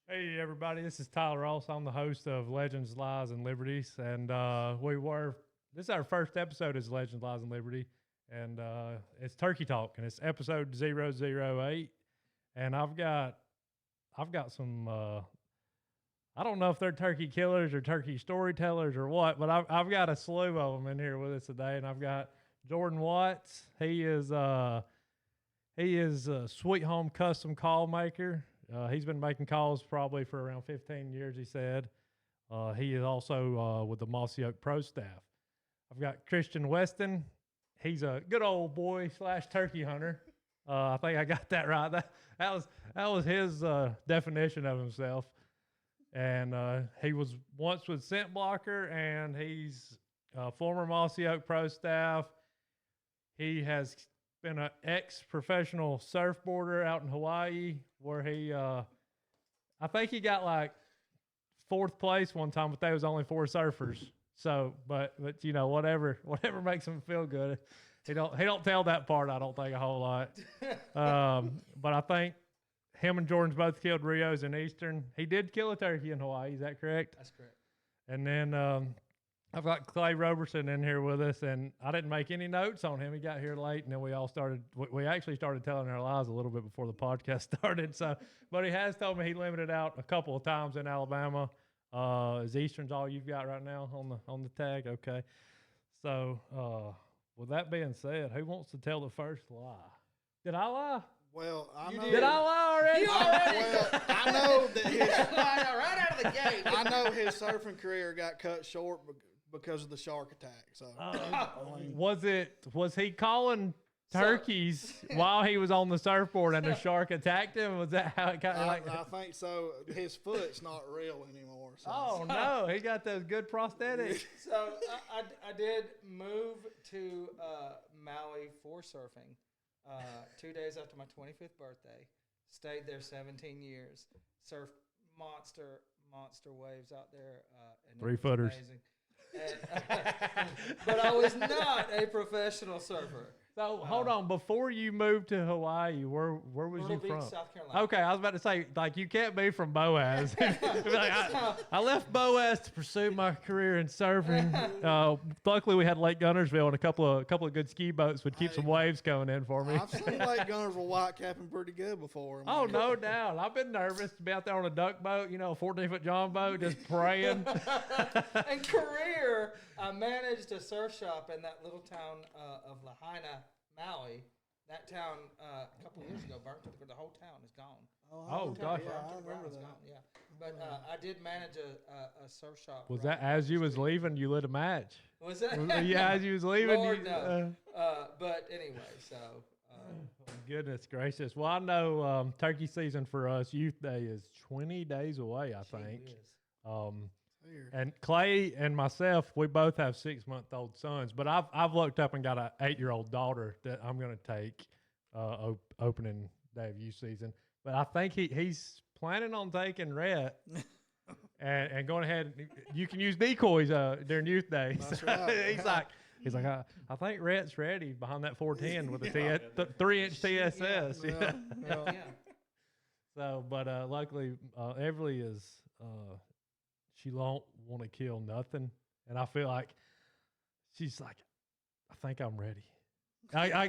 Hey everybody, this is Tyler Ross. I'm the host of Legends, Lies, and Liberties, and this is our first episode as Legends, Lies, and Liberty, and it's Turkey Talk, and it's episode 008, and I've got some I don't know if they're turkey killers or turkey storytellers or what, but I've got a slew of them in here with us today, and I've got Jordan Watts. He is a Sweet Home custom call maker. He's been making calls probably for around 15 years, he said. He is also with the Mossy Oak Pro staff. I've got Christian Weston. He's a good old boy / turkey hunter. I think I got that right. That was his definition of himself. And he was once with Scent Blocker, and he's a former Mossy Oak Pro staff. He has been an ex-professional surfboarder out in Hawaii, where he, I think he got like 4th place one time, but there was only 4 surfers. So, but you know, whatever makes him feel good. He don't tell that part, I don't think, a whole lot. But I think him and Jordan's both killed Rios in Eastern. He did kill a turkey in Hawaii. Is that correct? That's correct. And then I've got Clay Roberson in here with us, and I didn't make any notes on him. He got here late, and then we actually started telling our lies a little bit before the podcast started. So, but he has told me he limited out a couple of times in Alabama. Is Eastern's all you've got right now on the tag? Okay. So, with that being said, who wants to tell the first lie? Did I lie? Well, I know. Did I lie already? You already. Well, I know that Right out of the gate. I know his surfing career got cut short because of the shark attack. So, Was he calling turkeys while he was on the surfboard and the shark attacked him? Was that how it kind of like? I think so. His foot's not real anymore. So. Oh no, he got those good prosthetics. So I did move to Maui for surfing 2 days after my 25th birthday. Stayed there 17 years. Surfed monster waves out there. And 3-footers. amazing. But I was not a professional surfer. So hold on, before you moved to Hawaii, where was Myrtle you Beach, from? South Carolina. Okay, I was about to say, like, you can't be from Boaz. I left Boaz to pursue my career in surfing. Luckily, we had Lake Gunnersville, and a couple of good ski boats would keep some waves coming in for me. I've seen Lake Gunnersville white capping pretty good before. Oh, no doubt. I've been nervous to be out there on a duck boat, a 14-foot John boat, just praying. And career, I managed a surf shop in that little town of Lahaina, Maui. That town a couple of years ago burnt to the ground. The whole town is gone. Oh, gosh. Yeah, I remember that. Gone, yeah. But I did manage a surf shop. Was that as you was leaving, you lit a match? Was that? Yeah, as you was leaving. Lord, no. But anyway, so. Goodness gracious. Well, I know turkey season for us, Youth Day, is 20 days away, I think. And Clay and myself, we both have 6-month-old sons, but I've looked up and got an 8-year-old daughter that I'm going to take opening day of youth season. But I think he's planning on taking Rhett and going ahead. You can use decoys during Youth Day. That's So right. he's like, I think Rhett's ready behind that 410 with a 3-inch TSS. Yeah. So, but luckily, Everly is. She don't want to kill nothing, and I feel like she's like, I think I'm ready.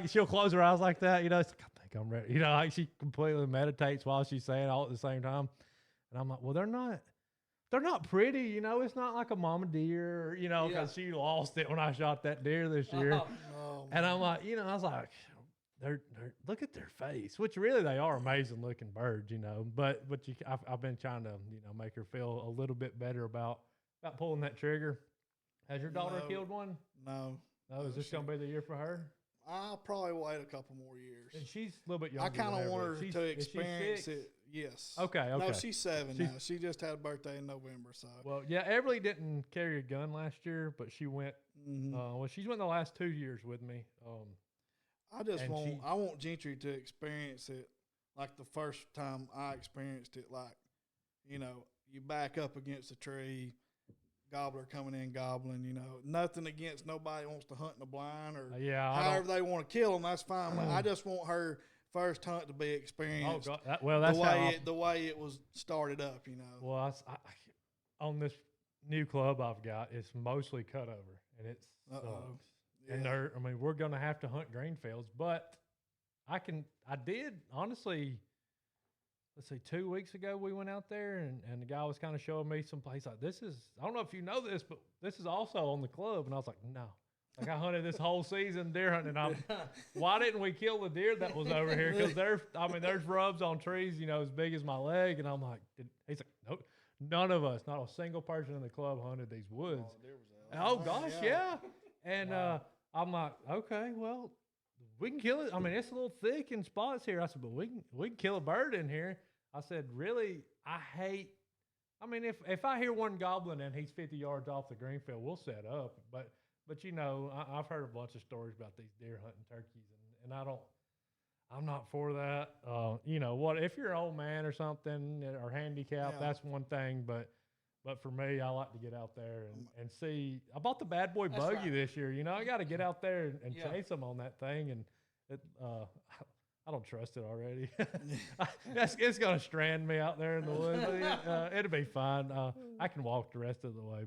She'll close her eyes like that, it's like, I think I'm ready. Like she completely meditates while she's saying all at the same time, and I'm like, well, they're not pretty, it's not like a mama deer, because she lost it when I shot that deer this year, and I'm like, I was like. They're look at their face, which really they are amazing looking birds, But I've been trying to make her feel a little bit better about pulling that trigger. Has your daughter killed one? No. No, is this gonna be the year for her? I'll probably wait a couple more years. And she's a little bit younger. I kind of want her to is she experience 6? it. Yes. Okay. No, she's 7 now. She just had a birthday in November, so. Well, yeah, Everly didn't carry a gun last year, but she went. She's went the last 2 years with me. I want Gentry to experience it like the first time I experienced it. Like, you back up against a tree, gobbler coming in gobbling. Nothing against nobody wants to hunt in the blind or however they want to kill them. That's fine. I just want her first hunt to be experienced. Oh God! Well, that's the way it was started up. You know. Well, on this new club I've got, it's mostly cut over, and it sucks. Yeah. And we're gonna have to hunt green fields, but I did honestly. Let's see, 2 weeks ago we went out there and the guy was kind of showing me some place like this is, I don't know if you know this, but this is also on the club. And I was like, no. Like I hunted this whole season deer hunting. And why didn't we kill the deer that was over here? Because there's rubs on trees, as big as my leg. And I'm like, he's like, nope, none of us, not a single person in the club hunted these woods. Oh gosh, yeah. And I'm like, okay, well, we can kill it. I mean, it's a little thick in spots here. I said, but we can kill a bird in here. I said, really, if I hear one gobbling and he's 50 yards off the green field, we'll set up. But I've heard a bunch of stories about these deer hunting turkeys, and I'm not for that. If you're an old man or something or handicapped, that's one thing. But for me, I like to get out there and see. I bought the bad boy buggy this year. I got to get out there and chase them on that thing, and I don't trust it already. It's going to strand me out there in the woods. It'll be fine. I can walk the rest of the way,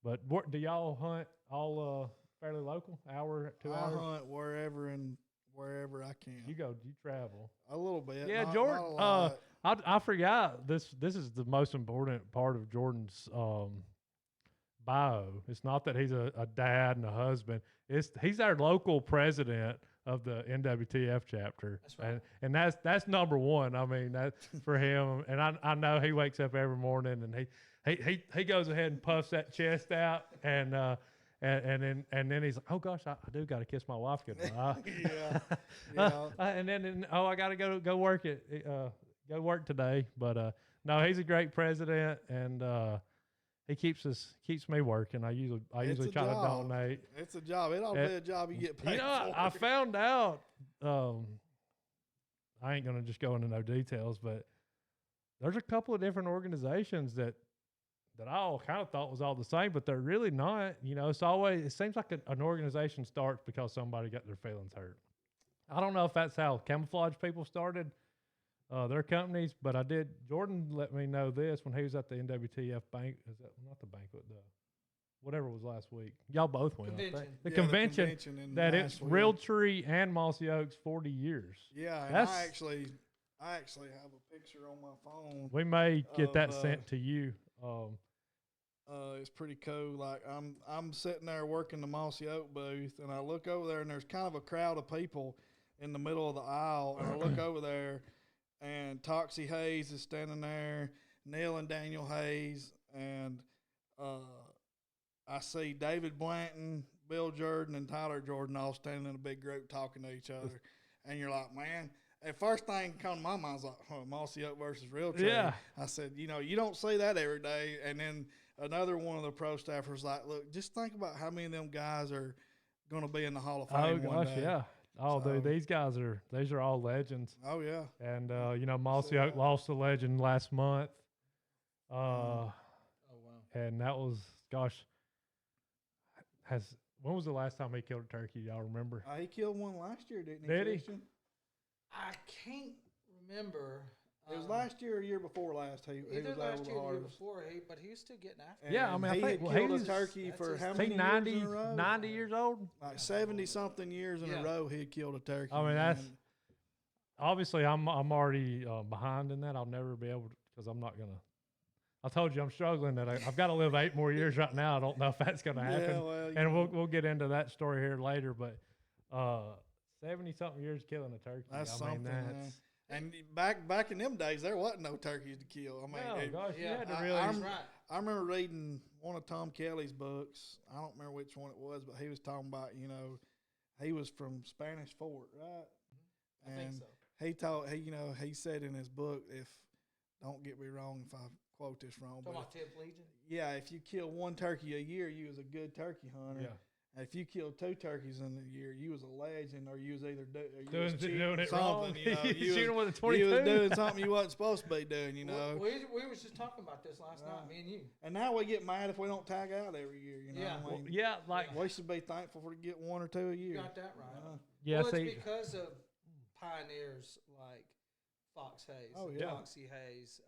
but do y'all hunt all fairly local, hour, 2 hours? I hunt wherever I can. You travel a little bit. Yeah, not, Jordan. Not a lot. I forgot this is the most important part of Jordan's bio. It's not that he's a dad and a husband. He's our local president of the NWTF chapter. That's right. And that's number one. I mean, that for him. And I know he wakes up every morning and he goes ahead and puffs that chest out and then he's like, oh gosh, I do got to kiss my wife goodbye. yeah. And then I got to go work go work today. But no, he's a great president, and he keeps me working. I usually try to donate. It's a job. It ought to be a job you get paid for. I found out. I ain't gonna just go into no details, but there's a couple of different organizations that I all kind of thought was all the same, but they're really not. It seems like an organization starts because somebody got their feelings hurt. I don't know if that's how camouflage people started their companies, but Jordan let me know this when he was at the NWTF bank. Is that not the banquet, whatever was last week? Y'all both went. The convention that it's Realtree and Mossy Oaks 40 years. Yeah, and I actually have a picture on my phone. We may get that sent to you. It's pretty cool. Like I'm sitting there working the Mossy Oak booth, and I look over there, and there's kind of a crowd of people in the middle of the aisle, and I look over there, and Toxie Hayes is standing there, Neil and Daniel Hayes, and I see David Blanton, Bill Jordan, and Tyler Jordan all standing in a big group talking to each other. And you're like, man, the first thing come to my mind is like, Mossy Oak versus Realtree. Yeah. I said, you don't see that every day. And then another one of the pro staffers like, look, just think about how many of them guys are going to be in the Hall of Fame one day. Yeah. Oh, dude, these are all legends. Oh, yeah. And, Mossy Oak lost a legend last month. Oh, wow. And that was, when was the last time he killed a turkey? Y'all remember? He killed one last year, didn't he? Did he? Christian? I can't remember. It was last year or year before last. He was able to harvest. Year before, but he was still getting after it. Yeah, I mean, he I think had killed a turkey for how many years in a row? 90 years old? Like 70-something years in a row, he had killed a turkey. I mean, that's obviously I'm already behind in that. I'll never be able to, because I'm not gonna. I told you I'm struggling. That I've got to live 8 more years right now. I don't know if that's gonna happen. Yeah, well, and we'll get into that story here later. But 70-something years killing a turkey. That's something. Man. And back in them days, there wasn't no turkeys to kill. I mean, you had to really. I remember reading one of Tom Kelly's books. I don't remember which one it was, but he was talking about, he was from Spanish Fort, right? I think so. He said in his book, don't get me wrong if I quote this wrong, talking about Tip Legion? Yeah, if you kill one turkey a year, you was a good turkey hunter. Yeah. And if you killed 2 turkeys in a year, you was a legend, or you was either doing it wrong. You shooting with a 22. You was doing something you wasn't supposed to be doing. We was just talking about this last night, me and you. And now we get mad if we don't tag out every year. We should be thankful for to get 1 or 2 a year. You got that right. Yeah, it's because of pioneers like Fox Hayes, Foxy Hayes,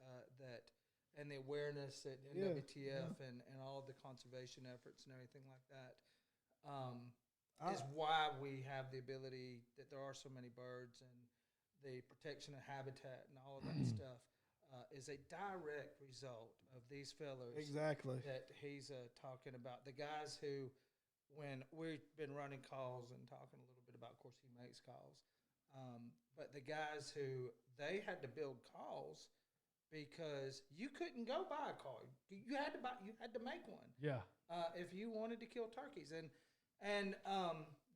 and the awareness that NWTF and all of the conservation efforts and everything like that is why we have the ability that there are so many birds, and the protection of habitat and all of that stuff is a direct result of these fellows. Exactly. That he's talking about. The guys who, when we've been running calls and talking a little bit about, of course, he makes calls, but the guys who, they had to build calls because you couldn't go buy a call. You had to make one. Yeah. If you wanted to kill turkeys. And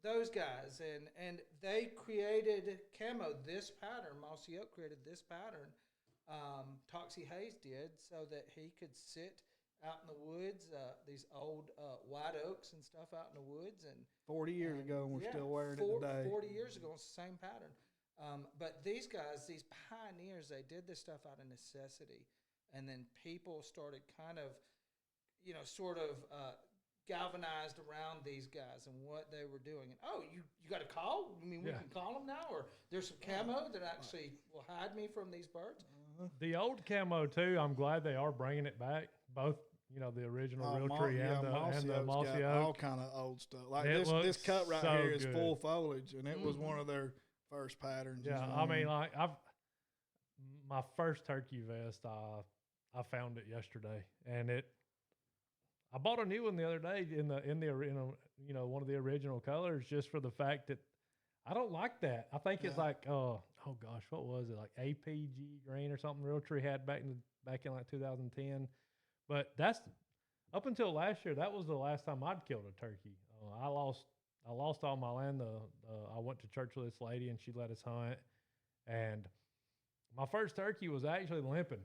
those guys, and they created Camo, this pattern. Mossy Oak created this pattern. Toxie Hayes did, so that he could sit out in the woods, these old white oaks and stuff out in the woods. And 40 years ago, and we're still wearing it today. 40 years ago, it's the same pattern. But these guys, these pioneers, they did this stuff out of necessity. And then people started kind of, sort of galvanized around these guys and what they were doing. And, you got a call? I mean, we can call them now? Or there's some camo that actually will hide me from these birds? The old camo, too, I'm glad they are bringing it back. Both, the original Realtree and the Mossy Oak. All kind of old stuff. Like this cut right here is full foliage, and it was one of their first patterns. Yeah, I mean, like my first turkey vest, I found it yesterday, and I bought a new one the other day in one of the original colors, just for the fact that I don't like that. I think it's like oh gosh, what was it, like APG green or something Realtree had back in like 2010. But that's up until last year. That was the last time I'd killed a turkey. I lost all my land. I went to church with this lady, and she let us hunt. And my first turkey was actually limping,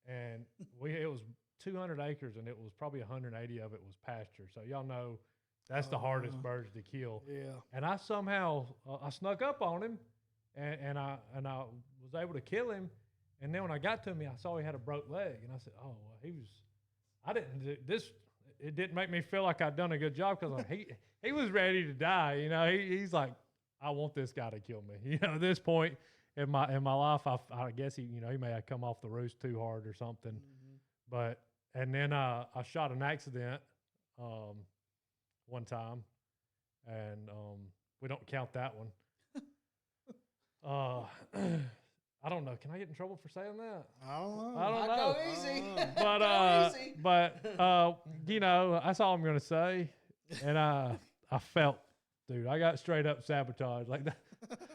and it was 200 acres, and it was probably 180 of it was pasture. So y'all know that's the hardest birds to kill. Yeah. And I somehow I snuck up on him, and I was able to kill him. And then when I got to him, I saw he had a broke leg, and I said, "Oh, well, I didn't do this." It didn't make me feel like I'd done a good job, because he was ready to die. He's like, I want this guy to kill me. At this point in my life, I guess he may have come off the roost too hard or something. But and then I shot an accident one time, and we don't count that one. I don't know. Can I get in trouble for saying that? I don't know. I don't know. Go easy. But that's all I'm gonna say. And I felt, dude, I got straight up sabotaged like that.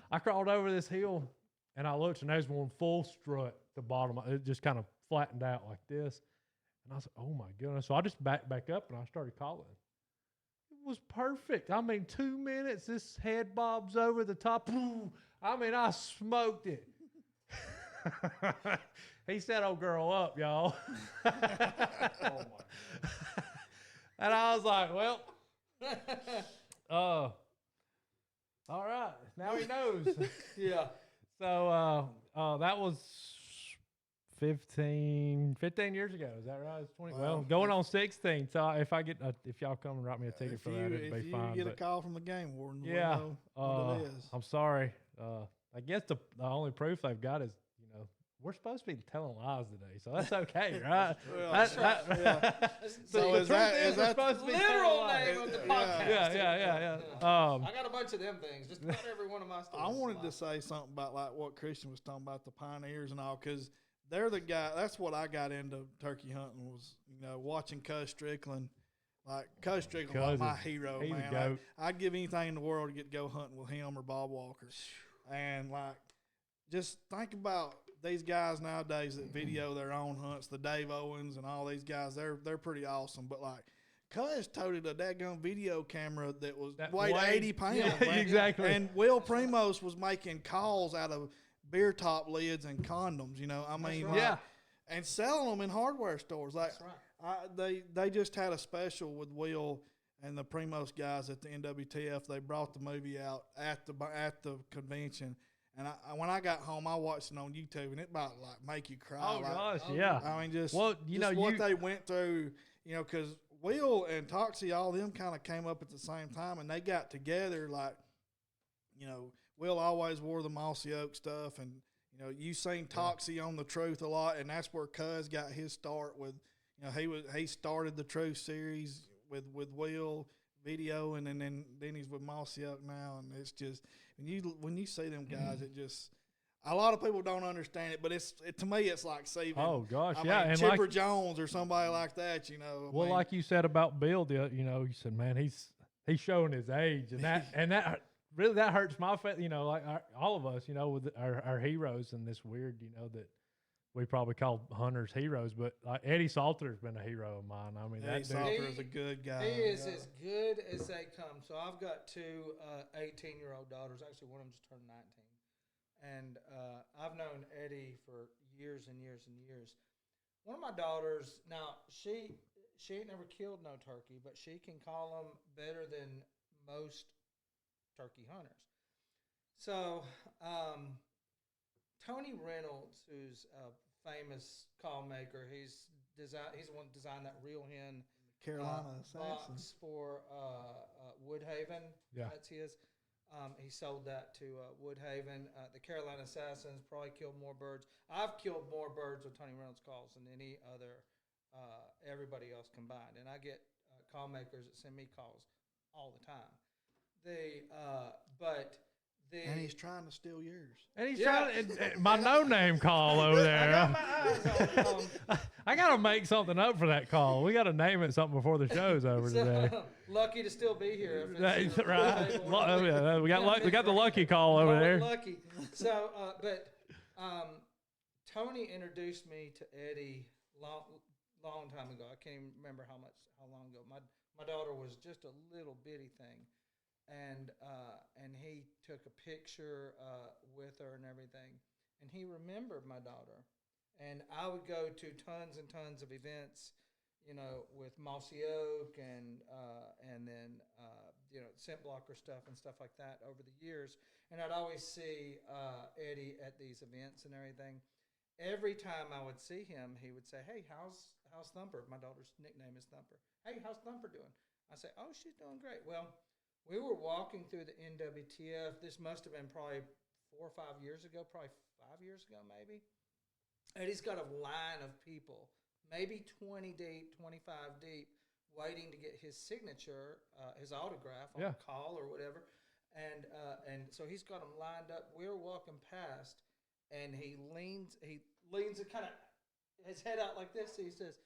I crawled over this hill, and I looked, and there's one full strut at the bottom. It just kind of flattened out like this, and I was like, oh my goodness. So I just backed back up, and I started calling. It was perfect. I mean, 2 minutes, this head bobs over the top. I mean, I smoked it. He said, "Oh, girl up, y'all." Oh my. And I was like, well, all right, now he knows. Yeah. So that was 15 years ago. Is that right? It's 20. Well, going on 16. So if y'all come and write me a ticket for that, it'd be fine. If you get a call from the game warden, yeah, we'll know what it is. I'm sorry. I guess the only proof they've got is, we're supposed to be telling lies today, so that's okay, right? That's right. Yeah. So is that supposed to be literal name of the podcast? Yeah. I got a bunch of them things. Just about every one of my stories. I wanted to say something about like what Christian was talking about, the pioneers and all, because they're the guy. That's what I got into turkey hunting, was watching Cuz Strickland. Like Cuz Strickland was my hero, man. I'd give anything in the world to get to go hunting with him or Bob Walker. And like, just think about these guys nowadays that video their own hunts, the Dave Owens and all these guys. They're pretty awesome. But like, Cuz toted a daggone video camera that weighed 80 pounds. Yeah, exactly. And Will Primos was making calls out of beer top lids and condoms. I mean, right. And selling them in hardware stores. Like, that's right. They just had a special with Will and the Primos guys at the NWTF. They brought the movie out at the convention. And when I got home, I watched it on YouTube, and it about like make you cry. Oh gosh, yeah. I mean, just what they went through, because Will and Toxie, all them kind of came up at the same time, and they got together like, Will always wore the Mossy Oak stuff, and you seen Toxie on the Truth a lot, and that's where Cuz got his start with. He started the Truth series with Will video, and then he's with Mossy Oak now, and it's just when you see them guys, it just. A lot of people don't understand it, but to me, it's like saving. Oh gosh, I yeah, mean, and Chipper Jones or somebody like that, Well, like you said about Bill, you said, man, he's showing his age, and that really that hurts my feelings. Like all of us, with our heroes and this weird, that we probably call hunters heroes, but like Eddie Salter's been a hero of mine. I mean, Eddie Salter is a good guy. He is as good as they come. So I've got two 18-year-old daughters. Actually, one of them just turned 19. And I've known Eddie for years and years and years. One of my daughters, now she ain't never killed no turkey, but she can call them better than most turkey hunters. So Tony Reynolds, who's a famous call maker, he's the one that designed that real hen Carolina box for Woodhaven. Yeah, that's his. He sold that to Woodhaven. The Carolina Assassins probably killed more birds. I've killed more birds with Tony Reynolds calls than any other, everybody else combined. And I get call makers that send me calls all the time. And he's trying to steal yours. And he's trying to, my no-name call over there. I got my eyes on him. I got to make something up for that call. We got to name it something before the show's over today. Lucky to still be here. That's right. We got the lucky call over there. Lucky. So, Tony introduced me to Eddie long time ago. I can't even remember how long ago. My daughter was just a little bitty thing. And he took a picture with her and everything. And he remembered my daughter. And I would go to tons and tons of events, with Mossy Oak and then scent blocker stuff and stuff like that over the years. And I'd always see Eddie at these events and everything. Every time I would see him, he would say, "Hey, how's Thumper?" My daughter's nickname is Thumper. "Hey, how's Thumper doing?" I say, "Oh, she's doing great." Well, we were walking through the NWTF. This must have been probably 4 or 5 years ago, probably 5 years ago maybe. Eddie's got a line of people, maybe 20 deep, 25 deep, waiting to get his signature, his autograph on a call or whatever. And so he's got them lined up. We're walking past, and he leans and kind of his head out like this. He says,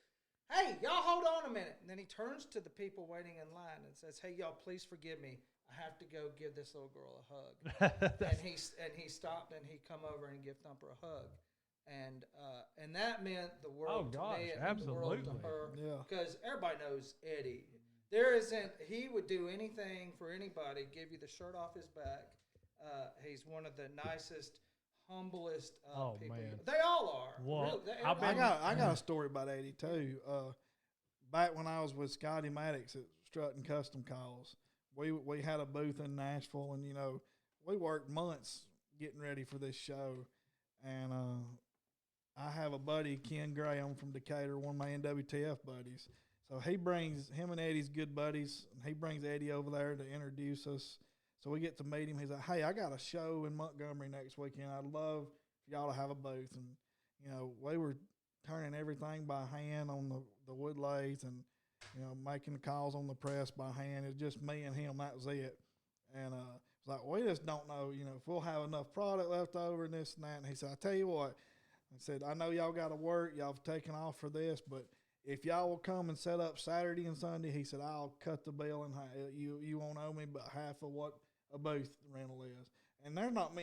"Hey, y'all hold on a minute." And then he turns to the people waiting in line and says, "Hey, y'all, please forgive me. I have to go give this little girl a hug." and he stopped and he come over and give Thumper a hug. And that meant the world to me and the world to her. Because everybody knows Eddie. He would do anything for anybody, give you the shirt off his back. He's one of the nicest, humblest people. Man. They all are. Well, really, I got a story about Eddie too. Back when I was with Scotty Maddox at Strutting Custom Calls, we had a booth in Nashville, and we worked months getting ready for this show. And I have a buddy, Ken Graham from Decatur, one of my NWTF buddies. So him and Eddie's good buddies, and he brings Eddie over there to introduce us. So we get to meet him. He's like, "Hey, I got a show in Montgomery next weekend. I'd love for y'all to have a booth." And, we were turning everything by hand on the wood lathe and, making the calls on the press by hand. It was just me and him. That was it. And it's like, we just don't know, if we'll have enough product left over and this and that. And he said, "I tell you what," I said, "I know y'all got to work. Y'all have taken off for this, but if y'all will come and set up Saturday and Sunday," he said, "I'll cut the bill in half. You won't owe me but half of what a booth rental is." And they're not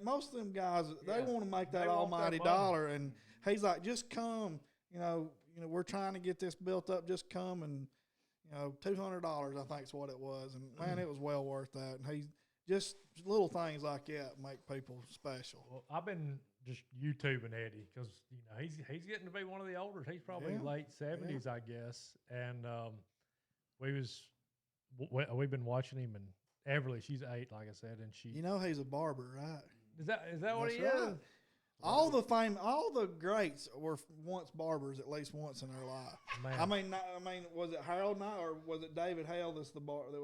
most of them guys, they want to make that almighty dollar. And he's like, "Just come, we're trying to get this built up. Just come." And, $200, I think is what it was. And man, it was well worth that. And he just little things like that make people special. Well, I've been just YouTubing Eddie because he's getting to be one of the older. He's probably late 70s, I guess. And we've been watching him, and Everly, she's 8, like I said, and she. He's a barber, right? Is that what he is? All the greats were once barbers at least once in their life. Man. I mean, was it Harold Knight or was it David Hale that was the barber?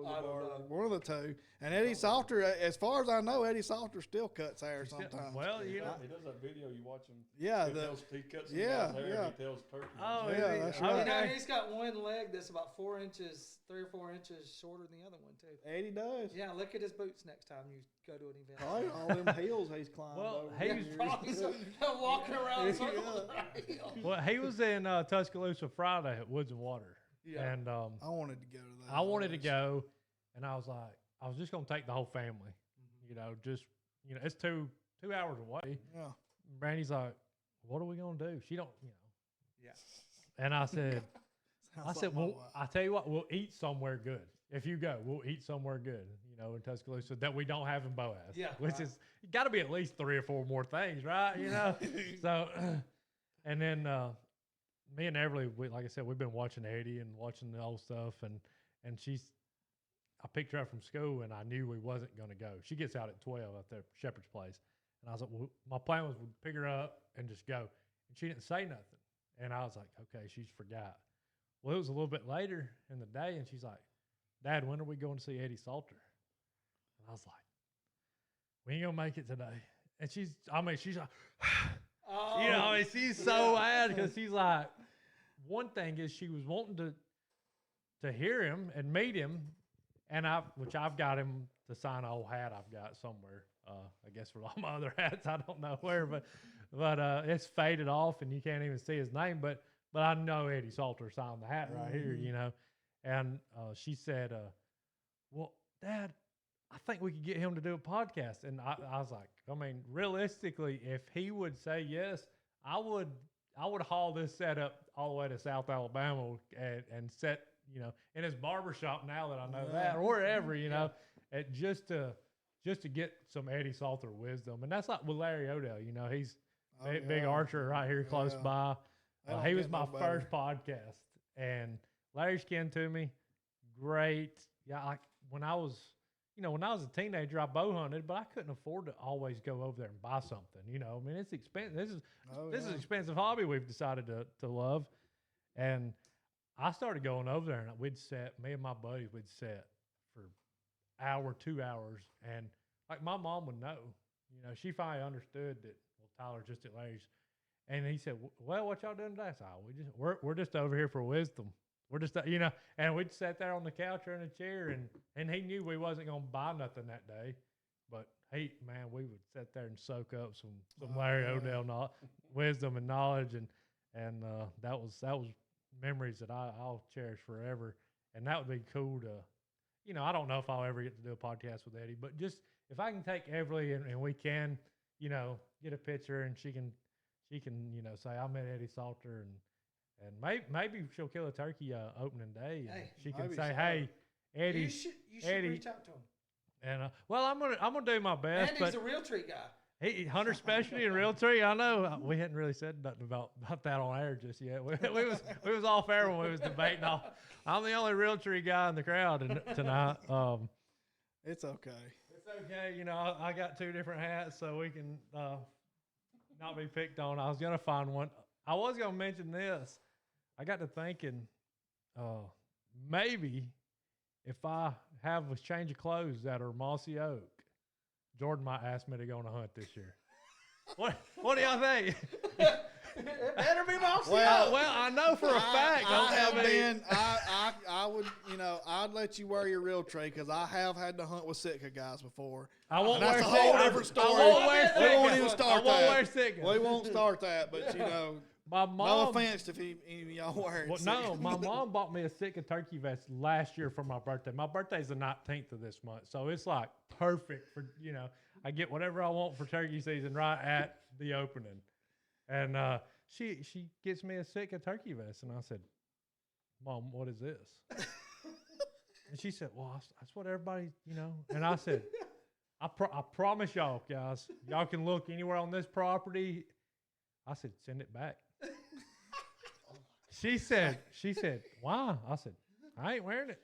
One of the two. And Eddie Salter, as far as I know, Eddie Salter still cuts hair sometimes. Well, you know, he does that video. You watch him. Yeah, he cuts his hair. He tells turkey. Oh, yeah, that's right. You know, he's got one leg that's about 4 inches, 3 or 4 inches shorter than the other one too. Eddie does. Yeah, look at his boots next time you go to an event. Probably all them heels he's climbed Well, over. he the was years. Probably walking around in circles. well, he was in Tuscaloosa Friday at Woods and Water. Yeah. And I wanted to go to that. I wanted to go, and I was like, I was just gonna take the whole family. You know, just it's two hours away. Yeah. Brandy's like, what are we gonna do? She don't, Yeah. And I said, Sounds like my well, wife. I tell you what, we'll eat somewhere good. If you go, we'll eat somewhere good. In Tuscaloosa that we don't have in Boaz. Yeah, which right. is got to be at least 3 or 4 more things, right? So, and then me and Everly, like I said, we've been watching Eddie and watching the old stuff, and I picked her up from school, and I knew we wasn't going to go. She gets out at 12 at the Shepherd's Place, and I was like, well, my plan was we'd pick her up and just go, and she didn't say nothing, and I was like, okay, she's forgot. Well, it was a little bit later in the day, and she's like, Dad, when are we going to see Eddie Salter? And I was like, we ain't gonna make it today. And she's like, Oh. she's so mad because she's like, one thing is she was wanting to hear him and meet him, and I've got him to sign an old hat I've got somewhere. I guess for all my other hats, I don't know where, but it's faded off and you can't even see his name. But I know Eddie Salter signed the hat right here, And she said, well, Dad, I think we could get him to do a podcast. And I was like, I mean, realistically, if he would say yes, I would haul this setup all the way to South Alabama and set, in his barbershop now that I know that, or wherever, just to get some Eddie Salter wisdom. And that's like with Larry Odell, he's big archer right here close by. He was my first podcast, and Larry's kin to me. Great. Yeah, like when I was a teenager, I bow hunted, but I couldn't afford to always go over there and buy something. I mean, it's expensive. This is an expensive hobby we've decided to love. And I started going over there, and me and my buddies would set for hour, 2 hours. And like my mom would know, she finally understood that, Tyler just at Larry's. And he said, well, what y'all doing today? I said, we're just over here for wisdom. We're just, and we'd sat there on the couch or in a chair, and he knew we wasn't going to buy nothing that day. But we would sit there and soak up some Larry Odell wisdom and knowledge. And that was memories that I'll cherish forever. And that would be cool to, I don't know if I'll ever get to do a podcast with Eddie, but just if I can take Everly and we can, get a picture and she can, say I met Eddie Salter and maybe she'll kill a turkey opening day. And she can say, "Hey, Eddie, You should Eddie, reach out to him. And I'm gonna do my best. Andy's a real tree guy. Hunter specialty and realty. I know we hadn't really said nothing about that on air just yet. We was off air when we was debating. I'm the only realty guy in the crowd tonight. It's okay. It's okay. I got 2 different hats, so we can not be picked on. I was gonna find one. I was gonna mention this. I got to thinking, maybe if I have a change of clothes that are mossy oak, Jordan might ask me to go on a hunt this year. What do y'all think? It better be mossy. Well, I know for a fact. I would, I'd let you wear your real tray because I have had to hunt with Sitka guys before. I won't that's wear a whole different story. I won't wear Sitka. We won't even start that. I won't wear Sitka. We won't start that, but my mom. No offense if any of y'all wear it. No, my mom bought me a Sitka turkey vest last year for my birthday. My birthday's the 19th of this month, so it's like perfect for I get whatever I want for turkey season right at the opening. And she gets me a Sitka turkey vest, and I said, "Mom, what is this?" And she said, "Well, that's what everybody, And I said, I promise y'all, guys, y'all can look anywhere on this property." I said, "Send it back." She said, "Why?" I said, "I ain't wearing it.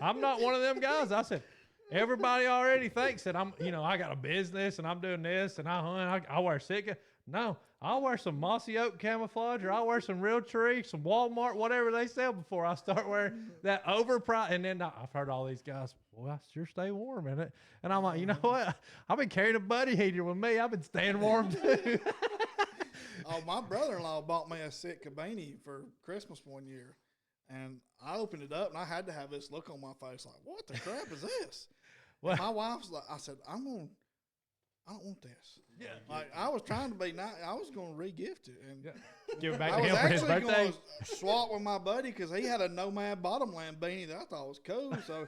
I'm not one of them guys." I said, "Everybody already thinks that I'm, I got a business and I'm doing this and I hunt. I wear Sitka." No, I'll wear some mossy oak camouflage, or I'll wear some Realtree, some Walmart, whatever they sell before I start wearing that overpriced. And then I've heard all these guys, boy, I sure stay warm in it. And I'm like, you know what? I've been carrying a buddy heater with me. I've been staying warm too. Oh, my brother-in-law bought me a set cabini for Christmas one year. And I opened it up, and I had to have this look on my face like, what the crap is this? Well, my wife's like, I said, I don't want this. Yeah. Like, I was trying to be nice. I was going to re-gift it. And give it back I to was him for his actually birthday. going to swap with my buddy because he had a Nomad Bottomland beanie that I thought was cool. So,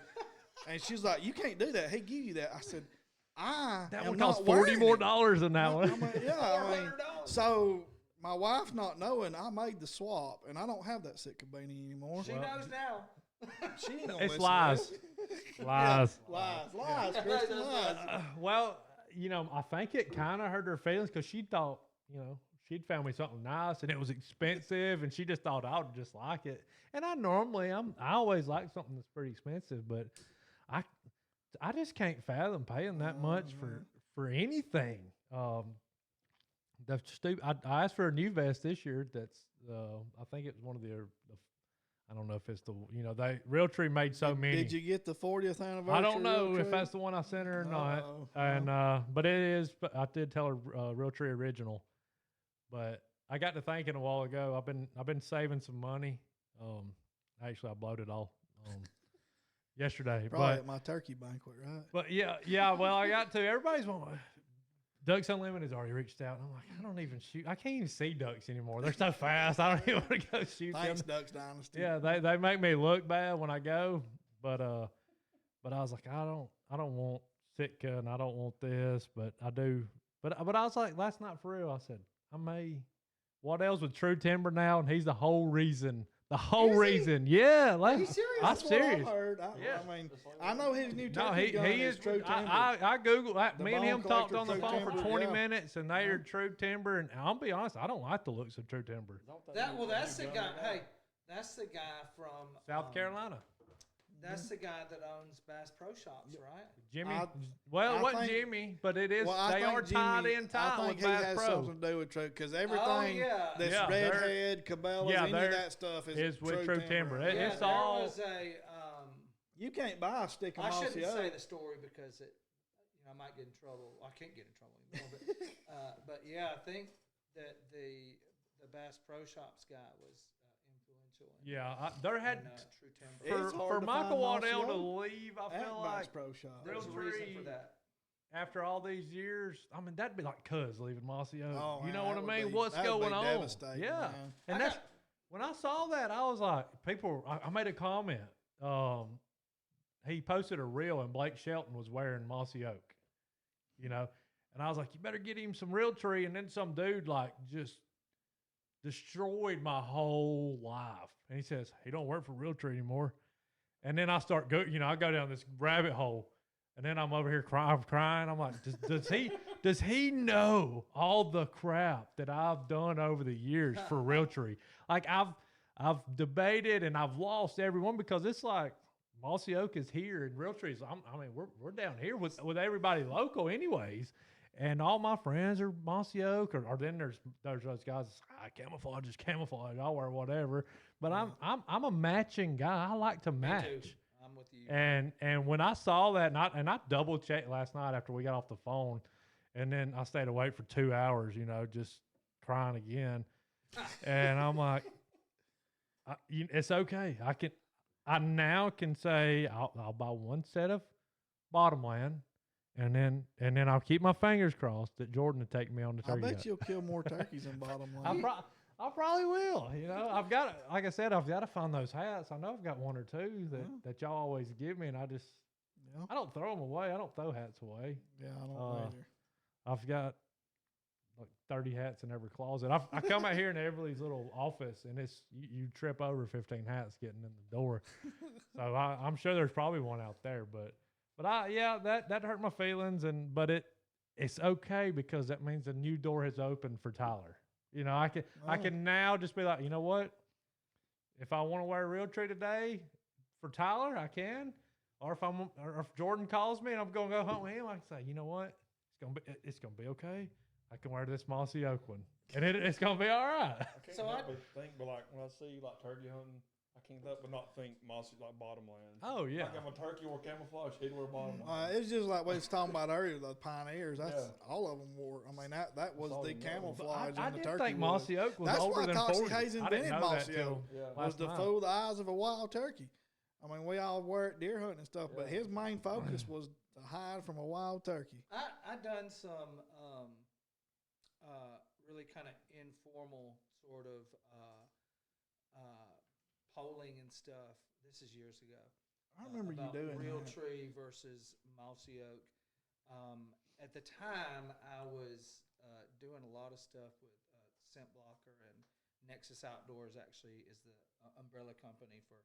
and she's like, you can't do that. He give you that. I said, that am one not costs $40 more wearing it. than that one. I mean, yeah, I mean, so my wife not knowing, I made the swap, and I don't have that set cabini anymore. She knows now. She ain't gonna It's listen to lies. this. Lies. Lies, Kristen, lies. Well, you know, I think it kind of hurt her feelings because she thought, you know, she'd found me something nice and it was expensive, and she just thought I would just like it. And I always like something that's pretty expensive, but I just can't fathom paying that much for anything. I asked for a new vest this year. That's I think it was one of the I don't know if it's the, you know, Realtree made so many. Did you get the 40th anniversary? I don't know Realtree? if that's the one I sent her or not. No. And but it is. But I did tell her Realtree original. But I got to thinking a while ago. I've been saving some money. Actually, I blowed it all yesterday. Probably at my turkey banquet, right? But yeah. Well, I got to. Everybody's wanting. Ducks Unlimited has already reached out. And I'm like, I don't even shoot. I can't even see ducks anymore. They're so fast. I don't even want to go shoot Thanks, them. Ducks Dynasty. Yeah, they make me look bad when I go. But I was like, I don't want Sitka and I don't want this, but I do. But I was like, last night for real, I said, I may. What else with True Timber now? And he's the whole reason. The whole reason. Yeah. Like, Are you serious? I'm That's what serious. I heard. I mean, I know his new No, turkey gun he is is True Timber. I Googled. The Me and Bone him talked Collector on the True phone Timber, for 20 yeah. minutes, and they are True Timber. And I'll be honest, I don't like the looks of True Timber. That's the guy. Hey, that's the guy from South Carolina. That's the guy that owns Bass Pro Shops, right? Jimmy. I Well, it wasn't think- Jimmy, but it is. Well, I They think are tied Jimmy- in tight I with think he Bass has Pro. something to do with True, because everything that's Yeah, redhead, Cabela's, yeah, any of they're- that stuff is with True Timber. Yeah, It's there all- was a. You can't buy a stick of I mossy shouldn't say oak. the story because I might get in trouble. I can't get in trouble anymore. But yeah, I think that the Bass Pro Shops guy was influential. Yeah, there had True Timber. It's hard for to Michael find mossy Waddell to oak leave. I at feel Bass like Pro Shop. There's a reason for that. after all these years, I mean, that'd be like Cuz leaving Mossy Oak. Oh, you man, know what that I would mean? be- What's that would going be on? devastating, Yeah, man. and that's when I saw that, I was like, I made a comment. He posted a reel, and Blake Shelton was wearing Mossy Oak, you know, and I was like, you better get him some Realtree, and then some dude like just destroyed my whole life. And he says he don't work for Realtree anymore. And then I start I go down this rabbit hole, and then I'm over here crying. I'm like, does he know all the crap that I've done over the years for Realtree? Like I've debated and I've lost everyone because it's like Mossy Oak is here and Realtree's. We're down here with everybody local anyways. And all my friends are Mossy Oak, or then there's those guys. Camouflage is camouflage. I'll wear whatever. But I'm a matching guy. I like to match. Me too. I'm with you. And when I saw that, and I double checked last night after we got off the phone, and then I stayed awake for 2 hours, just crying again. And I'm like, it's okay. I now can say I'll buy one set of Bottomland. And then I'll keep my fingers crossed that Jordan will take me on the I turkey bet hunt. you'll kill more turkeys than bottom I line. probably will. I've got, like I said, I've got to find those hats. I know I've got one or two that y'all always give me, and I don't throw them away. I don't throw hats away. Yeah, I don't either. I've got like 30 hats in every closet. I come out here in Everly's little office, and it's you trip over 15 hats getting in the door. So I'm sure there's probably one out there, but that hurt my feelings, but it's okay because that means a new door has opened for Tyler. I can now just be like, you know what? If I want to wear a Realtree today for Tyler, I can. Or if Jordan calls me and I'm going to go hunt with him, I can say, you know what? It's gonna be okay. I can wear this mossy oak one, and it's gonna be all right. I can't So help but think, but like when I see like turkey hunting, I can't help but not think mossy like bottomland. Oh yeah. Like if a turkey wore camouflage, he'd wear bottomland. It's just like we was talking about earlier, the pioneers. That's all of them wore. I mean, that was the camouflage I in the did turkey think wood. mossy oak was That's older why than Toxie 40. Hayes I didn't invented know mossy that till oak. Yeah. Was to fool the eyes of a wild turkey. I mean, we all wear it deer hunting and stuff, but his main focus was to hide from a wild turkey. I done some really kind of informal sort of polling and stuff. This is years ago. I remember you about doing real that. tree versus mossy oak. At the time, I was doing a lot of stuff with Scent Blocker, and Nexus Outdoors actually is the umbrella company for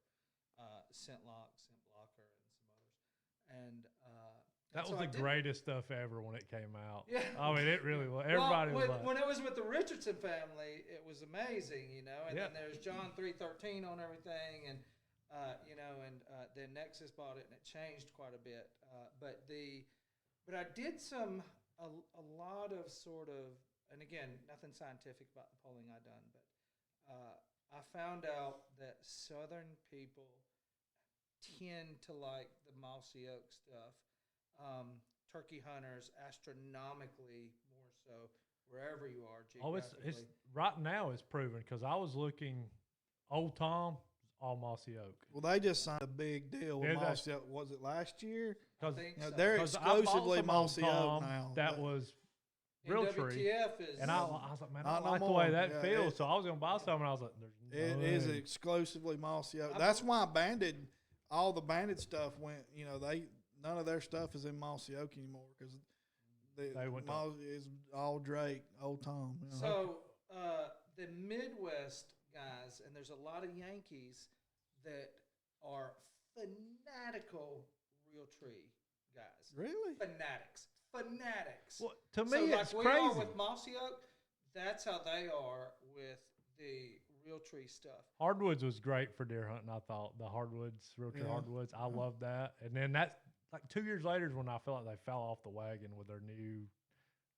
Scent Blocker, and some others. And That so was the greatest stuff ever when it came out. Yeah. I mean, it really was. Everybody was like, when it was with the Richardson family, it was amazing, you know. And Yeah. then there's John 313 on everything, and you know, and then Nexus bought it, and it changed quite a bit. But I did a lot of sort of, and again, nothing scientific about the polling I done, but I found out that Southern people tend to like the mossy oak stuff. Turkey hunters astronomically more so wherever you are geographically. it's right now it's proven because I was looking, Old Tom, all mossy oak. Well, they just signed a big deal with Did they? mossy oak. Was it last year? I think You know, so. they're 'Cause I bought exclusively some Old mossy oak Tom now. That was real tree. WTF is And I was like, man, I Not don't no like the more. way that Yeah, feels. So I was going to buy some, and I was like, there's no It is way. exclusively mossy oak. I That's bel- why all the banded stuff went. You know, none of their stuff is in mossy oak anymore because They went to- mossy is all Drake, Old Tom. You know. So the Midwest guys, and there's a lot of Yankees that are fanatical real tree guys. Really? Fanatics. Well, to me, So it's like we are crazy. with mossy oak, that's how they are with the real tree stuff. Hardwoods was great for deer hunting, I thought. The hardwoods, real tree Yeah. hardwoods, I loved that. And then that's like 2 years later is when I feel like they fell off the wagon with their new,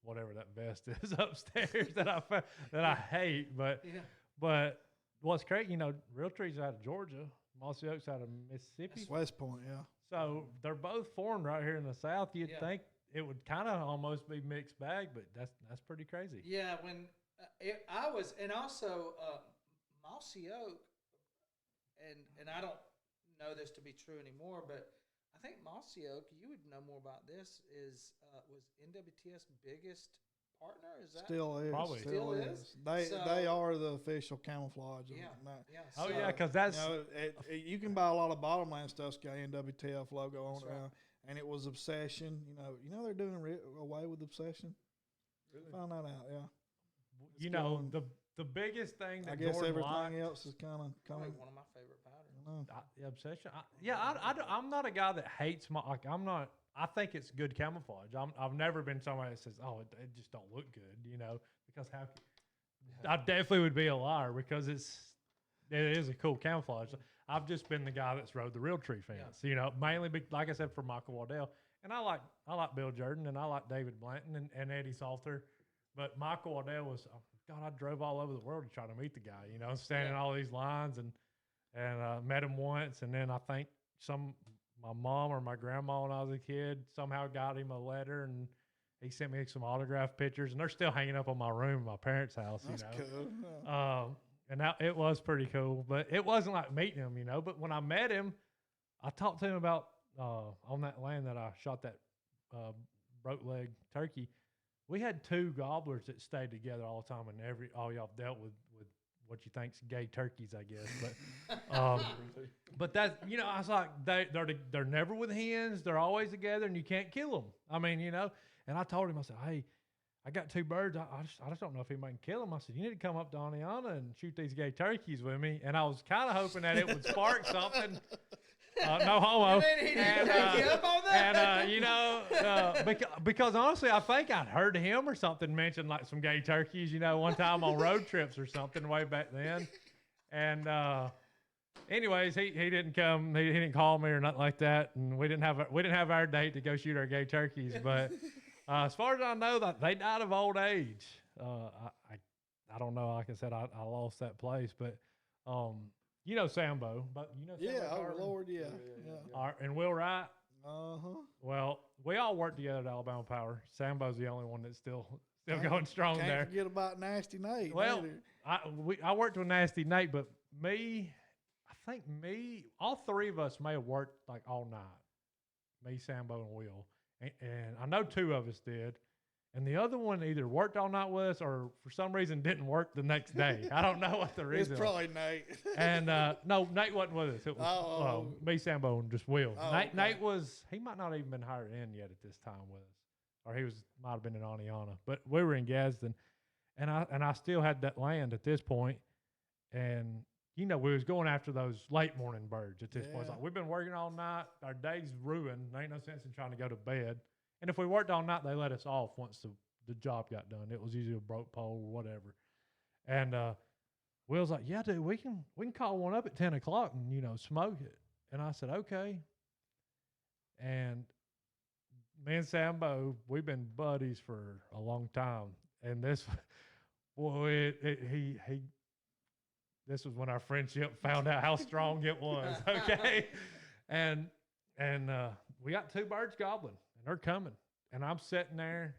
whatever that vest is upstairs that I hate. But Yeah. but what's great, you know, real trees out of Georgia, mossy oaks out of Mississippi. West Point, yeah. So they're both formed right here in the South. You'd Yeah. think it would kind of almost be mixed bag, but that's pretty crazy. Yeah, when I was, and also mossy oak, and I don't know this to be true anymore, but I think mossy oak, you would know more about this, was NWTS biggest partner? Is that Still is. Probably. Still is? They So- are the official camouflage. Yeah. And that. Yeah. Oh so- yeah, because You that's know, you can buy a lot of bottomland stuff's got NWTF logo on That's it right. now, and it was Obsession. You know they're doing away with Obsession. Really? Found that out, yeah. you know going- the biggest thing that I guess Jordan everything liked, else is kind of Probably coming. one of my favorite patterns. the obsession. I'm not a guy that hates like I'm not. I think it's good camouflage. I've never been somebody that says, "Oh, it just don't look good," you know, because I definitely would be a liar because it is a cool camouflage. I've just been the guy that's rode the real tree fence, you know, mainly like I said for Michael Waddell, and I like Bill Jordan and I like David Blanton and Eddie Salter, but Michael Waddell was God. I drove all over the world to try to meet the guy, you know, standing in all these lines and met him once, and then I think my mom or my grandma when I was a kid somehow got him a letter and he sent me some autographed pictures and they're still hanging up on my room in my parents' house, That's you know. cool. Yeah. And it was pretty cool, but it wasn't like meeting him, you know. But when I met him, I talked to him about on that land that I shot that broke leg turkey. We had 2 gobblers that stayed together all the time, and all y'all dealt with what you think's gay turkeys, I guess. But but that, you know, I was like, they're never with hens. They're always together, and you can't kill them. I mean, you know. And I told him, I said, hey, I got 2 birds. I just don't know if anybody can kill them. I said, you need to come up to Oneonta and shoot these gay turkeys with me. And I was kind of hoping that it would spark something. No homo. You mean he didn't take you up on that? And you know, because honestly, I think I'd heard him or something mention like some gay turkeys, you know, one time on road trips or something way back then. And anyways, he didn't come. He didn't call me or nothing like that. And we didn't have our date to go shoot our gay turkeys. But As far as I know, that they died of old age. I don't know. Like I said, I lost that place, but you know Sambo, but you know Sambo Yeah, oh Carter? Lord, yeah. And Will Wright. Uh-huh. Well, we all work together at Alabama Power. Sambo's the only one that's still going strong Can't there. forget about Nasty Nate. Well, either. I worked with Nasty Nate, but I think all three of us may have worked like all night. Me, Sambo, and Will. And I know two of us did. And the other one either worked all night with us or for some reason didn't work the next day. I don't know what the reason It's probably Nate. And no, Nate wasn't with us. It was me, Sambo, and just Will. Nate he might not even been hired in yet at this time with us. Or might have been in Aniana. But we were in Gadsden. And I still had that land at this point. And we was going after those late morning birds at this point. It's like, we've been working all night. Our day's ruined. There ain't no sense in trying to go to bed. And if we worked all night, they let us off once the job got done. It was usually a broke pole or whatever. And Will's like, yeah, dude, we can call one up at 10 o'clock and, smoke it. And I said, okay. And me and Sambo, we've been buddies for a long time. And this, boy, this was when our friendship found out how strong it was, okay? And we got two birds gobbling. And they're coming, and I'm sitting there,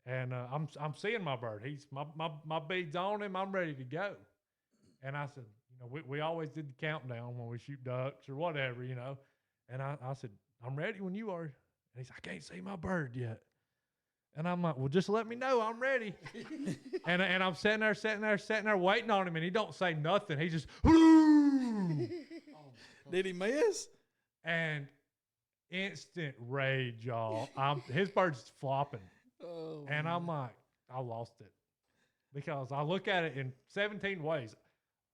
and I'm seeing my bird. He's my bead's on him. I'm ready to go. And I said, we always did the countdown when we shoot ducks or whatever, And I said, I'm ready when you are. And he's like, I can't see my bird yet. And I'm like, well, just let me know. I'm ready. and I'm sitting there waiting on him, and he don't say nothing. He just, Did he miss? And instant rage, y'all. His bird's flopping. Oh, and I'm like, I lost it. Because I look at it in 17 ways.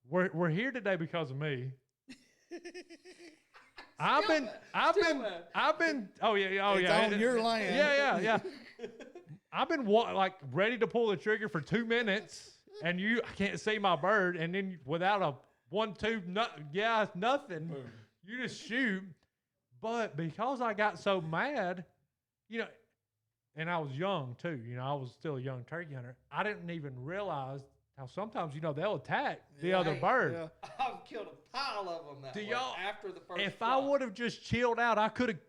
We're here today because of me. I've been oh yeah. It's on your land. Yeah. I've been ready to pull the trigger for 2 minutes, and I can't see my bird, and then without a 1-2 nothing. Boom. You just shoot. But because I got so mad, and I was young too, I was still a young turkey hunter, I didn't even realize how sometimes, they'll attack the other bird. Yeah. I've killed a pile of them after the first If shot. I would have just chilled out,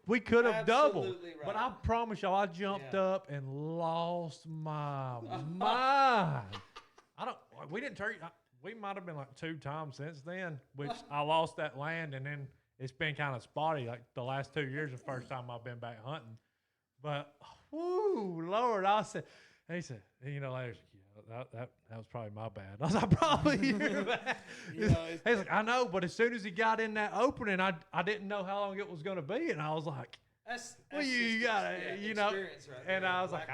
we could have doubled. Right. But I promise y'all, I jumped up and lost my mind. We didn't turkey. We might have been like 2 times since then, which I lost that land, and then it's been kind of spotty. Like the last 2 years, the first time I've been back hunting. But, whoo, Lord, he said, later, that was probably my bad. I was like, probably your bad. He's like, I know, but as soon as he got in that opening, I didn't know how long it was going to be. And I was like, you got it, experience right and there, I was like,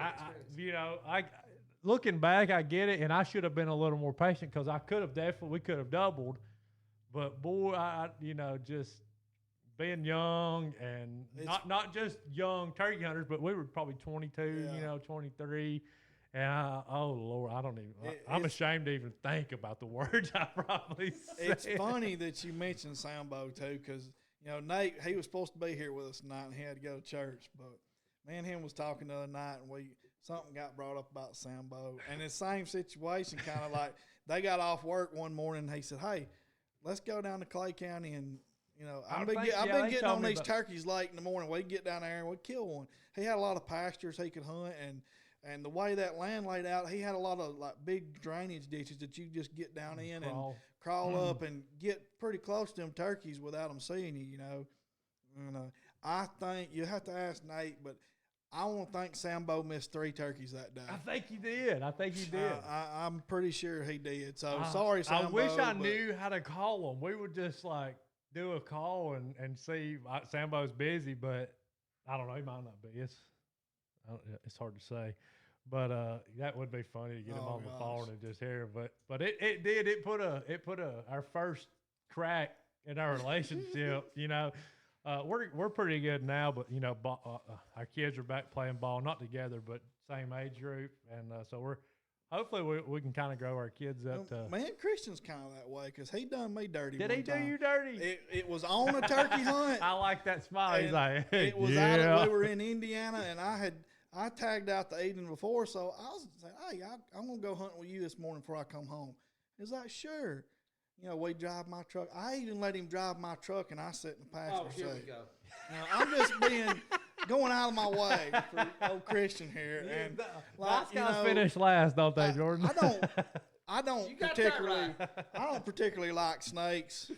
looking back, I get it. And I should have been a little more patient because we could have doubled. But boy, just being young and not just young turkey hunters, but we were probably 22, 23. And oh Lord, I don't even. I'm ashamed to even think about the words I probably said. It's funny that you mentioned Sambo too, because Nate, he was supposed to be here with us tonight, and he had to go to church. But me and him was talking the other night, and something got brought up about Sambo, and the same situation, kind of like they got off work one morning. And he said, "Hey, let's go down to Clay County and." I've been getting on these turkeys late in the morning. We'd get down there and we'd kill one. He had a lot of pastures he could hunt, and the way that land laid out, he had a lot of big drainage ditches that you just get down in and crawl up and get pretty close to them turkeys without them seeing you. I think you have to ask Nate, but I want to think Sambo missed 3 turkeys that day. I think he did. I'm pretty sure he did. So sorry, Sambo. I wish I knew how to call him. We would just do a call and see. Sambo's busy, but I don't know. He might not be. It's hard to say. But that would be funny to get him on the phone and just hear. But it did. It put our first crack in our relationship. We're pretty good now, but our kids are back playing ball, not together, but same age group, and so we're hopefully we can kind of grow our kids up to. Man, Christian's kind of that way because he done me dirty. Did he do you dirty? It was on a turkey hunt. I like that smile. He's like, it was we were in Indiana, and I I tagged out the evening before, so I was saying, hey, I'm going to go hunting with you this morning before I come home. He's like, sure. You know, we drive my truck. I even let him drive my truck, and I sit in the passenger seat. Oh, here we go. Now, I'm just going out of my way for old Christian here. And Last guys finish last, don't they, Jordan? I don't particularly like snakes.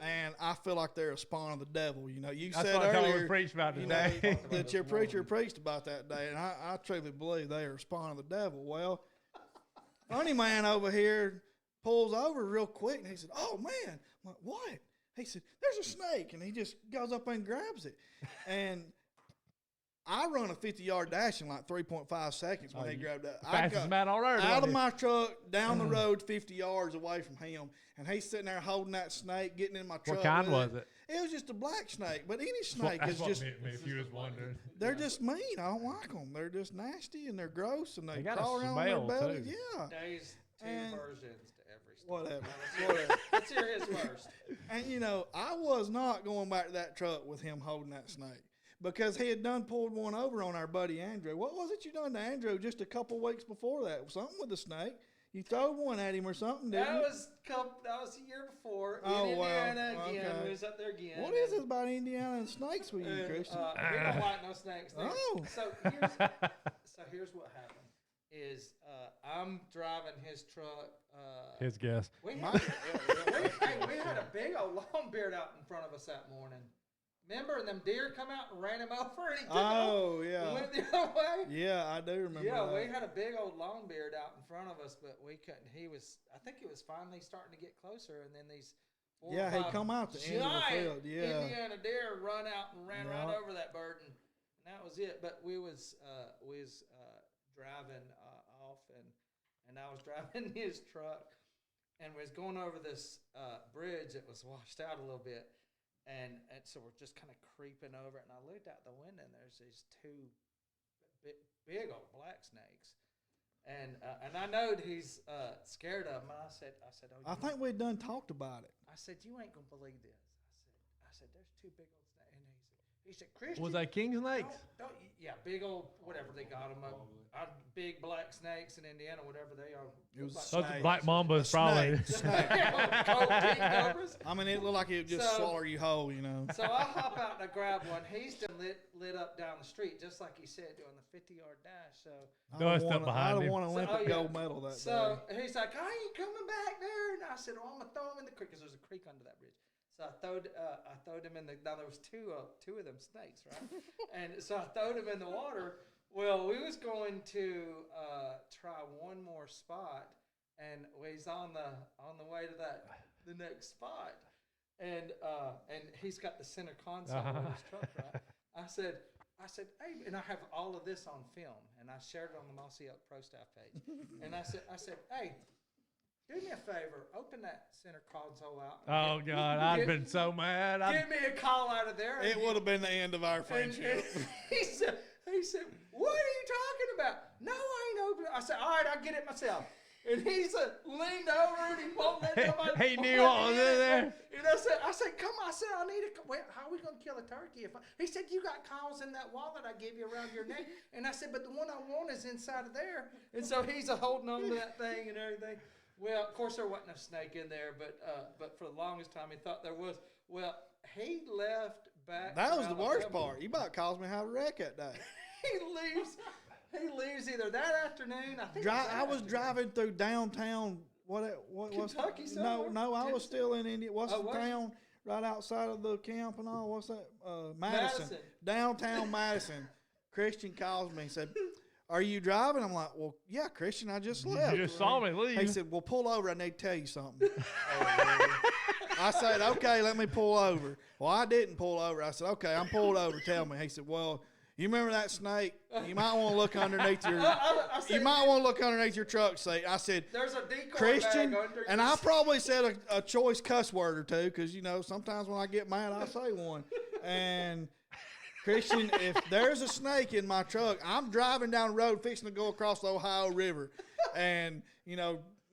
And I feel like they're a spawn of the devil. You know, you That's said what earlier we preached about today. that your preacher preached about that day, and I truly believe they are a spawn of the devil. Well, funny man over here pulls over real quick, and he said, "Oh man," I'm like, "What?" He said, "There's a snake," and he just goes up and grabs it, and I run a 50-yard dash in like 3.5 seconds when he grabbed that. Fastest man on earth. Out of my truck, down the road, 50 yards away from him, and he's sitting there holding that snake, getting in my truck. What kind was it? It was just a black snake, but any snake is just. If you was wondering, they're just mean. I don't like them. They're just nasty and they're gross and they got crawl a around their smell, belly. too. Yeah. There's two versions to every story. Whatever. Let's hear his first. And you know, I was not going back to that truck with him holding that snake. Because he had done pulled one over on our buddy Andrew. What was it you done to Andrew just a couple weeks before that? Something with a snake. You throw one at him or something, didn't you? That was the year before Oh, in Indiana wow. again. Okay. We was up there again. What is it about Indiana and snakes with you, Christian? We don't like no snakes there. Oh. So here's what happened. Is I'm driving his truck. his guess. We had a big old long beard out in front of us that morning. Remember, and them deer come out and ran him over, and he took off and went the other way? Yeah, I do remember that. We had a big old long beard out in front of us, but we couldn't. I think he was finally starting to get closer, and then these four or he five come out the end of the field. Yeah. Indiana deer run out and ran right over that bird, and that was it. But we was driving off, and I was driving his truck, and we was going over this bridge that was washed out a little bit. And so we're just kind of creeping over it, and I looked out the window, and there's these two big old black snakes, and I know that he's scared of them. And I said, "Oh, I think we'd done talked about it. I said, you ain't gonna believe this. I said, there's two big old snakes, and he said, Christian, Was that king snakes? big old whatever they got them big black snakes in Indiana, whatever they are. It was Those black mambas, probably. Cold king cobras. I mean, it looked like it would just swallow you whole, you know. So I hop out and I grab one. He's done lit up down the street, just like he said, doing the 50-yard dash. So I don't want an Olympic gold medal that day. So he's like, I ain't coming back there. And I said, I'm going to throw him in the creek, because there's a creek under that bridge. So I throwed him in the. Now there was two of them snakes, right? And so I throwed him in the water. Well, we was going to try one more spot, and he's on the way to the next spot, and he's got the center console of his truck, right? I said, hey, and I have all of this on film, and I shared it on the Mossy Oak Pro Staff page, and I said, hey, do me a favor, open that center console out. Oh, God, I'd been so mad. Give me a call out of there. It would have been the end of our friendship. And he said, what are you talking about? No, I ain't open. I said, all right, I'll get it myself. And he leaned over and he pulled that. He knew what was in there. And I said, come on. I said, I need how are we going to kill a turkey? He said, you got calls in that wallet I gave you around your neck. And I said, but the one I want is inside of there. And so he's holding on to that thing and everything. Well, of course, there wasn't a snake in there, but for the longest time, he thought there was. Well, he left back. That was the worst part. You about caused me how to wreck that day. He leaves either that afternoon. I think I was driving through downtown. What Kentucky? No, I was still in India. What's the town right outside of the camp and all? What's that? Madison. Downtown Madison. Christian calls me and said, are you driving? I'm like, well, yeah, Christian, I just left. You just saw me leave. He said, well, pull over. I need to tell you something. I said, okay, let me pull over. Well, I didn't pull over. I said, okay, I'm pulled over. Tell me. He said, well, you remember that snake? You might want to look underneath your. You might want to look underneath your truck seat. I said, there's a decoy Christian, bag under and I probably said a choice cuss word or two, because sometimes when I get mad, I say one. And Christian, if there's a snake in my truck, I'm driving down the road fixing to go across the Ohio River, and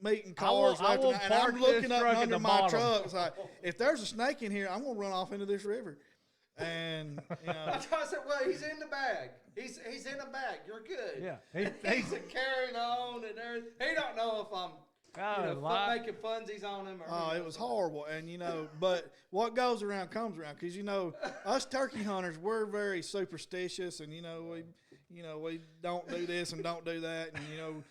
meeting cars left and right, and I'm looking up under my truck. It's like, if there's a snake in here, I'm gonna run off into this river. And I said, well, he's in the bag. He's in a bag. You're good. Yeah. He's carrying on and everything. He don't know if I'm making funsies on him. Or it was horrible. And, but what goes around comes around. Because, us turkey hunters, we're very superstitious. And, we don't do this and don't do that. And,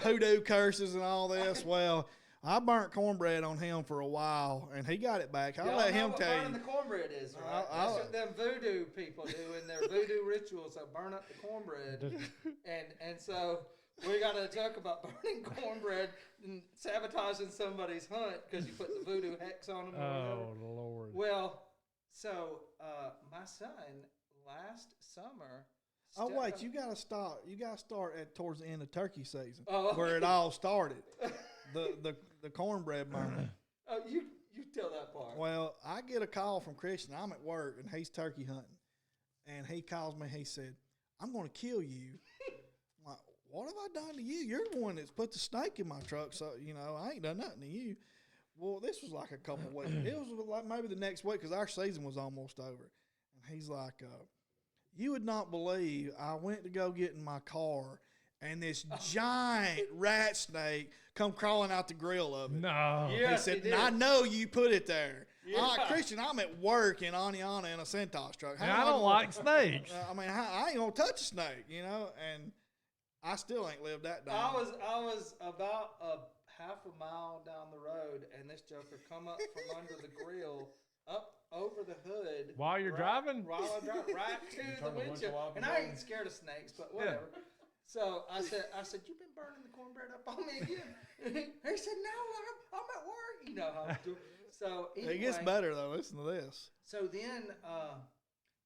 hoodoo curses and all this. Well, I burnt cornbread on him for a while, and he got it back. I'll let him tell you. Burning the cornbread is, right? That's what them voodoo people do in their voodoo rituals. They burn up the cornbread. and so we got to talk about burning cornbread and sabotaging somebody's hunt because you put the voodoo hex on them. Oh, Lord. Well, so my son last summer. Oh, wait, you got to stop. You got to start towards the end of turkey season where it all started. The cornbread burning. Oh, you tell that part. Well, I get a call from Christian. I'm at work, and he's turkey hunting. And he calls me. He said, I'm going to kill you. I'm like, what have I done to you? You're the one that's put the snake in my truck, so, I ain't done nothing to you. Well, this was like a couple weeks. It was like maybe the next week because our season was almost over. And he's like, you would not believe I went to go get in my car, and this giant rat snake come crawling out the grill of it. No. Yes, he said, I know you put it there. Yeah. I'm like, Christian, I'm at work in Aniana in a Centos truck. I don't like snakes. I ain't going to touch a snake, and I still ain't lived that down. I was about a half a mile down the road, and this joker come up from under the grill, up over the hood. While you're driving? While I'm driving, right to the windshield. And I ain't scared of snakes, but whatever. Yeah. So I said, you've been burning the cornbread up on me again. He said, no, I'm at work. You know how I do. So anyway, it gets better though. Listen to this. So then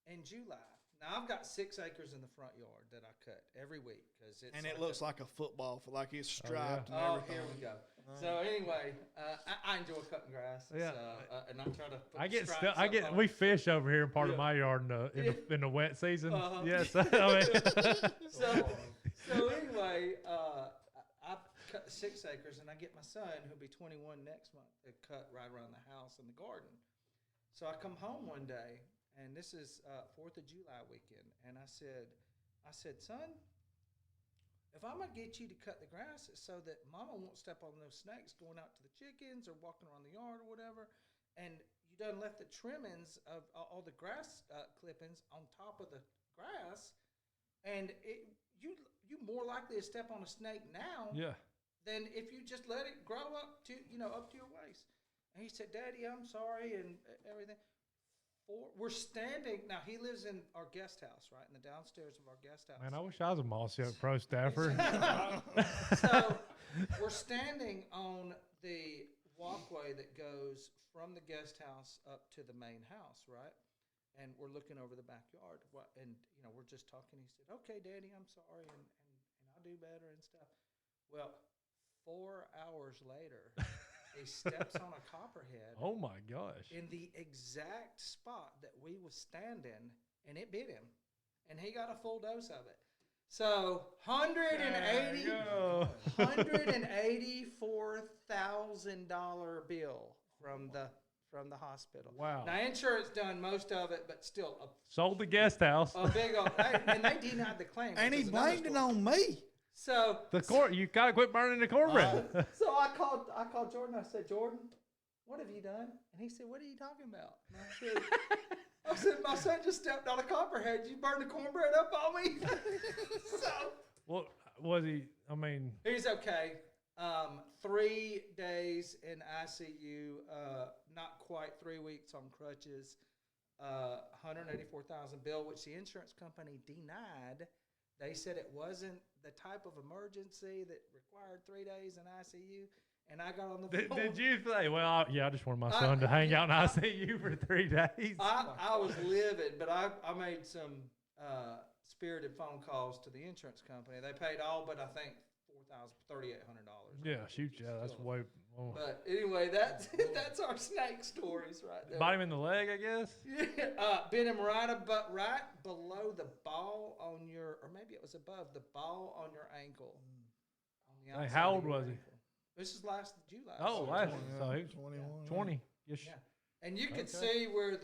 in July, now I've got 6 acres in the front yard that I cut every week because it's. And it looks like a football, like it's striped. Oh, here we go. So anyway, I enjoy cutting grass. Yeah. So, and I try to. I get. We fish over here in part of my yard in the wet season. Yes. So anyway, I cut 6 acres, and I get my son, who'll be 21 next month, to cut right around the house and the garden. So I come home one day, and this is 4th of July weekend, and I said, son, if I'm going to get you to cut the grass, it's so that Mama won't step on those snakes going out to the chickens or walking around the yard or whatever. And you done left the trimmings of all the grass clippings on top of the grass. And you more likely to step on a snake now than if you just let it grow up to your waist. And he said, Daddy, I'm sorry, and everything. We're standing now. He lives in our guest house, right in the downstairs of our guest house. Man, I wish I was a Mossy Oak Pro staffer. So we're standing on the walkway that goes from the guest house up to the main house, right? And we're looking over the backyard, and we're just talking. He said, "Okay, Daddy, I'm sorry, and I'll do better and stuff." Well, 4 hours later. He steps on a copperhead. Oh my gosh! In the exact spot that we was standing, and it bit him, and he got a full dose of it. So $184,000 bill from the hospital. Wow! Now insurance done most of it, but still sold the guest house. A big old, and they denied the claim. And he blamed it on me. So you gotta quit burning the cornbread. So I called Jordan. I said, Jordan, what have you done? And he said, what are you talking about? And I said, my son just stepped on a copperhead. You burned the cornbread up on me. So what was he? I mean, he's okay. 3 days in ICU. Not quite 3 weeks on crutches. $184,000 bill, which the insurance company denied. They said it wasn't the type of emergency that required 3 days in ICU, and I got on the phone. Did you say, well, I just wanted my son to hang out in ICU for 3 days? I was livid, but I made some spirited phone calls to the insurance company. They paid all but I think $3,800. Yeah, shoot, that's way. Oh. But anyway, that's our snake stories right there. Bite him in the leg, I guess. Yeah, bit him right below the ball on your, or maybe it was above the ball on your ankle. Hey, how old was he? This is last July. Oh, last. So he was 21. 20. Yes. Yeah. And you could see where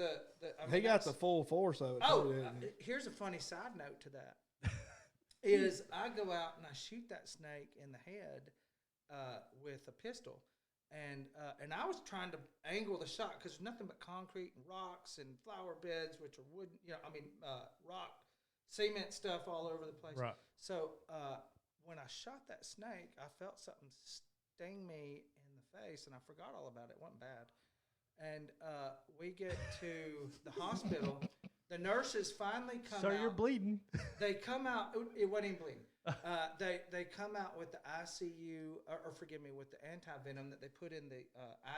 he got the full force of it. Oh, here's a funny side note to that. Is I go out and I shoot that snake in the head with a pistol. And I was trying to angle the shot because there's nothing but concrete and rocks and flower beds, which are wooden, rock, cement stuff all over the place. Right. So when I shot that snake, I felt something sting me in the face, and I forgot all about it. It wasn't bad. And we get to the hospital. The nurses finally come out. So you're bleeding. They come out. It wasn't even bleeding. They come out with the ICU, or forgive me, with the anti-venom that they put in the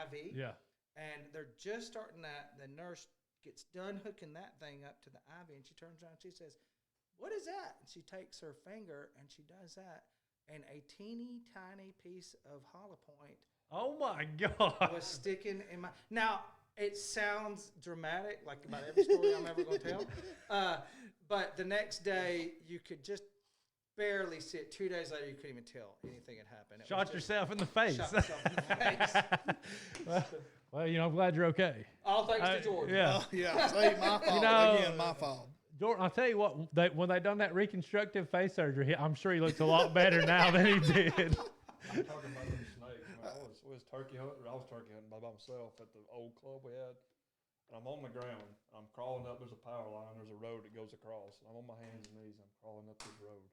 IV. Yeah. And they're just starting that. The nurse gets done hooking that thing up to the IV, and she turns around and she says, "What is that?" And she takes her finger and she does that, and a teeny tiny piece of hollow point. Oh my God. Was sticking in my. Now it sounds dramatic, like about every story I'm ever going to tell. But the next day, you could just barely see it. 2 days later, you couldn't even tell anything had happened. Shot yourself in the face. Shot myself in the face. Well, I'm glad you're okay. All thanks to Jordan. Yeah. Yeah. See, my fault. Again, my fault. Jordan, I'll tell you what, when they done that reconstructive face surgery, I'm sure he looks a lot better now than he did. I'm talking about them snakes. Man, I was turkey hunting. I was turkey hunting by myself at the old club we had. And I'm on the ground. I'm crawling up. There's a power line. There's a road that goes across. I'm on my hands and knees. I'm crawling up this road.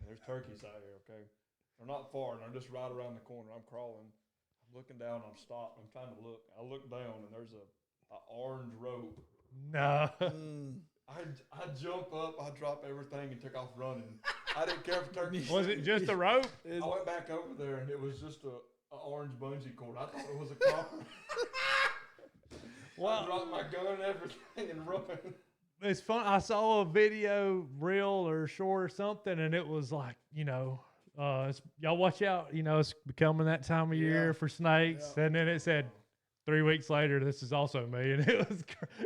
And there's turkeys out here, okay? They're not far, and they're just right around the corner. I'm crawling. I'm looking down. I'm stopped. I'm trying to look. I look down, and there's a orange rope. No. I jump up, I drop everything, and took off running. I didn't care for turkeys. Was it just a rope? I went back over there, and it was just a orange bungee cord. I thought it was a copper. I dropped my gun and everything and run. It's fun. I saw a video, reel or short or something, and it was like, y'all watch out. It's becoming that time of year for snakes. Yeah. And then it said, 3 weeks later, this is also me. And it was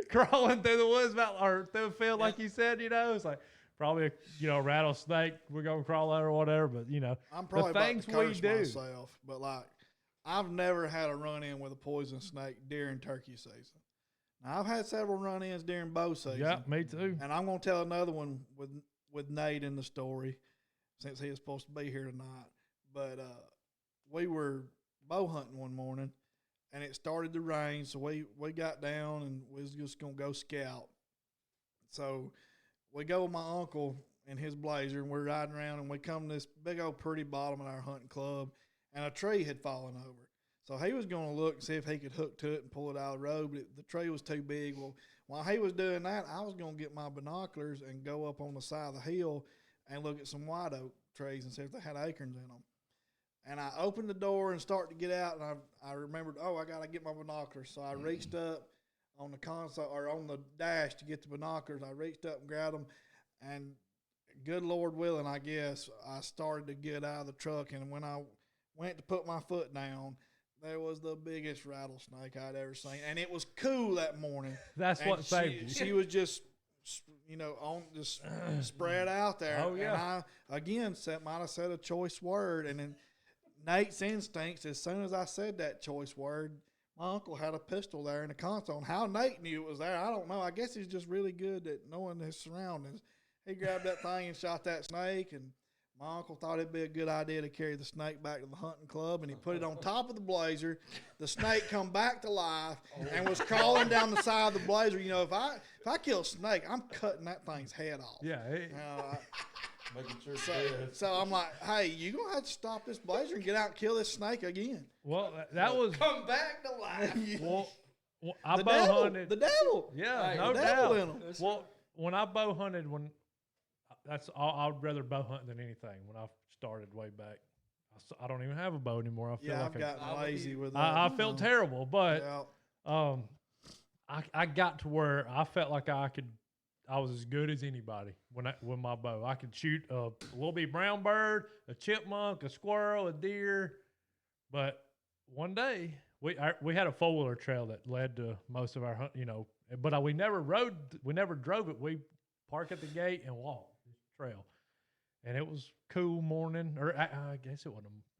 crawling through the woods or through the field, like you said, it's like probably a rattlesnake we're going to crawl over or whatever. But, I'm probably the things about to curse we do. myself, but I've never had a run-in with a poison snake during turkey season. Now, I've had several run-ins during bow season. Yeah, me too. And I'm going to tell another one with Nate in the story, since he is supposed to be here tonight. But we were bow hunting one morning, and it started to rain, so we got down, and we was just going to go scout. So we go with my uncle in his blazer, and we're riding around, and we come to this big old pretty bottom of our hunting club, and a tree had fallen over. So he was going to look and see if he could hook to it and pull it out of the road, but the tree was too big. Well, while he was doing that, I was going to get my binoculars and go up on the side of the hill and look at some white oak trees and see if they had acorns in them. And I opened the door and started to get out, and I remembered, I got to get my binoculars. So I reached up on the console or on the dash to get the binoculars. I reached up and grabbed them, and good Lord willing, I guess, I started to get out of the truck. And when I went to put my foot down, there was the biggest rattlesnake I'd ever seen, and it was cool that morning. That's what saved you. She was just, spread out there. Oh yeah. And I again might have said a choice word, and then Nate's instincts. As soon as I said that choice word, my uncle had a pistol there in the console. And how Nate knew it was there, I don't know. I guess he's just really good at knowing his surroundings. He grabbed that thing and shot that snake, and my uncle thought it'd be a good idea to carry the snake back to the hunting club, and he put it on top of the blazer. The snake come back to life and was crawling down the side of the blazer. If I kill a snake, I'm cutting that thing's head off. Yeah. Making sure so I'm like, hey, you're going to have to stop this blazer and get out and kill this snake again. Well, that was... Come back to life. Well I bow hunted. The devil. Yeah, hey, no doubt. In well, when I bow hunted, that's all, I'd rather bow hunt than anything. When I started way back, I don't even have a bow anymore. I feel I've gotten lazy with that. I felt terrible, but I got to where I felt like I was as good as anybody with my bow. I could shoot a little bitty brown bird, a chipmunk, a squirrel, a deer. But one day we had a 4-wheeler trail that led to most of our hunt, but we never drove it. We park at the gate and walk the trail. And it was cool morning, or I guess it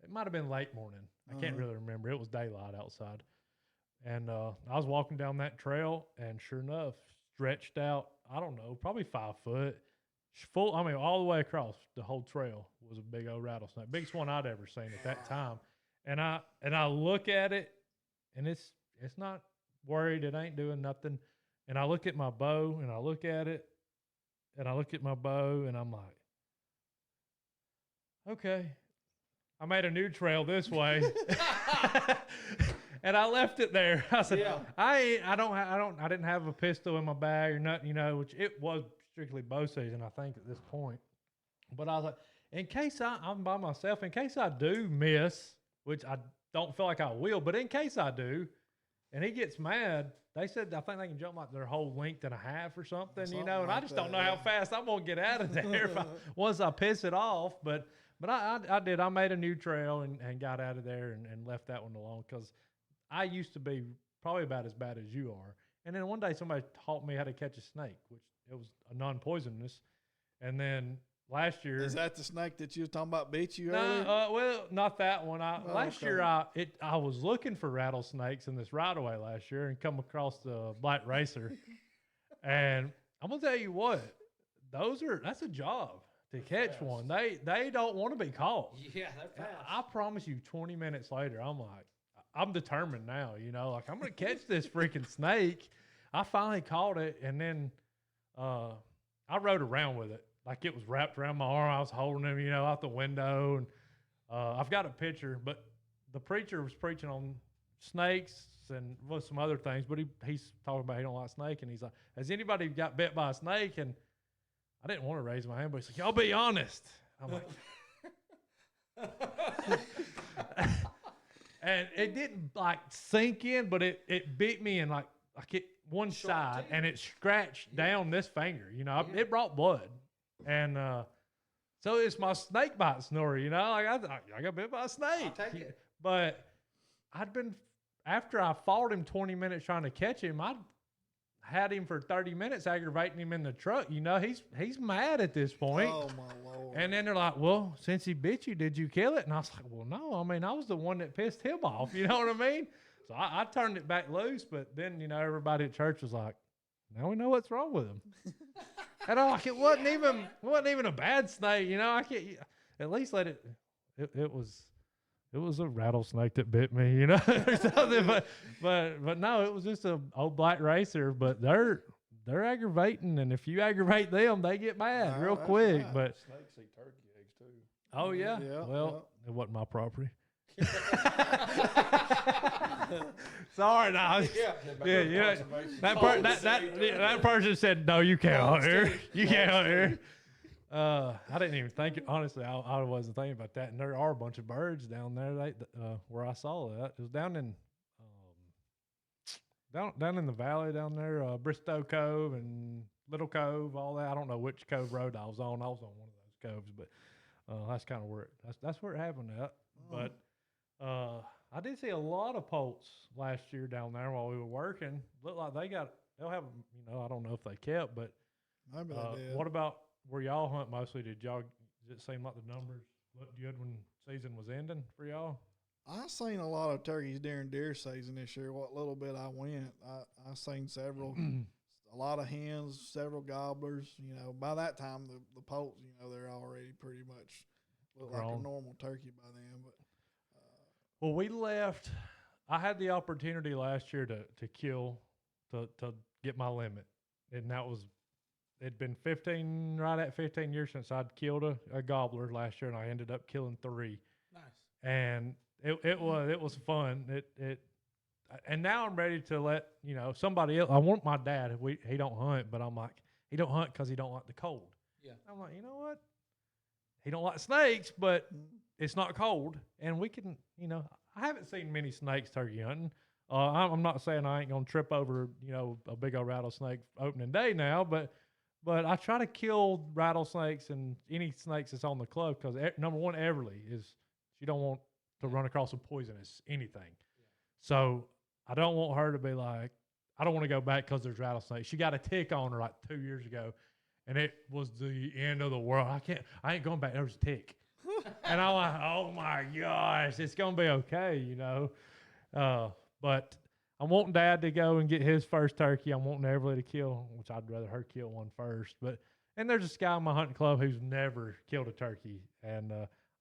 might have been late morning. I can't really remember. It was daylight outside. And I was walking down that trail, and sure enough, stretched out, I don't know, probably 5 foot, full. I mean, all the way across the whole trail was a big old rattlesnake, biggest one I'd ever seen at that time. And I look at it, and it's not worried. It ain't doing nothing. And I look at my bow, and I look at it, and I look at my bow, and I'm like, okay, I made a new trail this way. And I left it there. I said, Yeah. I didn't have a pistol in my bag or nothing, which it was strictly bow season, I think, at this point. But I was like, in case I'm by myself, in case I do miss, which I don't feel like I will, but in case I do, and he gets mad, they said, I think they can jump like their whole length and a half or something, and I like just don't know that, how fast I'm going to get out of there once I piss it off. But I did. I made a new trail and got out of there and left that one alone, because I used to be probably about as bad as you are. And then one day somebody taught me how to catch a snake, which it was a non-poisonous. And then last year, is that the snake that you was talking about beat you no, earlier? well, not that one. Last okay. year I was looking for rattlesnakes in this right away last year and come across the black racer. And I'm gonna tell you what, that's a job to catch fast. one. They don't want to be caught. Yeah, they're fast. I promise you, 20 minutes later, I'm like, I'm determined now, like I'm going to catch this freaking snake. I finally caught it, and then I rode around with it. Like it was wrapped around my arm. I was holding him, out the window. And I've got a picture, but the preacher was preaching on snakes and some other things, but he's talking about he don't like snake. And he's like, has anybody got bit by a snake? And I didn't want to raise my hand, but he's like, y'all be honest. I'm like... And it didn't like sink in, but it bit me in like one side, and it scratched down this finger. It brought blood, and so it's my snake bite story. Like I got bit by a snake. I'll take it. But after I fought him 20 minutes trying to catch him, I had him for 30 minutes aggravating him in the truck. He's mad at this point. Oh my Lord. And then they're like, well, since he bit you, did you kill it? And I was like, well, no. I mean, I was the one that pissed him off. You know what I mean? So I turned it back loose. But then, everybody at church was like, now we know what's wrong with him. And I'm like, it wasn't even a bad snake. I can't at least let it. It was a rattlesnake that bit me, or something. But no, it was just a old black racer. But they're aggravating, and if you aggravate them, they get mad real quick. right. But Snakes eat turkey eggs too. oh yeah, Yeah, well, it wasn't my property. Sorry, no. Yeah. That person said, no, you can't out here. You can't out here. I didn't even think. Honestly, I wasn't thinking about that. And there are a bunch of birds down there. Where I saw that, it was down in down in the valley down there, Bristow Cove and Little Cove, all that. I don't know which cove road I was on. I was on one of those coves, but that's kind of where that's where it happened at. But I did see a lot of poults last year down there while we were working. Looked like they'll have, I don't know if they kept, but Maybe they did. what about where y'all hunt mostly? Did it seem like the numbers looked good when season was ending for y'all? I seen a lot of turkeys during deer season this year. What little bit I went, I seen several, a lot of hens, several gobblers. By that time the poults, they're already pretty much look like a normal turkey by then. But well, we left. I had the opportunity last year to kill, to get my limit, and that was. It'd been 15 years since I'd killed a gobbler last year, and I ended up killing 3. Nice. And it was fun. And now I'm ready to let somebody else. I want my dad. He don't hunt, but I'm like, he don't hunt because he don't like the cold. Yeah. I'm like, you know what? He don't like snakes, but it's not cold, and we can. I haven't seen many snakes turkey hunting. I'm not saying I ain't gonna trip over a big old rattlesnake opening day now, but I try to kill rattlesnakes and any snakes that's on the club because number one, Everly is she don't want to run across a poisonous anything. Yeah. So I don't want her to be like, I don't want to go back because there's rattlesnakes. She got a tick on her like 2 years ago, and it was the end of the world. I ain't going back. There was a tick. And I'm like, oh my gosh, it's going to be okay, But I'm wanting Dad to go and get his first turkey. I'm wanting Everly to kill, which I'd rather her kill one first. And there's this guy in my hunting club who's never killed a turkey, and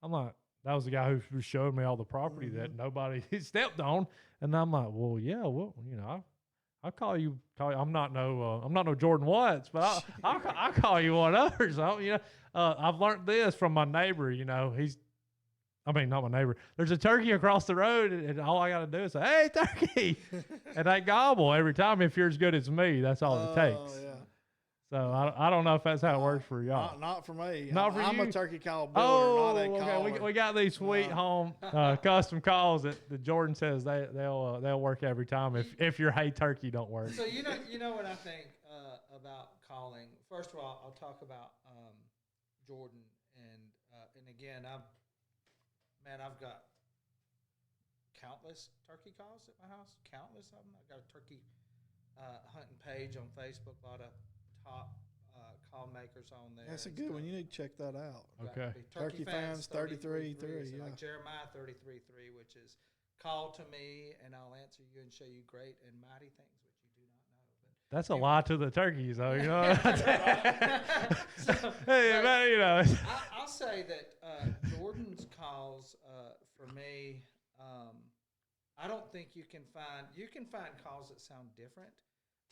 I'm like, that was the guy who was showing me all the property that nobody stepped on, and I'm like, well, yeah, well, I'll call you. I'm not no Jordan Watts, but I'll call you one of others. I've learned this from my neighbor. Not my neighbor. There's a turkey across the road, and all I got to do is say, "Hey, turkey," and they gobble every time. If you're as good as me, that's all it takes. Yeah. So I don't know if that's how it works for y'all. Not for me. I'm a turkey call builder, not a okay. caller. We got these sweet home custom calls that Jordan says they'll work every time if your hey turkey don't work. So you know what I think about calling. First of all, I'll talk about Jordan and again I've got countless turkey calls at my house. Countless of them. I've got a turkey hunting page on Facebook. A lot of top call makers on there. That's a good one. You need to check that out. Okay. Turkey Fans 33.3. Yeah. Like Jeremiah 33.3, which is call to me and I'll answer you and show you great and mighty things which you do not know. But that's a lie to the turkeys, though. I'll say that Jordan's calls for me. I don't think you can find calls that sound different,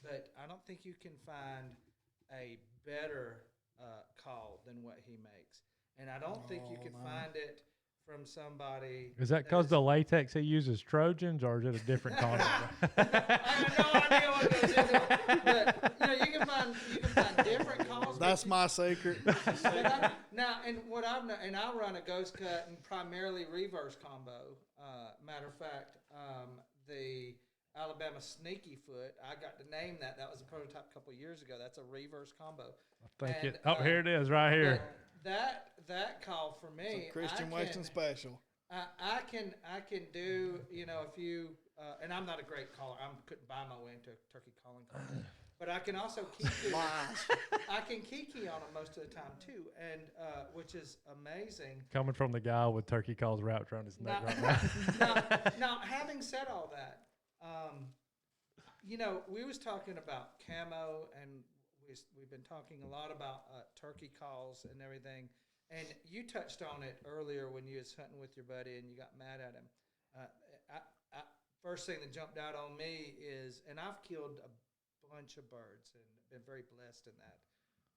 but I don't think you can find a better call than what he makes. And I don't think you can find it from somebody. Is that because the latex he uses Trojans, or is it a different call? I have no idea what goes into it. But you can find different calls. That's my secret. I run a ghost cut and primarily reverse combo. Matter of fact, the Alabama Sneaky Foot, I got to name that. That was a prototype a couple of years ago. That's a reverse combo. Here it is, right here. That call for me, Christian Weston special. I can do, if you and I'm not a great caller. I couldn't buy my way into a turkey calling contest. But I can also kiki. I can kiki on them most of the time too, and which is amazing. Coming from the guy with turkey calls wrapped around his neck right now. now, having said all that, we was talking about Camo, and we've been talking a lot about turkey calls and everything. And you touched on it earlier when you was hunting with your buddy and you got mad at him. First thing that jumped out on me is, and I've killed a bunch of birds and been very blessed in that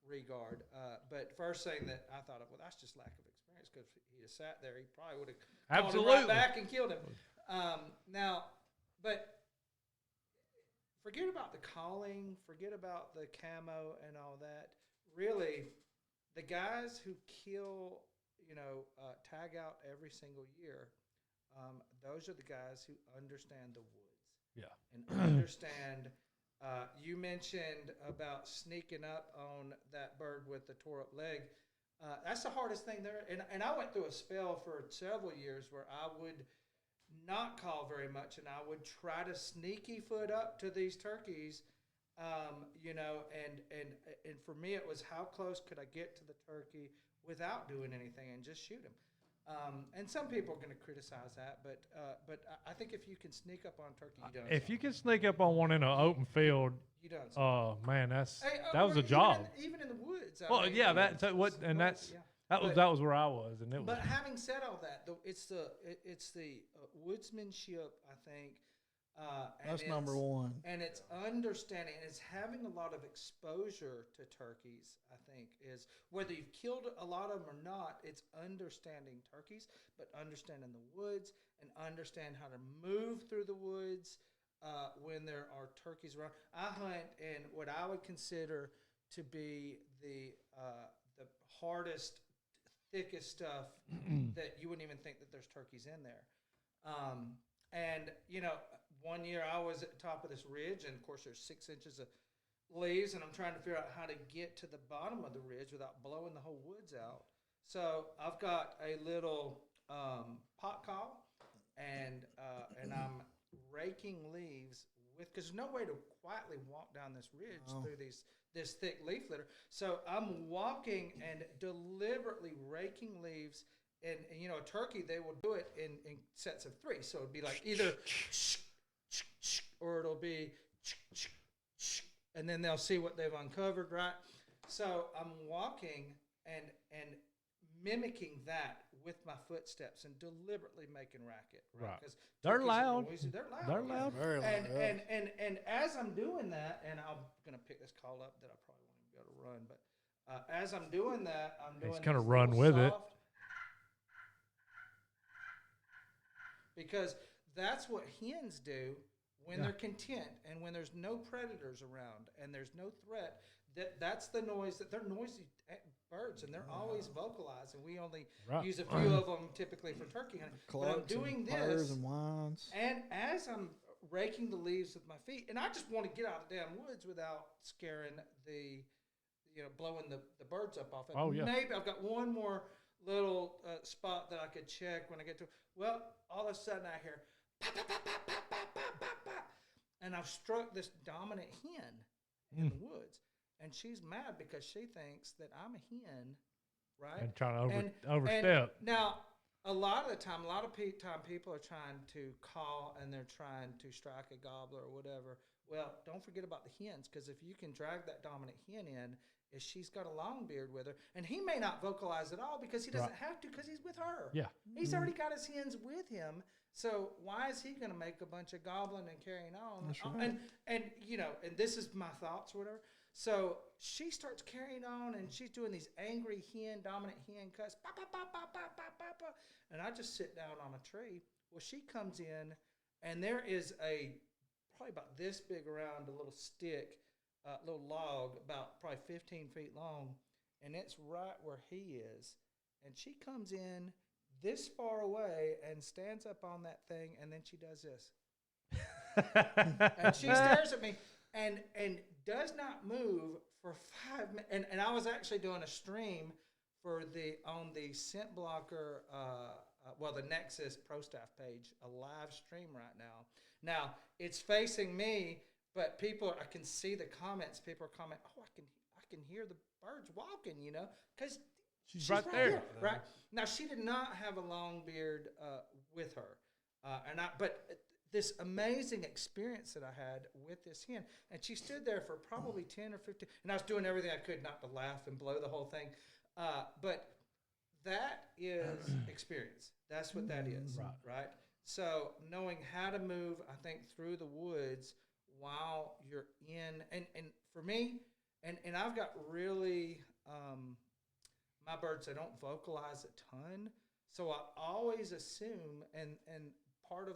regard. But first thing that I thought of, well, that's just lack of experience, because if he'd have sat there, he probably would have called him right back and killed him. But forget about the calling, forget about the camo and all that. Really, the guys who kill, tag out every single year, those are the guys who understand the woods. Yeah. And understand. You mentioned about sneaking up on that bird with the tore up leg. That's the hardest thing there. And I went through a spell for several years where I would not call very much, and I would try to sneaky foot up to these turkeys, and for me it was how close could I get to the turkey without doing anything and just shoot him. And some people are going to criticize that, but I think if you can sneak up on turkey, you done. If you can sneak up on one in an open field, you done. Man, that was a job. Even in the woods. That was where I was, and it was. But having said all that, it's the woodsmanship, I think. That's number one. And it's understanding, and it's having a lot of exposure to turkeys, I think, is whether you've killed a lot of them or not, it's understanding turkeys, but understanding the woods and understand how to move through the woods when there are turkeys around. I hunt in what I would consider to be the hardest, thickest stuff that you wouldn't even think that there's turkeys in there. One year I was at the top of this ridge, and of course there's 6 inches of leaves, and I'm trying to figure out how to get to the bottom of the ridge without blowing the whole woods out. So I've got a little pot call, and I'm raking leaves because there's no way to quietly walk down this ridge through this thick leaf litter. So I'm walking and deliberately raking leaves. And a turkey, they will do it in sets of 3. So it'd be like either or it'll be, and then they'll see what they've uncovered, right? So I'm walking and mimicking that with my footsteps and deliberately making racket, right? Because they're loud. They're loud. They're loud. Very loud. And as I'm doing that, and I'm gonna pick this call up that I probably won't even be able to run, but as I'm doing that, I'm doing. He's gonna this run with it. Because that's what hens do when they're content and when there's no predators around and there's no threat. That's the noise that they're noisy birds, and they're always vocalized, and we only use a few of them typically for turkey hunting. But I'm doing this and whines. And as I'm raking the leaves with my feet, and I just want to get out of the damn woods without scaring blowing the birds up off it. Oh, yeah. Maybe I've got one more little spot that I could check when I get to. Well, all of a sudden I hear pop, pop, pop, pop, pop, pop, pop, pop, pop, and I've struck this dominant hen in the woods, and she's mad because she thinks that I'm a hen, right? And trying to overstep. And now, a lot of the time, people are trying to call and they're trying to strike a gobbler or whatever. Well, don't forget about the hens, because if you can drag that dominant hen in, is she's got a long beard with her, and he may not vocalize at all because he doesn't have to, because he's with her. Yeah, he's already got his hens with him. So why is he going to make a bunch of gobbling and carrying on? That's right. And this is my thoughts or whatever. So she starts carrying on, and she's doing these angry dominant hen cuts, bah, bah, bah, bah, bah, bah, bah, bah. And I just sit down on a tree. Well, she comes in, and there is probably about this big around, a little stick, little log, about probably 15 feet long, and it's right where he is. And she comes in this far away and stands up on that thing, and then she does this. And she stares at me and does not move for 5 minutes. And I was actually doing a stream on the scent blocker, the Nexus Pro Staff page, a live stream right now. Now, it's facing me, but I can see the comments. People are commenting, oh, I can hear the birds walking, because she's right there. Here, right? Now, she did not have a long beard with her. But this amazing experience that I had with this hen, and she stood there for probably 10 or 15, and I was doing everything I could not to laugh and blow the whole thing. But that is experience. That's what that is, right? So knowing how to move, I think, through the woods while you're in, and for me, and I've got really, my birds, they don't vocalize a ton, so I always assume, and part of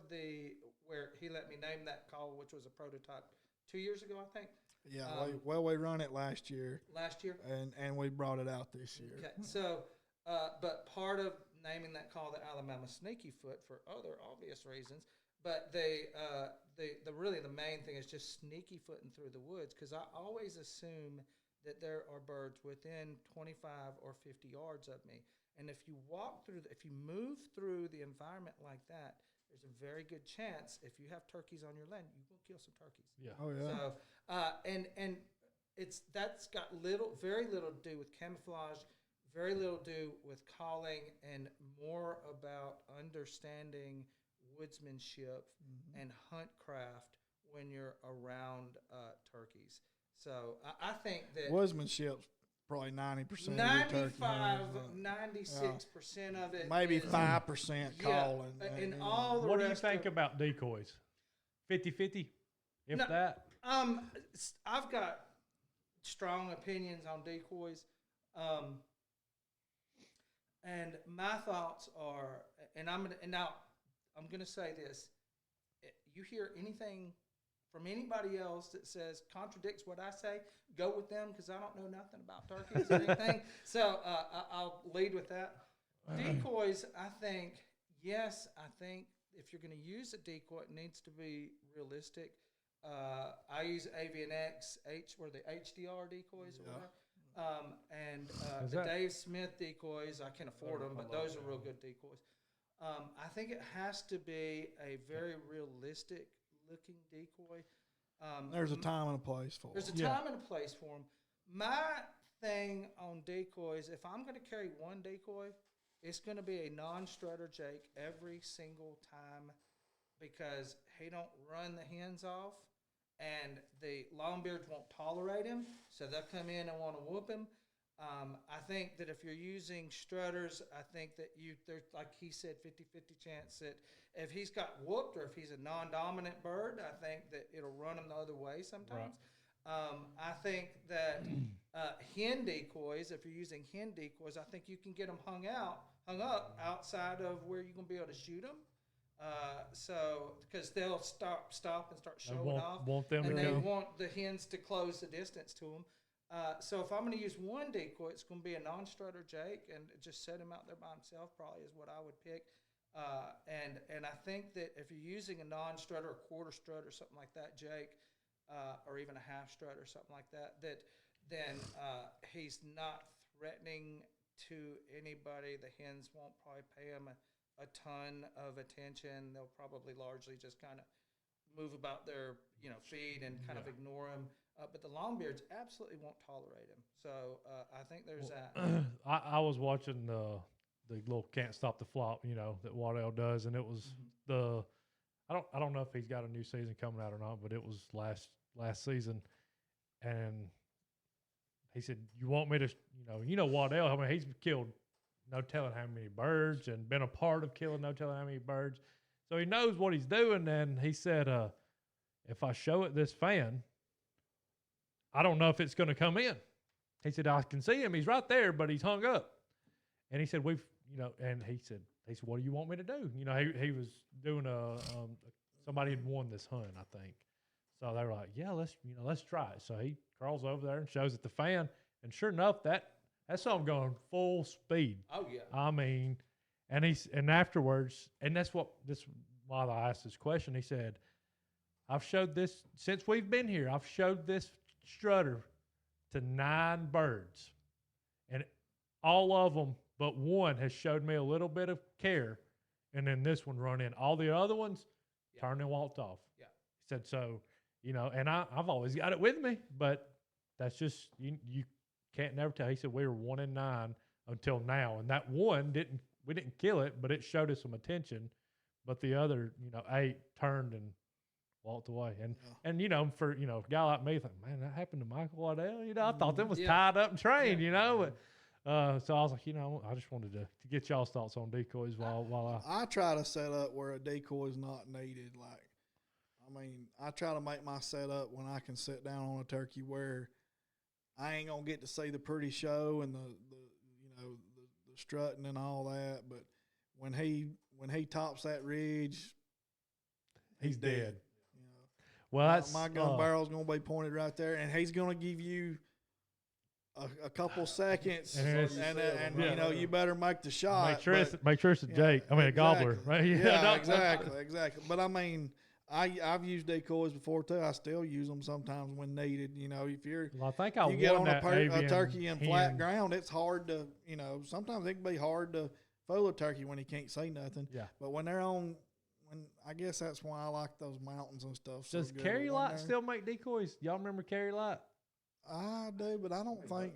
where he let me name that call, which was a prototype 2 years ago, I think. Yeah, we run it last year. And we brought it out this year. Okay, so, but part of naming that call the Alabama Sneaky Foot for other obvious reasons, but the main thing is just sneaky footing through the woods, because I always assume that there are birds within 25 or 50 yards of me, and if you move through the environment like that, there's a very good chance, if you have turkeys on your land, you will kill some turkeys. Yeah. Oh yeah. So, and that's got very little to do with camouflage, very little to do with calling, and more about understanding woodsmanship and hunt craft when you're around turkeys. So I think that woodsmanship's probably 90%. 95, 96% of it. Maybe 5% calling. And all the what rest. What do you think about decoys? 50-50, if that. I've got strong opinions on decoys, and my thoughts are, and I'm gonna say this: you hear anything from anybody else that says contradicts what I say, go with them, because I don't know nothing about turkeys or anything. So I'll lead with that. Decoys, I think if you're going to use a decoy, it needs to be realistic. I use Avian X, where the HDR decoys or whatever. And the Dave Smith decoys, I can't afford them, but those are real good decoys. I think it has to be a very realistic looking decoy. There's a time and a place for them. There's a time and a place for them. My thing on decoys, if I'm going to carry one decoy, it's going to be a non-strutter Jake every single time, because he don't run the hens off, and the longbeards won't tolerate him, so they'll come in and want to whoop him. I think that if you're using strutters, I think that there's, like he said, 50-50 chance that if he's got whooped or if he's a non-dominant bird, I think that it'll run him the other way sometimes. Right. I think that hen decoys, if you're using hen decoys, I think you can get them hung up outside of where you're going to be able to shoot them. So, because they'll stop and start showing off, and they want the hens to close the distance to them. So if I'm going to use one decoy, it's going to be a non-strutter Jake, and just set him out there by himself probably is what I would pick. And I think that if you're using a non-strutter, a quarter strut or something like that, Jake, or even a half strut or something like that, then he's not threatening to anybody. The hens won't probably pay him a ton of attention. They'll probably largely just kind of move about their feed and kind of ignore him. But the longbeards absolutely won't tolerate him. So I think there's that. I was watching the little Can't Stop the Flop, that Waddell does, and it was I don't know if he's got a new season coming out or not, but it was last season, and he said, "You want me to, Waddell? I mean, he's killed no telling how many birds and been a part of killing no telling how many birds, so he knows what he's doing." And he said, "If I show it this fan, I don't know if it's going to come in." He said, "I can see him. He's right there, but he's hung up." And he said, and he said, "What do you want me to do?" He was doing somebody had won this hunt, I think. So they were like, "Yeah, let's try it." So he crawls over there and shows it the fan. And sure enough, that's something going full speed. Oh, yeah. I mean, and afterwards, and that's why I asked this question. He said, "I've showed this, since we've been here, I've showed this strutter to 9 birds, and all of them but one has showed me a little bit of care, and then this one run in. All the other ones turned and walked off." Yeah. He said, "So, and I've always got it with me, but that's just you can't never tell." He said, "We were 1 in 9 until now, and that one we didn't kill it, but it showed us some attention, but the other 8 turned and walked away." And for a guy like me, think, man, that happened to Michael Waddell. I thought them was tied up and trained. But so I was like, I just wanted to get y'all's thoughts on decoys while I try to set up where a decoy is not needed. I try to make my setup when I can sit down on a turkey where I ain't gonna get to see the pretty show and the strutting and all that, but when he tops that ridge, he's dead. Well, my gun barrel's going to be pointed right there, and he's going to give you a couple seconds, and you better make the shot. Make sure it's a Jake. I mean, a gobbler, right? Yeah, exactly. But I mean, I've used decoys before too. I still use them sometimes when needed. If you get on a turkey in flat ground, it's hard to sometimes it can be hard to fool a turkey when he can't see nothing. Yeah. But when they're on. I guess that's why I like those mountains and stuff. Does Carry Light still make decoys? Y'all remember Carry Light? I do, but I don't think.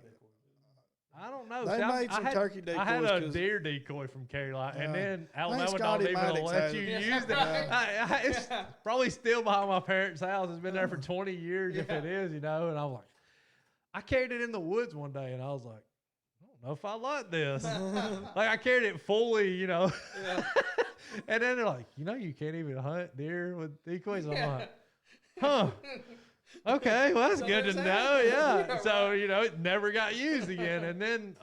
I don't know. They made some turkey decoys. I had a deer decoy from Carry Light, and then Alabama don't even let you use it. It's probably still behind my parents' house. It's been there for 20 years, if it is, And I was like, I carried it in the woods one day, and I was like, I don't know if I like this. I carried it fully, And then they're like, you can't even hunt deer with decoys. I'm like, huh. Okay, well, that's good to know. Yeah. So, it never got used again. And then,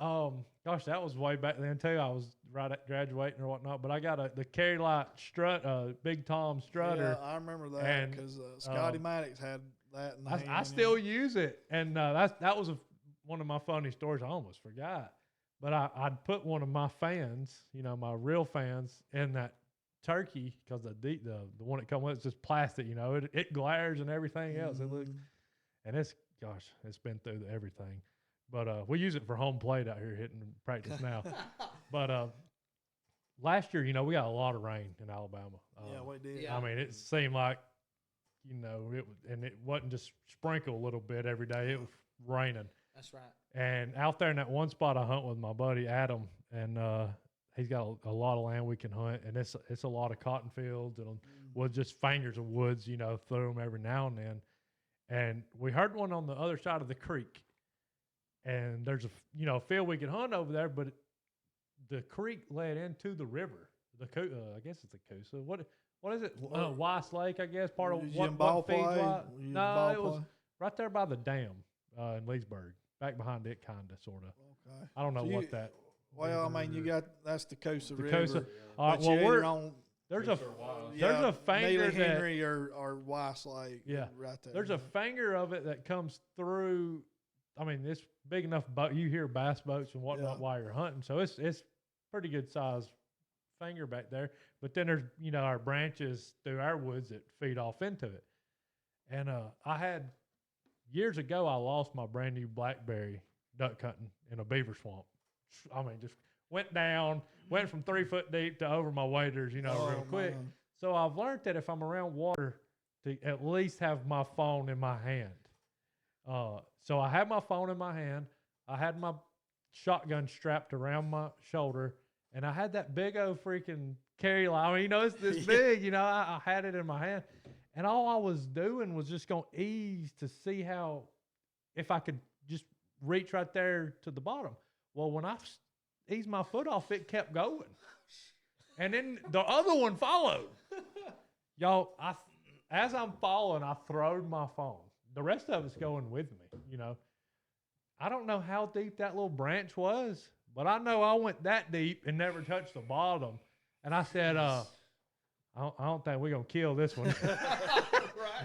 gosh, that was way back then, too. I was right at graduating or whatnot. But I got the Carry Light strut, Big Tom strutter. Yeah, I remember that because Scotty Maddox had that. I still use it. And that was one of my funny stories. I almost forgot. But I'd put one of my fans, my real fans, in that turkey because the one that comes with it's just plastic, it glares and everything else. It looks, and it's been through everything. But we use it for home plate out here hitting practice now. But last year, we got a lot of rain in Alabama. Yeah, we did. I mean, it seemed like it wasn't just sprinkle a little bit every day. It was raining. That's right. And out there in that one spot I hunt with my buddy Adam, and he's got a lot of land we can hunt, and it's a lot of cotton fields and was just fingers of woods, you know, through them every now and then. And we heard one on the other side of the creek. And there's a field we could hunt over there, but the creek led into the river. I guess it's a Coosa. What is it? Weiss Lake, I guess. Part of what feeds Weiss. No, it was right there by the dam in Leesburg, back behind it, kind of, sort of. Okay. I don't know what that. Well, I mean, that's the Coosa the River. Coosa. All right. Well, we're on. There's a finger Neely Henry or Weiss Lake. Yeah, right there. There's a finger of it that comes through. I mean, it's big enough boat. You hear bass boats and whatnot while you're hunting, so it's pretty good size finger back there. But then there's our branches through our woods that feed off into it. And I had years ago, I lost my brand new blackberry duck hunting in a beaver swamp. I mean, just went from 3 foot deep to over my waders, real quick. Man. So I've learned that if I'm around water, to at least have my phone in my hand. So I had my phone in my hand. I had my shotgun strapped around my shoulder, and I had that big old freaking carry line. I mean, it's this big, I had it in my hand. And all I was doing was just going to ease to see if I could just reach right there to the bottom. Well, when I eased my foot off, it kept going. And then the other one followed. Y'all, as I'm falling, I throwed my phone. The rest of it's going with me, I don't know how deep that little branch was, but I know I went that deep and never touched the bottom. And I said, I don't think we're going to kill this one.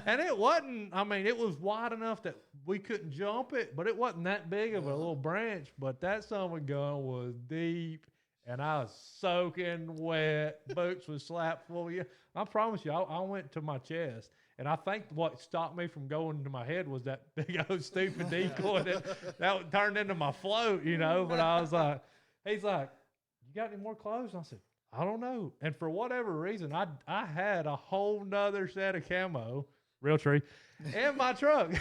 And it wasn't, it was wide enough that we couldn't jump it, but it wasn't that big of a little branch. But that son of a gun was deep, and I was soaking wet. Boots was slapped full of you. I promise you, I went to my chest. And I think what stopped me from going to my head was that big old stupid decoy that turned into my float, But I was like, he's like, you got any more clothes? And I said, I don't know. And for whatever reason, I had a whole nother set of camo, real tree, in my truck.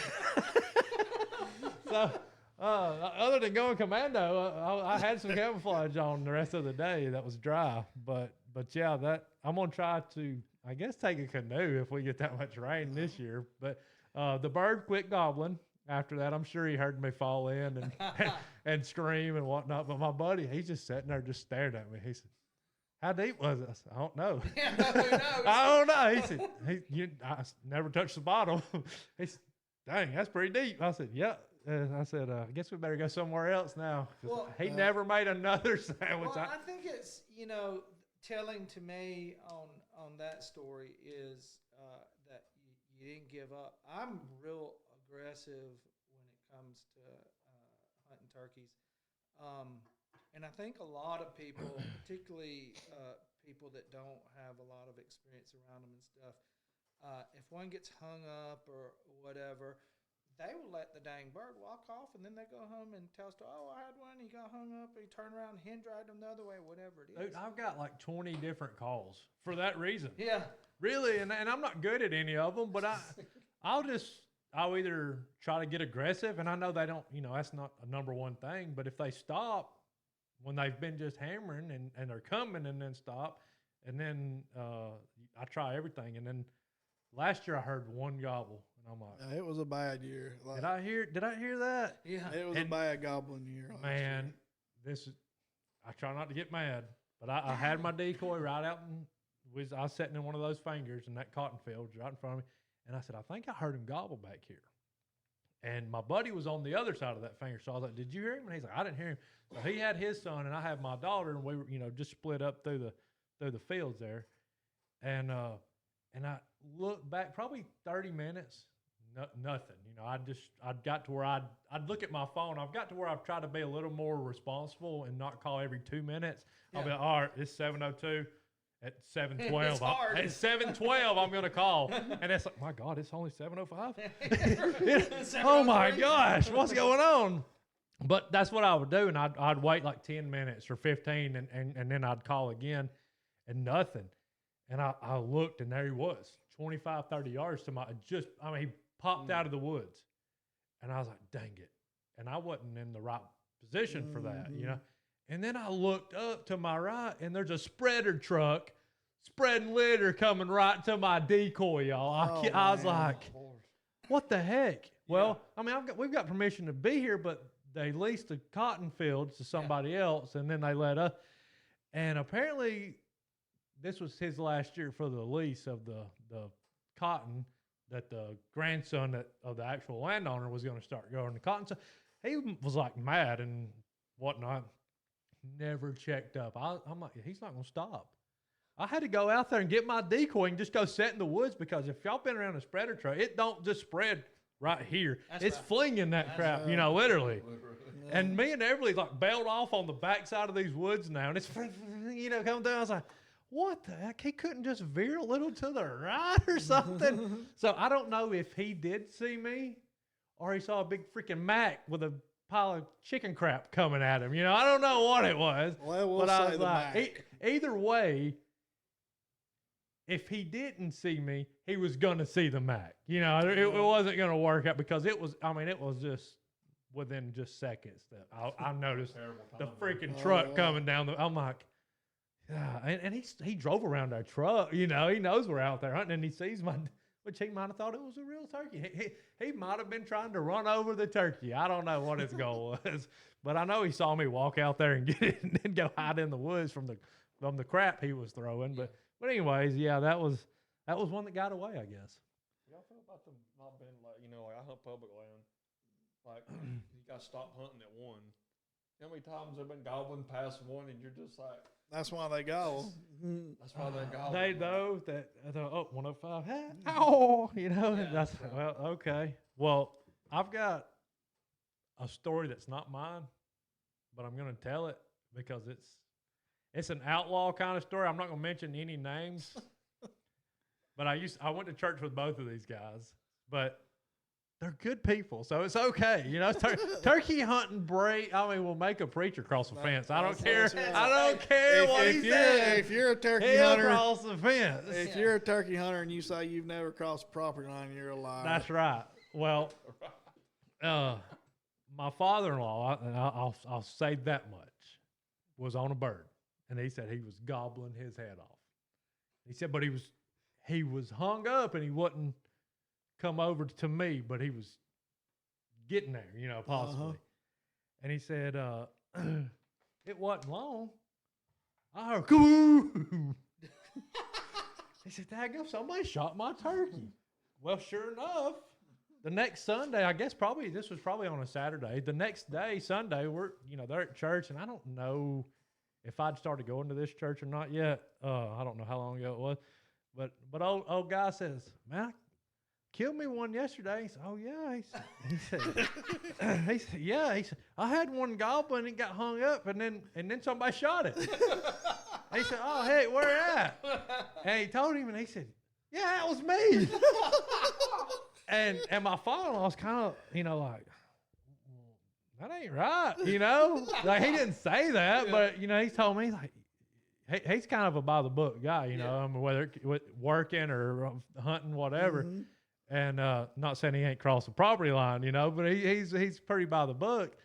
So other than going commando, I had some camouflage on the rest of the day that was dry. But yeah, I'm gonna try to, I guess, take a canoe if we get that much rain this year. But the bird quit gobbling after that. I'm sure he heard me fall in and scream and whatnot. But my buddy, he's just sitting there just staring at me. He said, how deep was it? I said, I don't know. I don't know. He said, I never touched the bottom. He said, dang, that's pretty deep. I said, yeah. I said, I guess we better go somewhere else now. Well, he never made another sandwich. Well, I think it's, telling to me on that story is that you didn't give up. I'm real aggressive when it comes to hunting turkeys. And I think a lot of people, particularly people that don't have a lot of experience around them and stuff, if one gets hung up or whatever, they will let the dang bird walk off, and then they go home and tell us, I had one, he got hung up, he turned around, hen dried him the other way, whatever it is. Dude, I've got like 20 different calls for that reason. Yeah. Really, and I'm not good at any of them, but I'll either try to get aggressive, and I know they don't, that's not a number one thing, but if they stop when they've been just hammering and they're coming and then stop, and then I try everything, and then last year I heard one gobble. I'm like, it was a bad year. Did I hear that? Yeah, it was a bad gobbling year. Man, I try not to get mad, but I had my decoy right out, and I was sitting in one of those fingers in that cotton field right in front of me, and I said, I think I heard him gobble back here. And my buddy was on the other side of that finger, so I was like, did you hear him? And he's like, I didn't hear him. So he had his son, and I had my daughter, and we were, just split up through the fields there, and I looked back probably 30 minutes. Nothing. I'd got to where I'd look at my phone. I've got to where I've tried to be a little more responsible and not call every 2 minutes. Yeah. I'll be like, all right, it's 7:02. At 7:12, at 7:12, I'm gonna call, and it's like, my God, it's only 7:05. Oh my gosh, what's going on? But that's what I would do, and I'd wait like 10 minutes or 15, and then I'd call again, and nothing. And I looked, and there he was, 25, 30 yards to he popped out of the woods. And I was like, dang it. And I wasn't in the right position for that, And then I looked up to my right, and there's a spreader truck spreading litter coming right to my decoy, y'all. I was like, what the heck? Well, I mean, we've got permission to be here, but they leased the cotton fields to somebody else, and then they let us. And apparently, this was his last year for the lease of the cotton that the grandson of the actual landowner was going to start growing the cotton. So he was like mad and whatnot. Never checked up. I'm like, he's not going to stop. I had to go out there and get my decoy and just go sit in the woods, because if y'all been around a spreader tray, it don't just spread right here. It's flinging that crap, literally. Yeah. And me and Everly like bailed off on the backside of these woods now, and it's coming down. I was like, what the heck? He couldn't just veer a little to the right or something. So I don't know if he did see me or he saw a big freaking Mac with a pile of chicken crap coming at him. I don't know what it was. Well, we'll say the Mac. Either way, if he didn't see me, he was going to see the Mac. It wasn't going to work out, because it was just within just seconds that I noticed the freaking truck coming down. I'm like, yeah. And he drove around our truck. He knows we're out there hunting, and he sees which he might have thought it was a real turkey. He might have been trying to run over the turkey. I don't know what his goal was, but I know he saw me walk out there and get it and then go hide in the woods from the crap he was throwing. But anyways, yeah, that was one that got away, I guess. Y'all feel about them not being like, like I hunt public land. Like, you got to stop hunting at one. How many times they've been gobbling past one, and you're just like... That's why they go. That's why they're gobbling. They know that, 105, ow, that's, well, okay. Well, I've got a story that's not mine, but I'm going to tell it because it's an outlaw kind of story. I'm not going to mention any names, but I went to church with both of these guys, but they're good people, so it's okay. Turkey hunting will make a preacher cross the fence. I don't care. I don't care what he says. If you're a turkey hunter, cross the fence. If you're a turkey hunter and you say you've never crossed the property line, you're a liar. That's right. Well, my father-in-law, and I'll say that much, was on a bird, and he said he was gobbling his head off. He said, but he was hung up and he wouldn't come over to me, but he was getting there, possibly. And he said, it wasn't long. I heard, Camo! He said, daggone, somebody shot my turkey. Well, sure enough, the next Sunday, I guess this was probably on a Saturday. The next day, Sunday, they're at church, and I don't know if I'd started going to this church or not yet. I don't know how long ago it was. But old guy says, man, killed me one yesterday. He said, oh, yeah. He said, yeah. He said, I had one goblin and it got hung up, and then somebody shot it. He said, oh, hey, where at? And he told him, and he said, yeah, that was me. and my father-in-law was kind of, like, that ain't right, Like, he didn't say that, but, he told me, like, he's kind of a by-the-book guy, I mean, whether working or hunting, whatever. Mm-hmm. And not saying he ain't crossed the property line, but he's pretty by the book.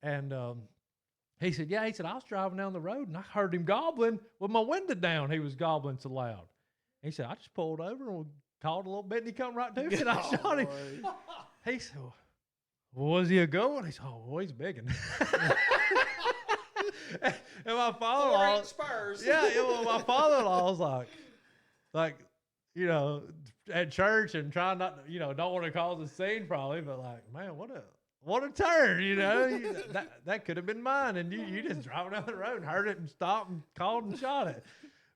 And he said, I was driving down the road and I heard him gobbling with my window down. He was gobbling so loud. He said, I just pulled over and called a little bit, and he come right to me and I shot him. He said, well, was he a good one? He said, oh, he's big. And my father-in-law, my father-in-law was like, at church and trying not to, don't want to cause a scene probably, but like, man, what a turn, that could have been mine, and you just driving down the road and heard it and stopped and called and shot it.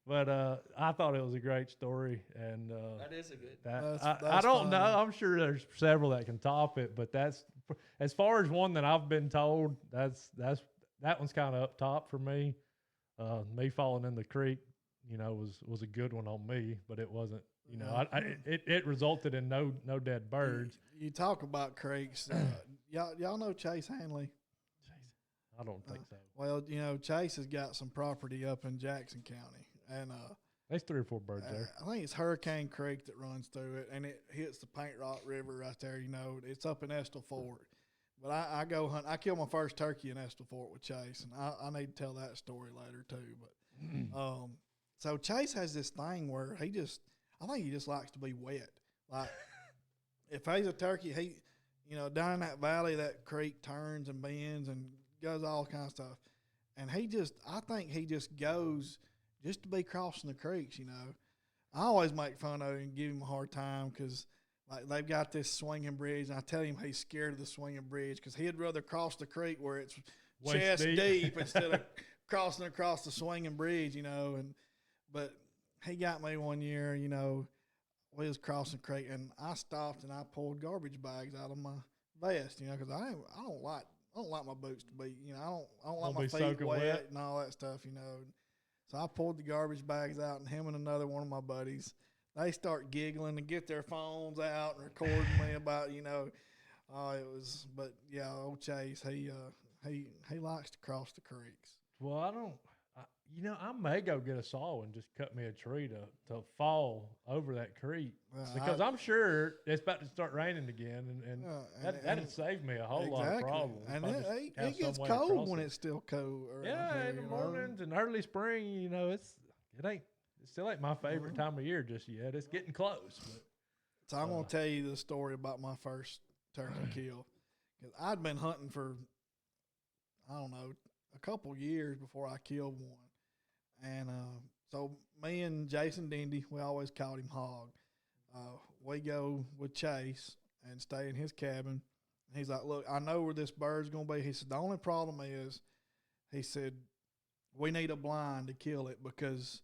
But I thought it was a great story, and that is a good. That's I don't know. I'm sure there's several that can top it, but that's as far as one that I've been told. That one's kind of up top for me. Me falling in the creek, was a good one on me, but it wasn't. It resulted in no dead birds. You talk about creeks. Y'all know Chase Hanley? I don't think so. Well, Chase has got some property up in Jackson County, and there's 3 or 4 birds there. I think it's Hurricane Creek that runs through it, and it hits the Paint Rock River right there. It's up in Estill Fort. But I go hunt. I killed my first turkey in Estill Fort with Chase, and I need to tell that story later too. But So Chase has this thing where I think he just likes to be wet. Like if he's a turkey, down in that valley, that creek turns and bends and does all kinds of stuff. And I think he just goes just to be crossing the creeks, I always make fun of him and give him a hard time because like they've got this swinging bridge, and I tell him he's scared of the swinging bridge because he'd rather cross the creek where it's chest deep instead of crossing across the swinging bridge, But he got me one year, we was crossing the creek, and I stopped and I pulled garbage bags out of my vest, because I don't like my boots to be, I don't like my feet wet and all that stuff, So I pulled the garbage bags out, and him and another one of my buddies, they start giggling and get their phones out and recording me about, but yeah, old Chase, he likes to cross the creeks. Well, I may go get a saw and just cut me a tree to fall over that creek because I'm sure it's about to start raining again, and that'd save me a whole lot of problems. And it gets cold when it's still cold. Yeah, in the mornings and early spring, it still ain't my favorite time of year just yet. It's getting close. But, so I'm gonna tell you the story about my first turkey kill. 'Cause I'd been hunting for a couple years before I killed one. And so me and Jason Dindy, we always called him Hog. We go with Chase and stay in his cabin. And he's like, look, I know where this bird's going to be. He said, the only problem is, he said, we need a blind to kill it because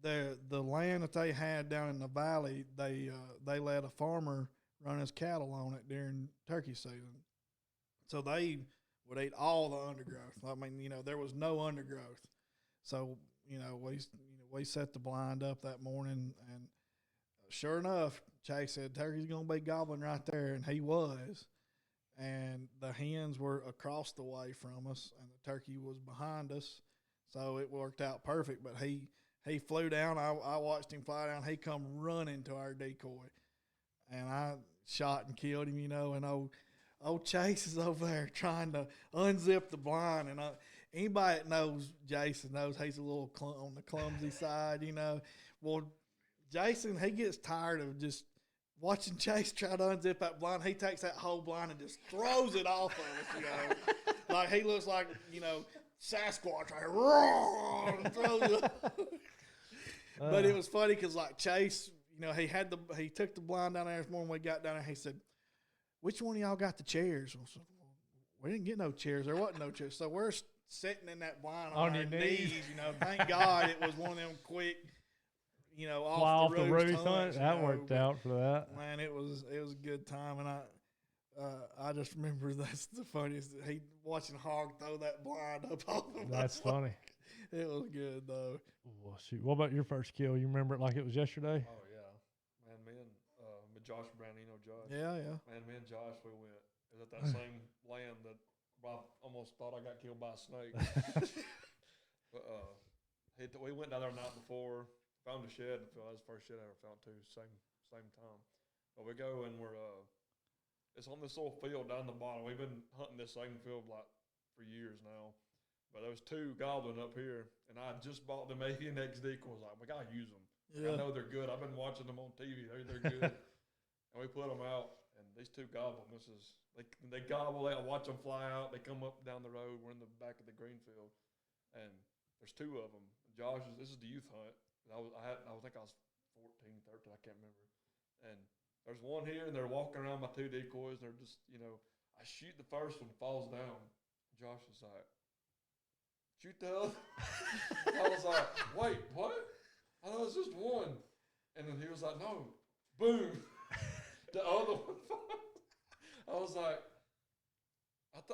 the land that they had down in the valley, they let a farmer run his cattle on it during turkey season. So they would eat all the undergrowth. I mean, there was no undergrowth. So, we set the blind up that morning, and sure enough, Chase said, turkey's going to be gobbling right there, and he was. And the hens were across the way from us, and the turkey was behind us, so it worked out perfect. But he flew down. I watched him fly down. He come running to our decoy, and I shot and killed him, and old Chase is over there trying to unzip the blind, and anybody that knows Jason knows he's a little on the clumsy side, Well, Jason, he gets tired of just watching Chase try to unzip that blind. He takes that whole blind and just throws it off of us, Like he looks like, Sasquatch, and throws it. But it was funny because, like, Chase, he took the blind down there this morning. We got down there, he said, which one of y'all got the chairs? I said, well, we didn't get no chairs. There wasn't no chairs. So we're sitting in that blind on our knees. Thank God it was one of them quick, off the roost hunts. That worked out for that. Man, it was a good time, and I just remember that's the funniest. He watching Hog throw that blind up off of That's funny. It was good though. Well, shoot. What about your first kill? You remember it like it was yesterday? Oh yeah, man. Me and Josh Brown, Josh. Yeah. Man, me and Josh, we went. It was at that same land that I almost thought I got killed by a snake. But we went down there the night before, found a shed. That was the first shed I ever found too. Same time. But we go and we're it's on this little field down the bottom. We've been hunting this same field for years now. But there was two gobbling up here, and I just bought them ANX decoys. Like, we gotta use them. Yeah. I know they're good. I've been watching them on TV. They're good. And we put them out, and these two gobble. They gobble. I watch them fly out. They come up down the road. We're in the back of the green field, and there's two of them. This is the youth hunt. And I think I was 14, 13. I can't remember. And there's one here, and they're walking around my two decoys. And they're just, I shoot the first one, falls down. Josh is like, shoot the other. I was like, wait, what? I thought it was just one. And then he was like, no. Boom. The other one. I was like,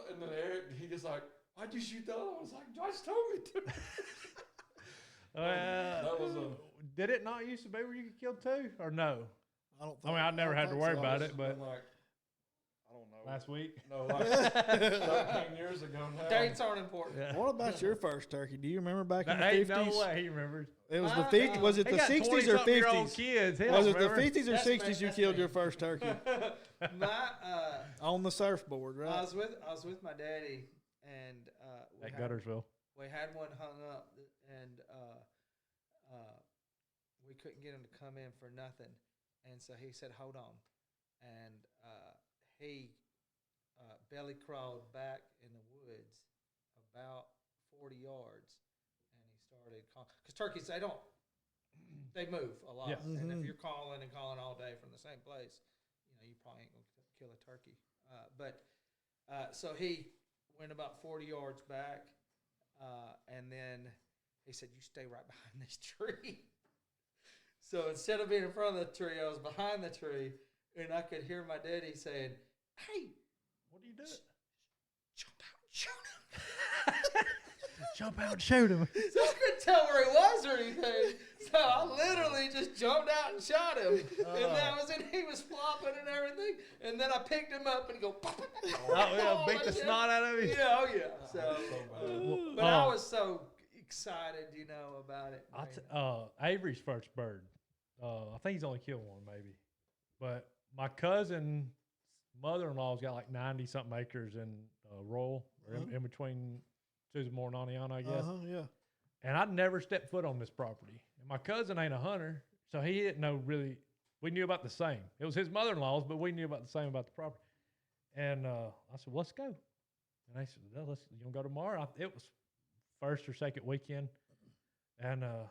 and then Eric, he just like, why'd you shoot the other one? I was like, Josh told me to. That was did it not used to be where you could kill two or no? I never had to worry about it, but like, I don't know. Last week? No, like 13 years ago now. Dates aren't important. Yeah. What about your first turkey? Do you remember back in the 50s? No way he remembers. It was the 50s. Was it the 60s or 50s? Kids. Was it the 50s or 60s you killed your first turkey? On the surfboard, right? I was with my daddy, and at Guttersville. We had one hung up, and we couldn't get him to come in for nothing. And so he said, hold on. And he belly crawled back in the woods about 40 yards. And he started calling. Because turkeys, they move a lot. Yeah. And if you're calling and calling all day from the same place, you probably ain't going to kill a turkey. So he went about 40 yards back. And then he said, you stay right behind this tree. So instead of being in front of the tree, I was behind the tree, and I could hear my daddy saying, hey, what are you doing? Jump out and shoot him. Jump out and shoot him. So I couldn't tell where he was or anything. So I literally just jumped out and shot him. And he was flopping and everything. And then I picked him up and go, beat the snot out of him. Yeah, oh yeah. So, but I was so excited, about it. Avery's first bird. I think he's only killed one, maybe. But my cousin's mother-in-law's got like 90-something acres in Royal, or in between Susan Moore and Aniana, I guess. Yeah. And I'd never stepped foot on this property. And my cousin ain't a hunter, so he didn't know really. We knew about the same. It was his mother-in-law's, but we knew about the same about the property. And I said, let's go. And they said, you want to go tomorrow? It was first or second weekend. And I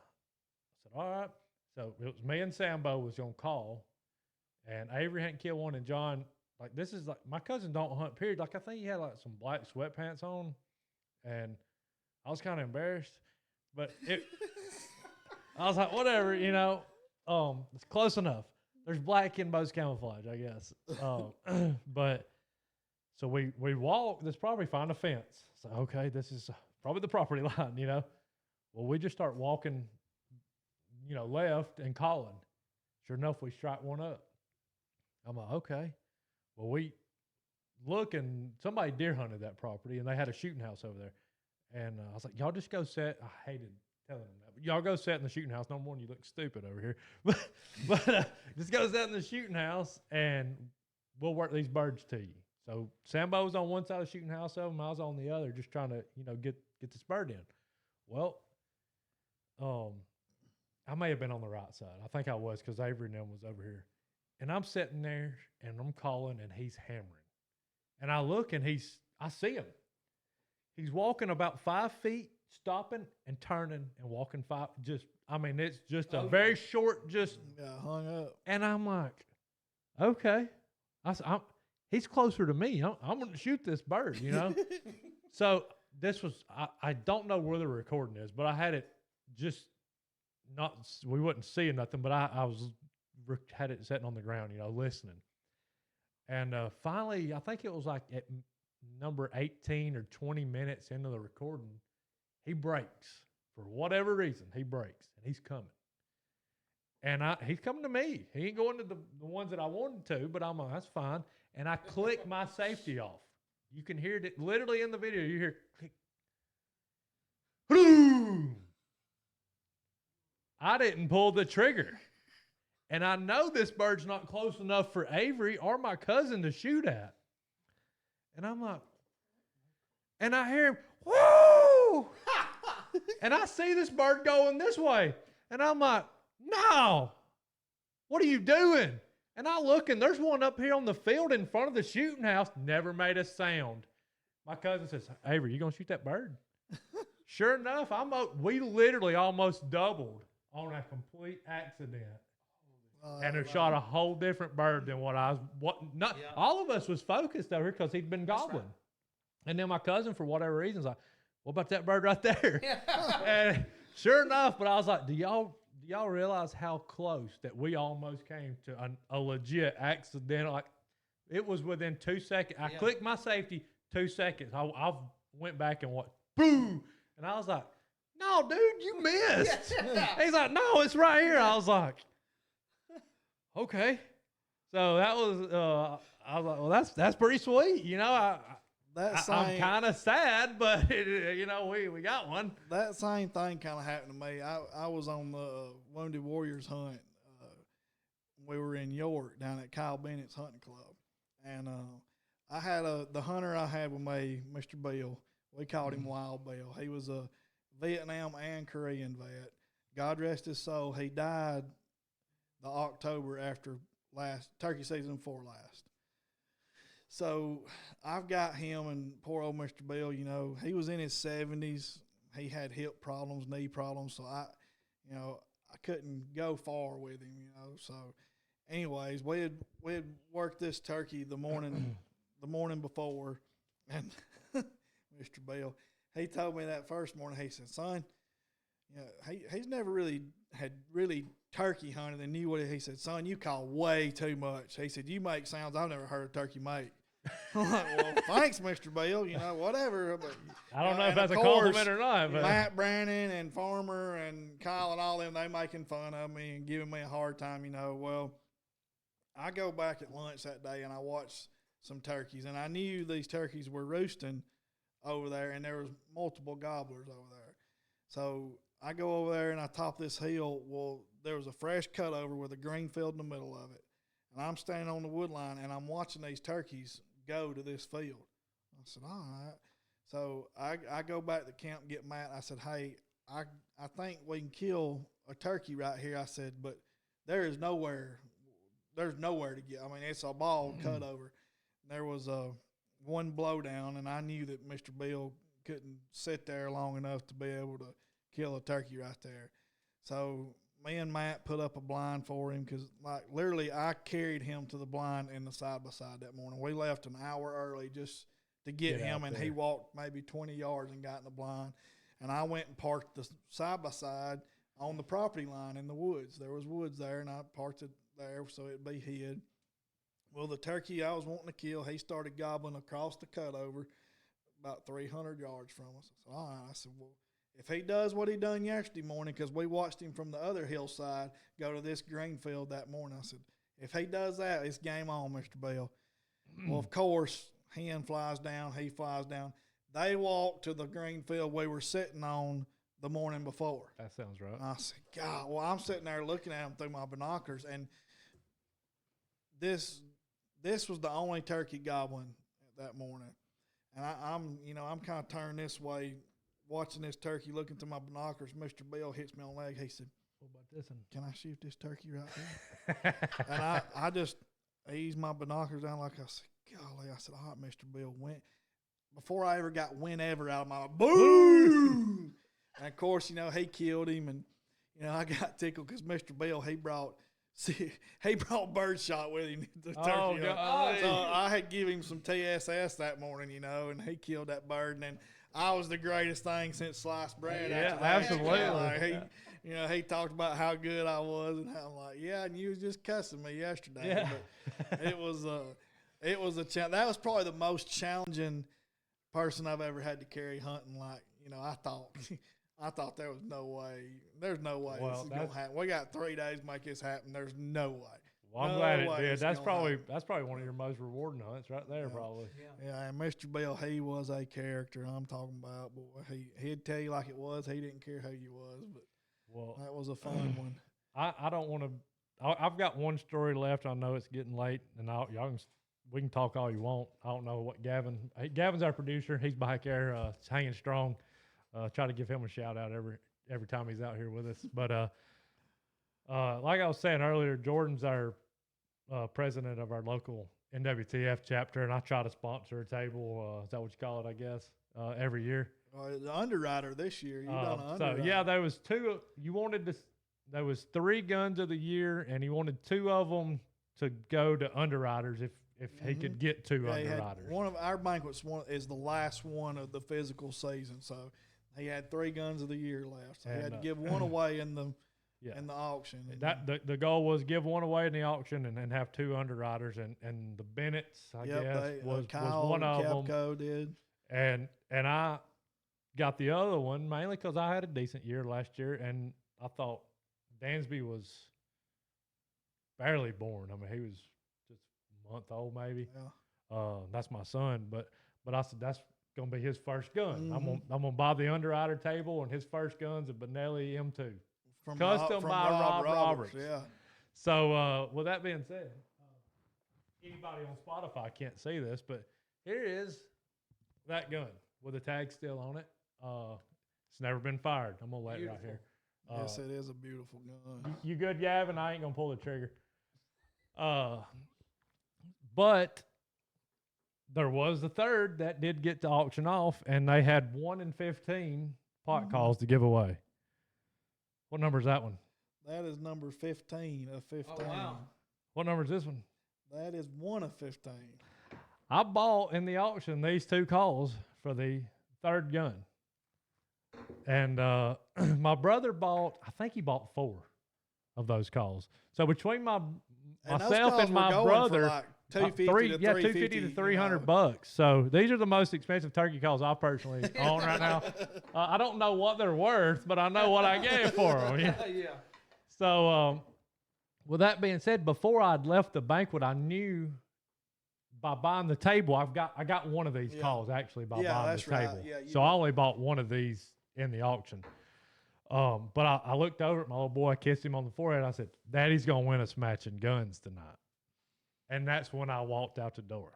said, all right. So it was me and Sambo was going to call. And Avery hadn't killed one. And John, this is my cousin don't hunt, period. I think he had some black sweatpants on. And I was kind of embarrassed. But I was like, whatever, it's close enough. There's black in most camouflage, I guess. But so we walk this property, find a fence. So, okay, this is probably the property line, Well, we just start walking, left and calling. Sure enough, we strike one up. I'm like, okay. Well, we look, and somebody deer hunted that property, and they had a shooting house over there. And I was like, y'all just go set. I hated telling them that. But y'all go set in the shooting house. No more than you look stupid over here. But just go set in the shooting house, and we'll work these birds to you. So Sambo was on one side of the shooting house of them. I was on the other, just trying to, get this bird in. Well, I may have been on the right side. I think I was, because Avery and them was over here. And I'm sitting there, and I'm calling, and he's hammering. And I look, and I see him. He's walking about 5 feet, stopping and turning and walking 5. It's just a very short, hung up. And I'm like, okay. He's closer to me. I'm going to shoot this bird, So this was, I don't know where the recording is, but I had it we wasn't seeing nothing, but I had it sitting on the ground, listening. And finally, I think it was like at number 18 or 20 minutes into the recording, he breaks. For whatever reason, he breaks, and he's coming. And he's coming to me. He ain't going to the ones that I wanted to, but I'm like, that's fine. And I click my safety off. You can hear it literally in the video. You hear click. I didn't pull the trigger. And I know this bird's not close enough for Avery or my cousin to shoot at. And I'm like, and I hear him, whoo! And I see this bird going this way. And I'm like, no, what are you doing? And I look, and there's one up here on the field in front of the shooting house, never made a sound. My cousin says, Avery, you going to shoot that bird? Sure enough, we literally almost doubled on a complete accident. And it shot a whole different bird than all of us was focused over here because he'd been gobbling. Right. And then my cousin, for whatever reason, was like, what about that bird right there? And sure enough, but I was like, do y'all realize how close that we almost came to a legit accident? Like, it was within 2 seconds. I clicked my safety, 2 seconds. I went back and boom! And I was like, no, dude, you missed. He's like, no, it's right here. I was like, okay. So that was, I was like, well, that's pretty sweet. I'm kind of sad, but we got one. That same thing kind of happened to me. I was on the Wounded Warriors hunt. We were in York down at Kyle Bennett's hunting club, and I had the hunter I had with me, Mr. Bill. We called him Wild Bill. He was a Vietnam and Korean vet. God rest his soul, he died the October after last turkey season before last. So I've got him and poor old Mr. Bill, you know, he was in his 70s. He had hip problems, knee problems. So I couldn't go far with him, you know. So anyways, we had worked this turkey the morning before, and Mr. Bill, he told me that first morning, he said, son, you know, he's never really had turkey hunted and knew what he said, son, you call way too much. He said, you make sounds I've never heard a turkey make. I'm like, well, thanks, Mr. Bill, you know, whatever. But, I don't know if that's a compliment or not. But Matt Brannon and Farmer and Kyle and all them, they making fun of me and giving me a hard time, you know. Well, I go back at lunch that day and I watched some turkeys, and I knew these turkeys were roosting over there, and there was multiple gobblers over there. So I go over there and I top this hill. Well, there was a fresh cutover with a green field in the middle of it. And I'm standing on the wood line and I'm watching these turkeys go to this field. I said, all right. So I go back to camp and get Matt. I said, hey, I think we can kill a turkey right here. I said, but there's nowhere to get. I mean, it's a bald cutover. There was one blowdown, and I knew that Mr. Bill couldn't sit there long enough to be able to kill a turkey right there. So me and Matt put up a blind for him because, like, literally I carried him to the blind in the side-by-side that morning. We left an hour early just to get him, and he walked maybe 20 yards and got in the blind. And I went and parked the side-by-side on the property line in the woods. There was woods there, and I parked it there so it'd be hid. Well, the turkey I was wanting to kill, he started gobbling across the cutover about 300 yards from us. So, all right, I said, well, if he does what he done yesterday morning, because we watched him from the other hillside go to this green field that morning, I said, if he does that, it's game on, Mr. Bell. Well, of course, hen flies down, he flies down. They walked to the green field we were sitting on the morning before. That sounds right. And I said, God, well, I'm sitting there looking at them through my binoculars, and this was the only turkey gobbling that morning. And I'm kind of turned this way, watching this turkey, looking through my binoculars. Mr. Bill hits me on the leg. He said, what about this one? Can I shoot this turkey right here? And I just eased my binoculars down like I said, golly. I said, all right, Mr. Bill, before I ever got whenever out of my boom. And, of course, he killed him. And, I got tickled because Mr. Bill, he brought birdshot with him. The turkey, oh, God. So I had given him some TSS that morning, and he killed that bird. And then I was the greatest thing since sliced bread. Yeah, after that. absolutely. He talked about how good I was, and I'm like, yeah, and you was just cussing me yesterday. Yeah. But it was a challenge. That was probably the most challenging person I've ever had to carry hunting. Like, I thought there was no way. There's no way this is gonna happen. We got 3 days to make this happen. There's no way. Well, I'm glad it did. That's probably one of your most rewarding hunts right there, probably. Yeah, and Mr. Bill, he was a character I'm talking about. Boy, he'd tell you like it was. He didn't care who you was, but that was a fun one. I don't want to. I've got one story left. I know it's getting late, and we can talk all you want. I don't know what Gavin's our producer. He's back there hanging strong. Try to give him a shout out every time he's out here with us. But like I was saying earlier, Jordan's our president of our local NWTF chapter, and I try to sponsor a table. Is that what you call it? I guess every year. The underwriter this year. You done an underwriter. So yeah, there was two. There was 3 guns of the year, and he wanted 2 of them to go to underwriters if he could get 2 underwriters. One of our banquets is the last one of the physical season, so he had 3 guns of the year left. So he had to give one away in the auction. The goal was give one away in the auction and have 2 underwriters, and the Bennett's was Kyle one of Capco them. Did and I got the other one mainly because I had a decent year last year, and I thought Dansby was barely born. I mean, he was just a month old maybe. Yeah. That's my son, but I said that's gonna be his first gun. Mm-hmm. I'm gonna buy the underwriter table, and his first gun's a Benelli M2, from custom by Rob Roberts. Yeah. So with that being said, anybody on Spotify can't see this, but here is that gun with the tag still on it. It's never been fired. I'm gonna lay it right here. Yes, it is a beautiful gun. You good, Gavin? I ain't gonna pull the trigger. But there was a third that did get to auction off, and they had 1 in 15 pot calls to give away. What number is that one? That is number 15 of 15. Oh, wow. What number is this one? That is 1 of 15. I bought in the auction these 2 calls for the third gun. And my brother bought, I think he bought 4 of those calls. So between myself and my brother, like $250 $250 to $300. So these are the most expensive turkey calls I personally own right now. I don't know what they're worth, but I know what I gave for them. Yeah. So with that being said, before I'd left the banquet, I knew by buying the table, I got one of these calls actually by buying the table. Yeah, so I only bought one of these in the auction. But I looked over at my little boy, I kissed him on the forehead. I said, Daddy's going to win us matching guns tonight. And that's when I walked out the door.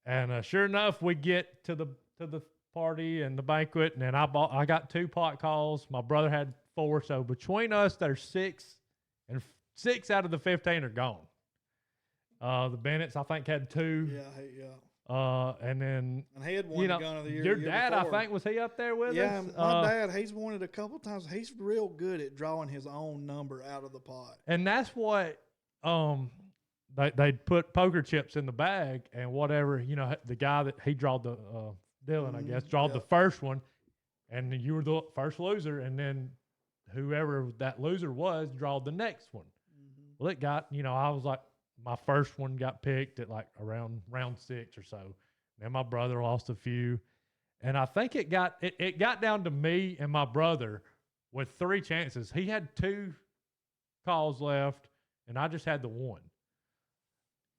And sure enough, we get to the party and the banquet, and then I got 2 pot calls. My brother had 4. So between us, there's 6, and 6 out of the 15 are gone. The Bennett's, I think, had 2. Yeah. And then he had won the gun of the year. Your dad, before. I think, was he up there with us? Yeah, my dad, he's won it a couple times. He's real good at drawing his own number out of the pot. And that's what they'd put poker chips in the bag and whatever, the guy that he drawed the Dylan, I guess, drawed the first one, and you were the first loser, and then whoever that loser was drawed the next one. Well, it got, I was like, my first one got picked at like around round 6 or so. Then my brother lost a few. And I think it got down to me and my brother with 3 chances. He had 2 calls left, and I just had the 1.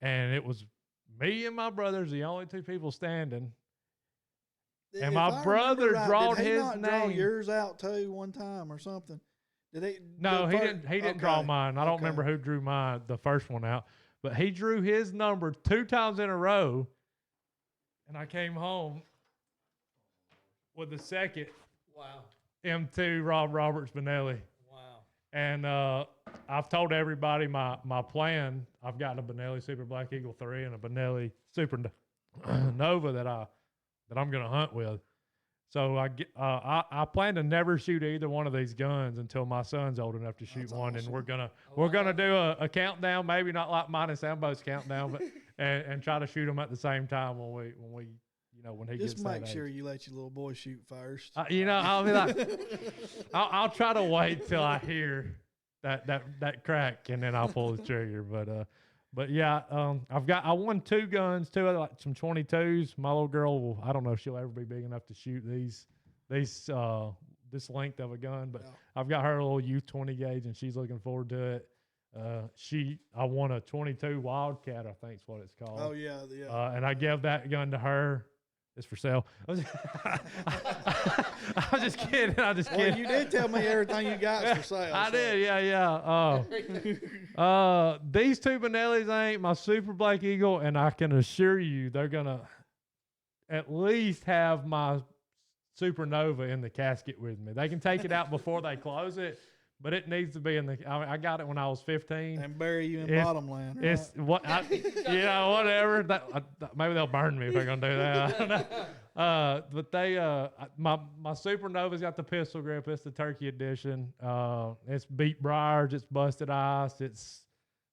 And it was me and my brother's the only 2 people standing. And If my I brother remember drawed did he his not draw name. yours out too one time or something? Did he? No, the he fir- didn't. He didn't okay. draw mine. I don't Okay. remember who drew the first one out, but he drew his number 2 times in a row, and I came home with the second Wow. M2 Rob Roberts Benelli. Wow. And I've told everybody my plan. I've gotten a Benelli Super Black Eagle 3 and a Benelli Super Nova that I'm gonna hunt with. So I plan to never shoot either one of these guns until my son's old enough to shoot That's one, and awesome. we're gonna do a countdown, maybe not like mine and Sambo's countdown, but and try to shoot them at the same time when he Just gets make that sure age. you let your little boy shoot first. I'll be like, I'll try to wait till I hear that crack, and then I'll pull the trigger. But yeah, I won 2 guns, 2 like some 22s. My little girl I don't know if she'll ever be big enough to shoot these this length of a gun, but Yeah. I've got her little youth 20 gauge, and she's looking forward to it. I won a 22 Wildcat, I think is what it's called. Oh yeah. And I gave that gun to her. It's for sale. I'm just kidding. Well, you did tell me everything you got for sale. I so. did, yeah. These 2 Benellis ain't my Super Black Eagle, and I can assure you they're gonna at least have my Supernova in the casket with me. They can take it out before they close it, but it needs to be in the. I got it when I was 15. And bury you in It's- bottomland. Right? It's what whatever. Maybe they'll burn me if they're gonna do that. I don't know. But they my Supernova's got the pistol grip. It's the turkey edition. It's beat briars. It's busted ice. It's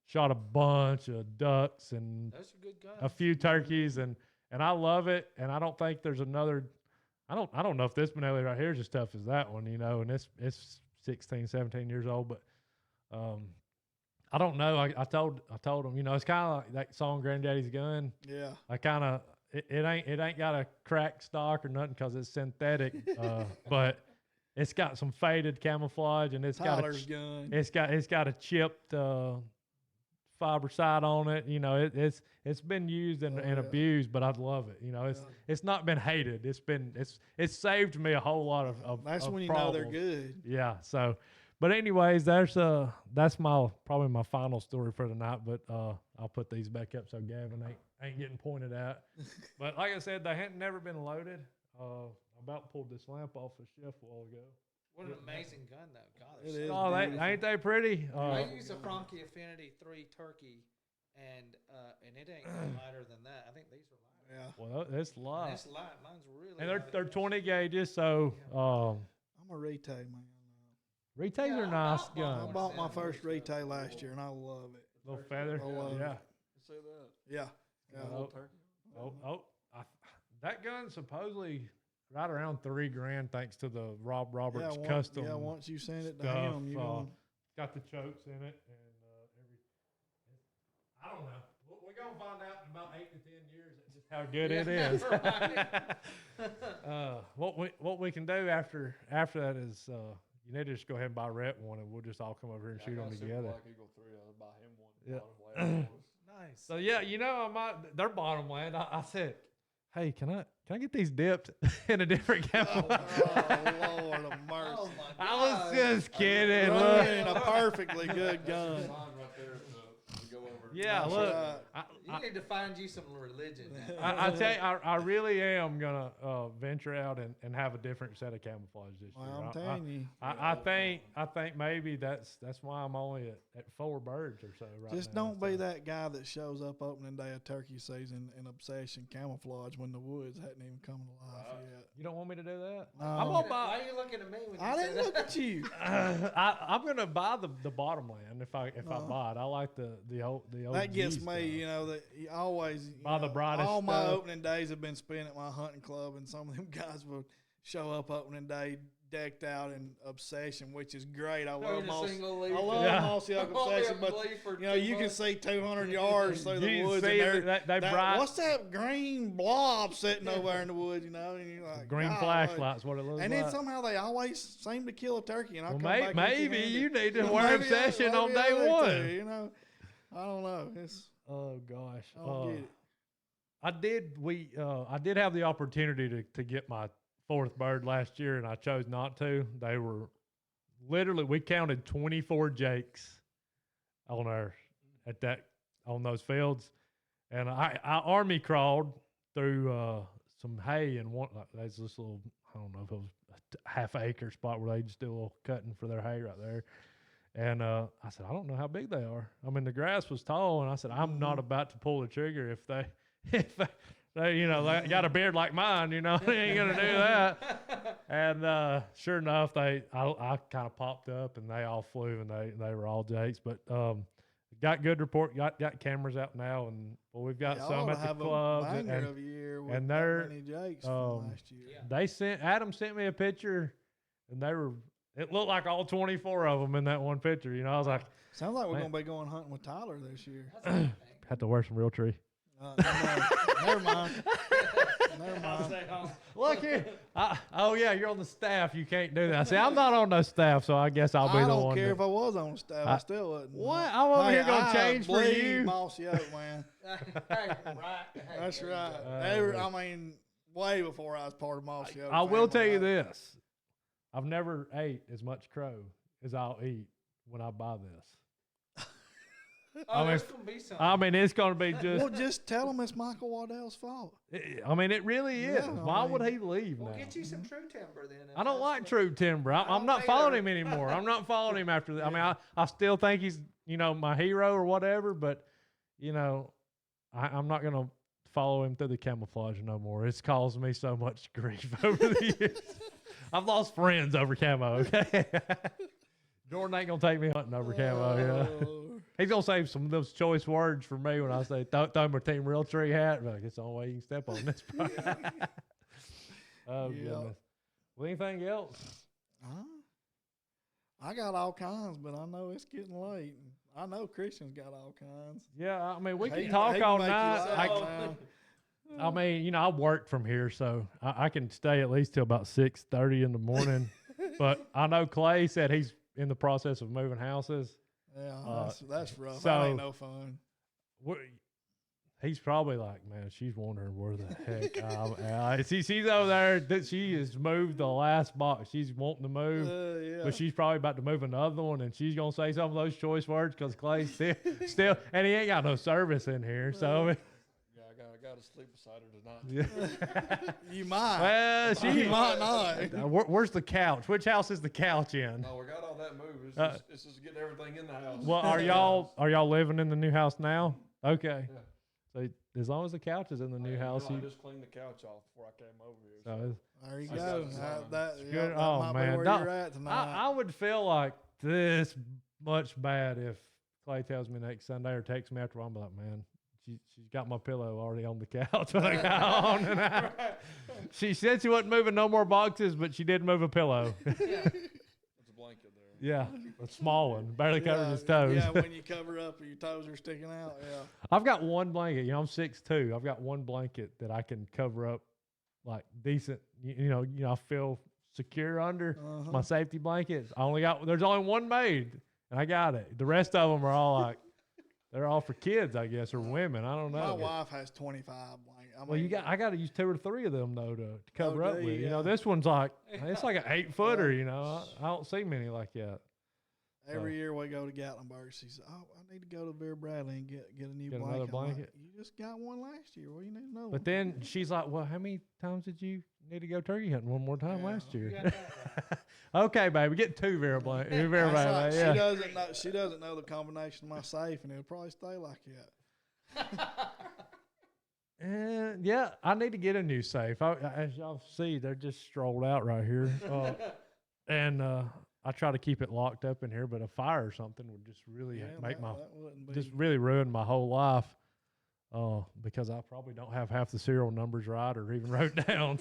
shot a bunch of ducks and Those are good guns. a few turkeys, and I love it. And I don't think there's another. I don't know if this Benelli right here is as tough as that one, and it's 16, 17 years old, but I don't know. I told him, it's kind of like that song "Granddaddy's Gun." Yeah. I kind of it ain't got a cracked stock or nothing because it's synthetic, but it's got some faded camouflage, and Tyler's gun. it's got a chipped fiber sight on it. It's been used and abused, but I love it. It's not been hated. It's saved me a whole lot of That's of when you problems. know they're good. Yeah. So, but anyways, that's probably my final story for tonight. But I'll put these back up so Gavin ain't getting pointed at. But like I said, they hadn't never been loaded. I about pulled this lamp off the shelf a while ago. What an amazing gun, though. God, It they're is. Oh, ain't they pretty? I use a Franke Affinity 3 Turkey, and it ain't lighter than that. I think these are lighter. Yeah. Well, it's light. It's light. Mine's really. And light. they're 20 gauges, so I'm a retail man. retails Yeah, are I nice bought one. I guns. bought my first retail last year, and I love it. Little feather. I love Yeah. it. Say that. Yeah. Yeah. Oh, that gun supposedly right around $3,000 thanks to the Rob Roberts custom. Yeah, once you send it to stuff, him, you're going. got the chokes in it and I don't know. We're gonna find out in about 8 to 10 years just how good it is. What we can do after that is you need to just go ahead and buy Rhett one, and we'll just all come over here and shoot them together. Black Eagle 3, I'll buy him one. Yeah. Nice. So yeah, I might. They're bottom land. I said, hey, can I get these dipped in a different camera? Oh, Lord of mercy. Oh my God. I was just kidding. Running Look. a perfectly good gun. Right there to go over. Yeah, That's look. right. You need to find you some religion. I tell you, I really am gonna venture out and have a different set of camouflage this year. Well, I'm telling you. I think maybe that's why I'm only at 4 birds or so right Just now. don't be that guy that shows up opening day of turkey season in obsession camouflage when the woods hadn't even come to life yet. You don't want me to do that? No. I'm gonna Why buy. are you looking at me when you I say didn't that? look at you. I'm gonna buy the bottom land if I buy it. I like the old. That gets stuff. me, that you always Buy the brightest all my stuff. opening days have been spent at my hunting club, and some of them guys will show up opening day decked out in obsession, which is great. I love mossy oak obsession, but you can see 200 yards through the You woods, see and that bright what's that green blob sitting over there in the woods? And you're like, green golly. flashlight's what it looks And like. then somehow they always seem to kill a turkey, and I Well, come back maybe empty-handed. you need to Well, wear maybe obsession on maybe I day need one. to, I don't know. Oh gosh, I don't get it. I did have the opportunity to get my 4th bird last year, and I chose not to. They were literally, we counted 24 jakes on those fields, and I army crawled through some hay and there's this little, I don't know if it was a half-acre spot where they just do a little cutting for their hay right there. And I said, I don't know how big they are. I mean, the grass was tall, and I said, I'm not about to pull the trigger if they they got a beard like mine, they ain't gonna do that. And sure enough, I kind of popped up, and they all flew, and they were all jakes. But got good report. Got cameras out now, and we've got some at the clubs, and they're many jakes from last year. Adam sent me a picture, and it looked like all 24 of them in that one picture. I was like, Sounds like we're man. gonna be going hunting with Tyler this year. had to wear some real tree. Never mind. Never mind. Look here. Yeah, you're on the staff. You can't do that. See, I'm not on the staff, so I guess I'll be I the don't one. care if I was on the staff. I still wouldn't. What? I'm over here gonna change for bleed you. Mossy Oak, man. That's right. I mean, way before I was part of Mossy Oak. I will tell you family. this. I've never ate as much crow as I'll eat when I buy this. There's gonna be something. I mean, it's going to be just. Well, just tell him it's Michael Waddell's fault. I mean, it really is. Yeah, Why would he leave We'll now? get you some true timber then. I don't like True Timber. I'm not don't following either. him anymore. I'm not following him after that. I mean, I still think he's, my hero or whatever, but, I'm not going to follow him through the camouflage no more. It's caused me so much grief over the years. I've lost friends over camo, okay? Jordan ain't going to take me hunting over camo, He's going to save some of those choice words for me when I say, throw my Team Real Tree hat. Like, it's the only way you can step on this part. Oh, goodness. Well, anything else? I got all kinds, but I know it's getting late. I know Christian's got all kinds. Yeah, I mean, we He can talk all make you night. laugh now. I mean, I work from here, so I can stay at least till about 6:30 in the morning. But I know Clay said he's in the process of moving houses. Yeah, that's rough. so- that ain't no fun. He's probably like, man, she's wondering where the heck I'm at. She's over there. She has moved the last box. She's wanting to move, Yeah. but she's probably about to move another one, and she's gonna say some of those choice words because Clay's still, and he ain't got no service in here. So I mean, Yeah, I got to sleep beside her tonight. Yeah. You might. Well, You might not. Where's the couch? Which house is the couch in? No, we got all that moved. It's just getting everything in the house. Well, are y'all living in the new house now? Okay. Yeah. So as long as the couch is in the new house, I you. just cleaned the couch off before I came over here. So There you I go. got it. That good. that Oh might be man, where No, you're at tonight. I would feel like this much bad if Clay tells me next Sunday or texts me after a while. I'm like, man, she's got my pillow already on the couch when I got on. And she said she wasn't moving no more boxes, but she did move a pillow. There's a blanket there. Yeah, a small one, barely covering his toes. Yeah, when you cover up and your toes are sticking out. Yeah. I've got one blanket. You know, I'm 6'2". I've got one blanket that I can cover up like decent. You know, I feel secure under my safety blankets. There's only one made, and I got it. The rest of them are all like, they're all for kids, I guess, or women. I don't know. My wife has 25 blankets. I got to use 2 or 3 of them though to cover up with. you? You know, Yeah. this one's like it's like an 8-footer. You know, I don't see many like that. Every year we go to Gatlinburg, she says, "Oh, I need to go to Vera Bradley and get a new Get blanket." another I'm like, blanket? you just got one last year. What do you need to know? But then she's like, "Well, how many times did you need to go turkey hunting one more time last You year?" got that right. Okay, baby, get 2 Vera blankets. Vera That's Bradley, like, yeah. she doesn't know the combination of my safe, and it'll probably stay like that. And yeah, I need to get a new safe. As y'all see, they're just strolled out right here. And I try to keep it locked up in here, but a fire or something would just really just really ruin my whole life. Because I probably don't have half the serial numbers right or even wrote down.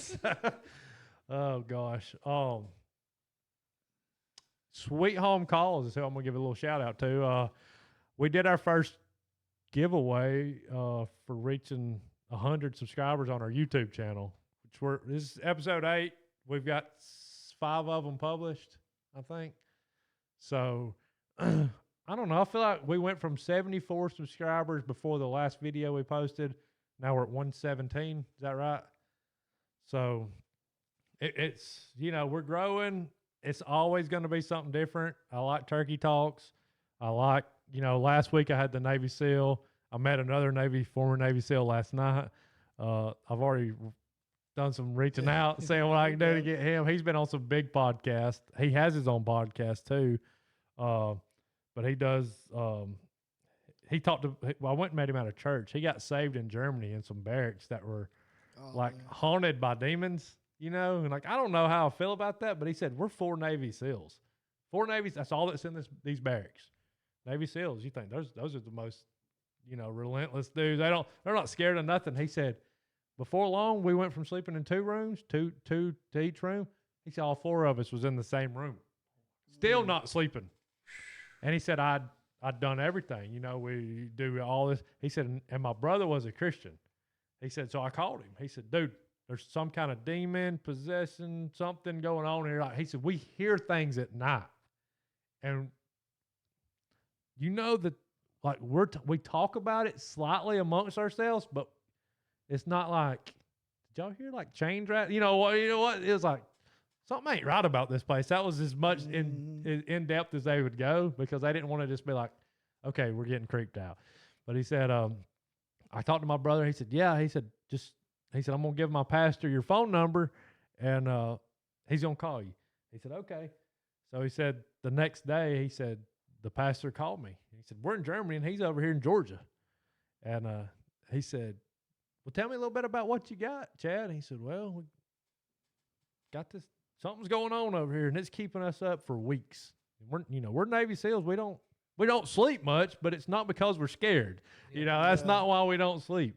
Oh gosh. Sweet Home Calls is who I'm gonna give a little shout out to. We did our first giveaway for reaching 100 subscribers on our YouTube channel, this is episode 8. We've got 5 of them published, I think. So I don't know. I feel like we went from 74 subscribers before the last video we posted. Now we're at 117. Is that right? So it's we're growing. It's always going to be something different. I like turkey talks. I like, last week I had the Navy SEAL. I met another former Navy SEAL last night. I've already done some reaching out, seeing what I can do to get him. He's been on some big podcasts. He has his own podcast too. But he does, I went and met him at a church. He got saved in Germany in some barracks that were haunted by demons, and like, I don't know how I feel about that, but he said, we're 4 Navy SEALs. 4 Navies, that's all that's in these barracks. Navy SEALs, you think those are the most, relentless dudes. They're not scared of nothing. He said, before long, we went from sleeping in 2 rooms, two to each room. He said all 4 of us was in the same room, still not sleeping. And he said, I'd done everything. We do all this. He said, and my brother was a Christian. He said, so I called him. He said, dude, there's some kind of demon, possession, something going on here. He said, we hear things at night. And that, like, we talk about it slightly amongst ourselves, but it's not like, did y'all hear like chain rat? You know what? It was like, something ain't right about this place. That was as much in depth as they would go, because they didn't want to just be like, okay, we're getting creeped out. But he said, I talked to my brother. He said, yeah. He said, I'm going to give my pastor your phone number, and he's going to call you. He said, okay. So he said the next day, he said, the pastor called me. He said, we're in Germany, and he's over here in Georgia. And he said, well, tell me a little bit about what you got, Chad. And he said, well, we got this. Something's going on over here, and it's keeping us up for weeks. We're Navy SEALs. We don't sleep much, but it's not because we're scared. That's not why we don't sleep.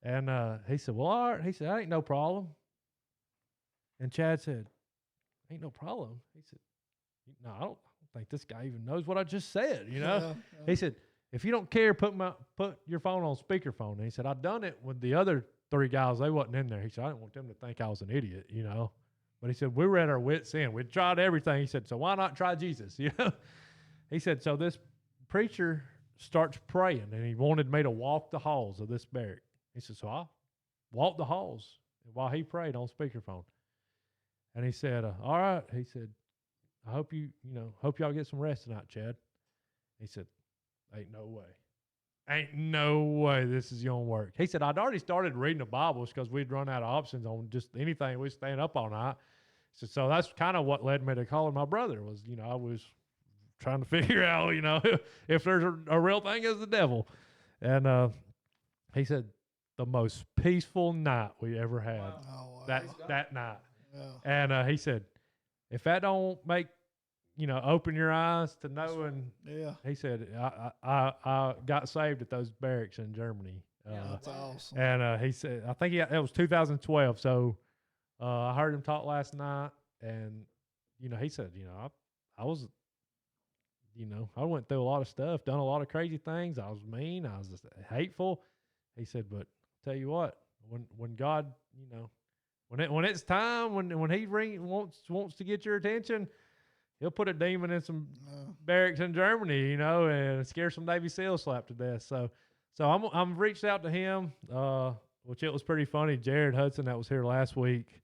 And he said, well, all right. He said, that ain't no problem. And Chad said, ain't no problem. He said, no, I don't think this guy even knows what I just said, Yeah. He said, if you don't care, put your phone on speakerphone. And he said, I've done it with the other 3 guys. They wasn't in there. He said, I didn't want them to think I was an idiot, But he said, we were at our wits' end. We'd tried everything. He said, so why not try Jesus, He said, so this preacher starts praying, and he wanted me to walk the halls of this barrack. He said, so I walked the halls while he prayed on speakerphone. And he said, all right. He said, I hope hope y'all get some rest tonight, Chad. He said, ain't no way. ain't no way this is going to work. He said, I'd already started reading the Bibles because we'd run out of options on just anything. We'd staying up all night. So that's kind of what led me to calling my brother was, I was trying to figure out, if there's a real thing as the devil. And he said, the most peaceful night we ever had that night. Yeah. And he said, if that don't make, open your eyes to knowing. Yeah. He said, I got saved at those barracks in Germany. That's awesome. And he said, I think it was 2012. So I heard him talk last night, and he said, I was, I went through a lot of stuff, done a lot of crazy things. I was mean. I was just hateful. He said, but tell you what, when God, when it's time, when He wants to get your attention, He'll put a demon in some barracks in Germany, and scare some Navy SEALs slapped to death. So I'm reached out to him, which it was pretty funny. Jared Hudson, that was here last week,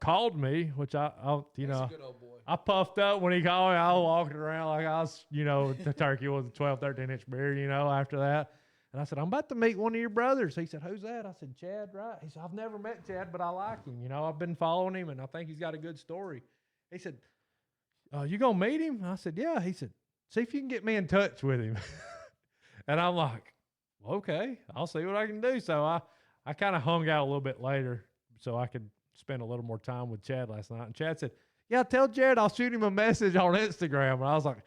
called me, which I He's a good old boy. I puffed up when he called me. I was walking around like I was, the turkey was a 12, 13-inch beard, after that. And I said, I'm about to meet one of your brothers. He said, who's that? I said, Chad, right? He said, I've never met Chad, but I like him. I've been following him, and I think he's got a good story. He said, you going to meet him? I said, yeah. He said, see if you can get me in touch with him. And I'm like, well, okay, I'll see what I can do. So I kind of hung out a little bit later so I could spend a little more time with Chad last night. And Chad said, yeah, tell Jared I'll shoot him a message on Instagram. And I was like,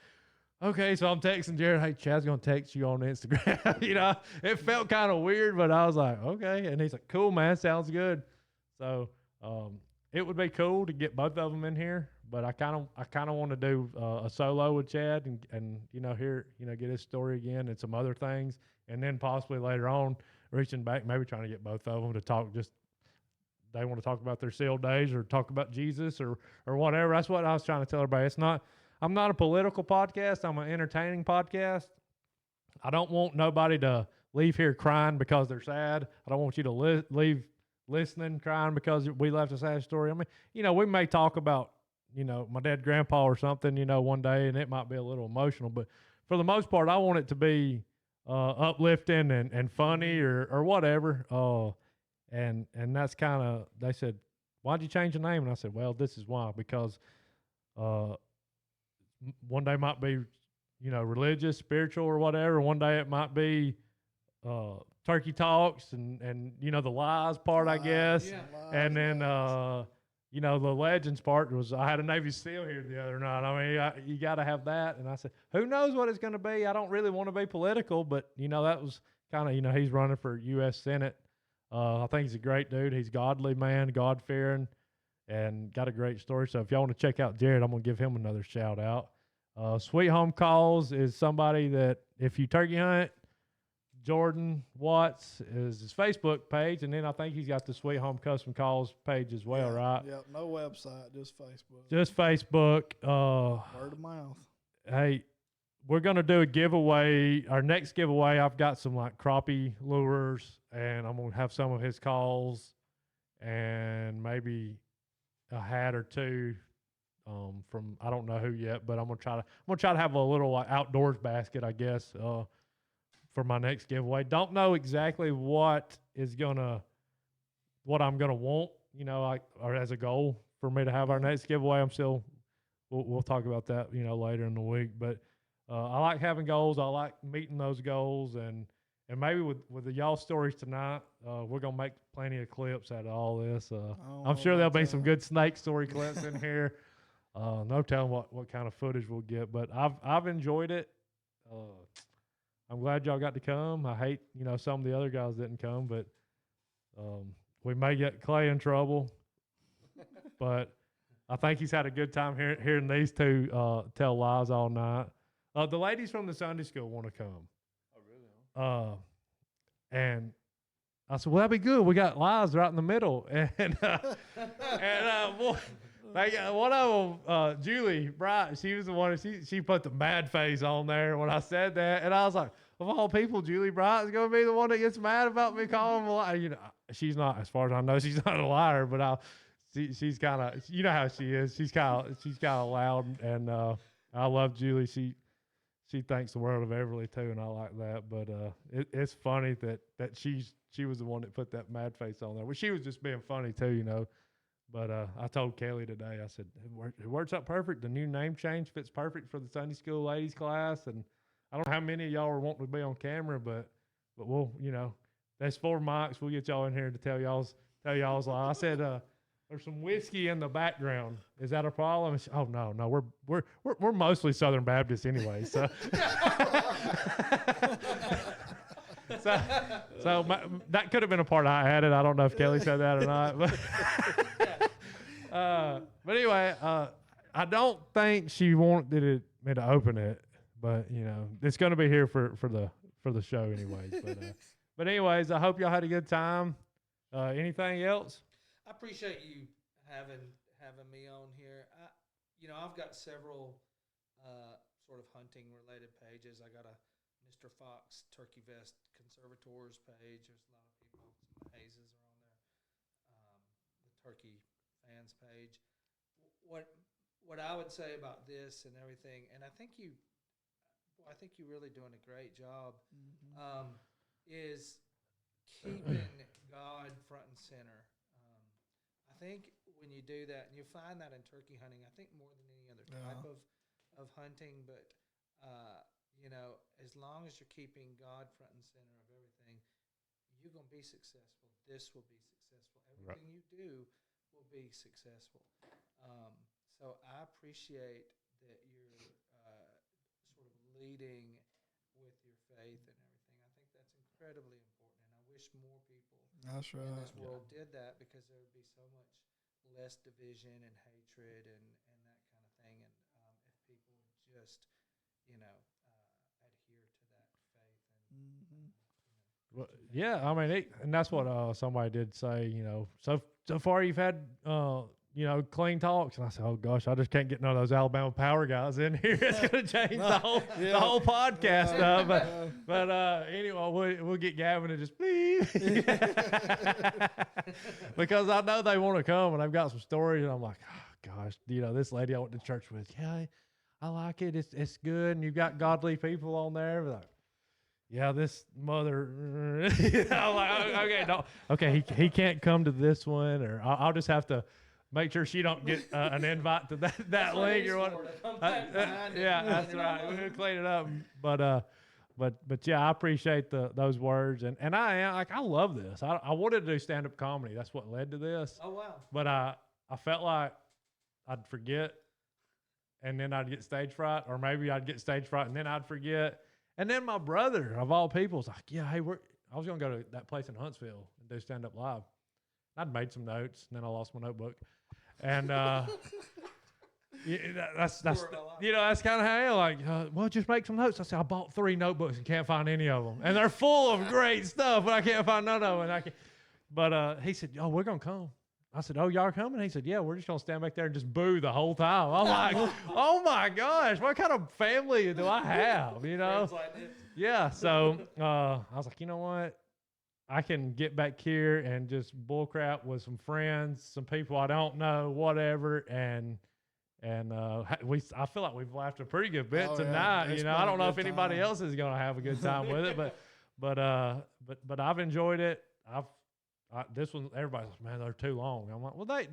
okay, so I'm texting Jared, hey, Chad's going to text you on Instagram. It felt kind of weird, but I was like, okay. And he's like, cool, man, sounds good. So it would be cool to get both of them in here, but I kind of want to do a solo with Chad and get his story again and some other things, and then possibly later on reaching back, maybe trying to get both of them to talk they want to talk about their SEAL days or talk about Jesus or whatever. That's what I was trying to tell everybody. I'm not a political podcast. I'm an entertaining podcast. I don't want nobody to leave here crying because they're sad. I don't want you to leave listening crying because we left a sad story. I mean, we may talk about, my dead grandpa or something, one day, and it might be a little emotional. But for the most part, I want it to be uplifting and funny or whatever. And that's kind of, they said, why'd you change the name? And I said, well, this is why, because one day might be, religious, spiritual or whatever. One day it might be turkey talks and the lies part, I guess. Yeah. And then, the legends part was I had a Navy SEAL here the other night. I mean, you got to have that. And I said, who knows what it's going to be? I don't really want to be political, but, that was kind of, he's running for U.S. Senate. I think he's a great dude. He's godly, man, God-fearing, and got a great story. So if y'all want to check out Jared, I'm going to give him another shout out. Sweet Home Calls is somebody that if you turkey hunt, Jordan Watts is his Facebook page, and then I think he's got the Sweet Home Custom Calls page as well, right? Yep, no website, just Facebook. Just Facebook. Word of mouth. Hey, we're going to do a giveaway. Our next giveaway, I've got some like crappie lures, and I'm going to have some of his calls and maybe a hat or two from I don't know who yet, but I'm going to try to have a little like outdoors basket, I guess, for my next giveaway. Don't know exactly what I'm going to want, or as a goal for me to have our next giveaway. We'll talk about that, later in the week, but I like having goals. I like meeting those goals, and maybe with the y'all stories tonight, we're gonna make plenty of clips out of all this. I'm sure there'll be some good snake story clips in here. No telling what kind of footage we'll get, but I've enjoyed it. I'm glad y'all got to come. I hate some of the other guys didn't come, but we may get Clay in trouble. But I think he's had a good time hearing these two tell lies all night. The ladies from the Sunday school want to come. Oh, really? And I said, well, that'd be good. We got lies right in the middle. And boy, one of them, Julie Bright, she was the one, she put the mad face on there when I said that. And I was like, of all people, Julie Bright is going to be the one that gets mad about me calling him a liar. She's not, as far as I know, she's not a liar, but she's kind of, how she is. She's kind of loud, and I love Julie. She she thinks the world of Everly too, and I like that. But it's funny that she was the one that put that mad face on there. Well, she was just being funny too, you know. But I told Kelly today, I said, it works out perfect. The new name change fits perfect for the Sunday school ladies class. And I don't know how many of y'all are wanting to be on camera, but we'll, you know, that's 4 mics. We'll get y'all in here to tell y'all's lie. I said, there's some whiskey in the background. Is that a problem? She, oh no, we're mostly Southern Baptists anyway. So, that could have been a part I added. I don't know if Kelly said that or not, but anyway, I don't think she wanted me to open it, but you know, it's going to be here for the show anyways. But anyways, I hope y'all had a good time. Anything else? I appreciate you having me on here. I've got several sort of hunting related pages. I got a Mr. Fox Turkey Vest Conservators page. There's a lot of people. Some Hazes are on there. The Turkey Fans page. What I would say about this and everything, and I think you're really doing a great job. Is keeping God front and center. I think when you do that, and you find that in turkey hunting, I think more than any other type of hunting, but as long as you're keeping God front and center of everything, you're going to be successful. This will be successful. Everything you do will be successful. So I appreciate that you're sort of leading with your faith and everything. I think that's incredibly important, and I wish more people in this world did that, because there would be so much less division and hatred and that kind of thing. And if people would just, adhere to that faith. And, Well, yeah, I mean, and that's what somebody did say. You know, so far you've had clean talks, and I said, oh gosh, I just can't get none of those Alabama Power guys in here. It's gonna change the whole podcast. But anyway, we'll get Gavin to just please, because I know they want to come, and I've got some stories, and I'm like, oh gosh, this lady I went to church with, yeah, I like it. It's good, and you've got godly people on there. But like, yeah, this mother, okay, he can't come to this one, or I'll just have to make sure she don't get an invite to that link or what. Yeah, that's right. We'll clean it up. But yeah, I appreciate those words, and I love this. I wanted to do stand-up comedy. That's what led to this. Oh wow! But I felt like I'd forget, and then I'd get stage fright, or maybe I'd get stage fright and then I'd forget. And then my brother, of all people, was like, yeah, hey, I was going to go to that place in Huntsville and do stand-up live. I'd made some notes, and then I lost my notebook. And that's kind of how I well, just make some notes. I said, I bought 3 notebooks and can't find any of them. And they're full of great stuff, but I can't find none of them. But he said, oh, we're going to come. I said, oh, y'all are coming? He said, yeah, we're just going to stand back there and just boo the whole time. I'm like, oh, my gosh, what kind of family do I have, Yeah, so I was like, you know what? I can get back here and just bullcrap with some friends, some people I don't know, whatever, and I feel like we've laughed a pretty good bit tonight. Yeah. I don't know if anybody else is going to have a good time with it, but I've enjoyed it. This one, everybody's like, man, they're too long. I'm like, well, they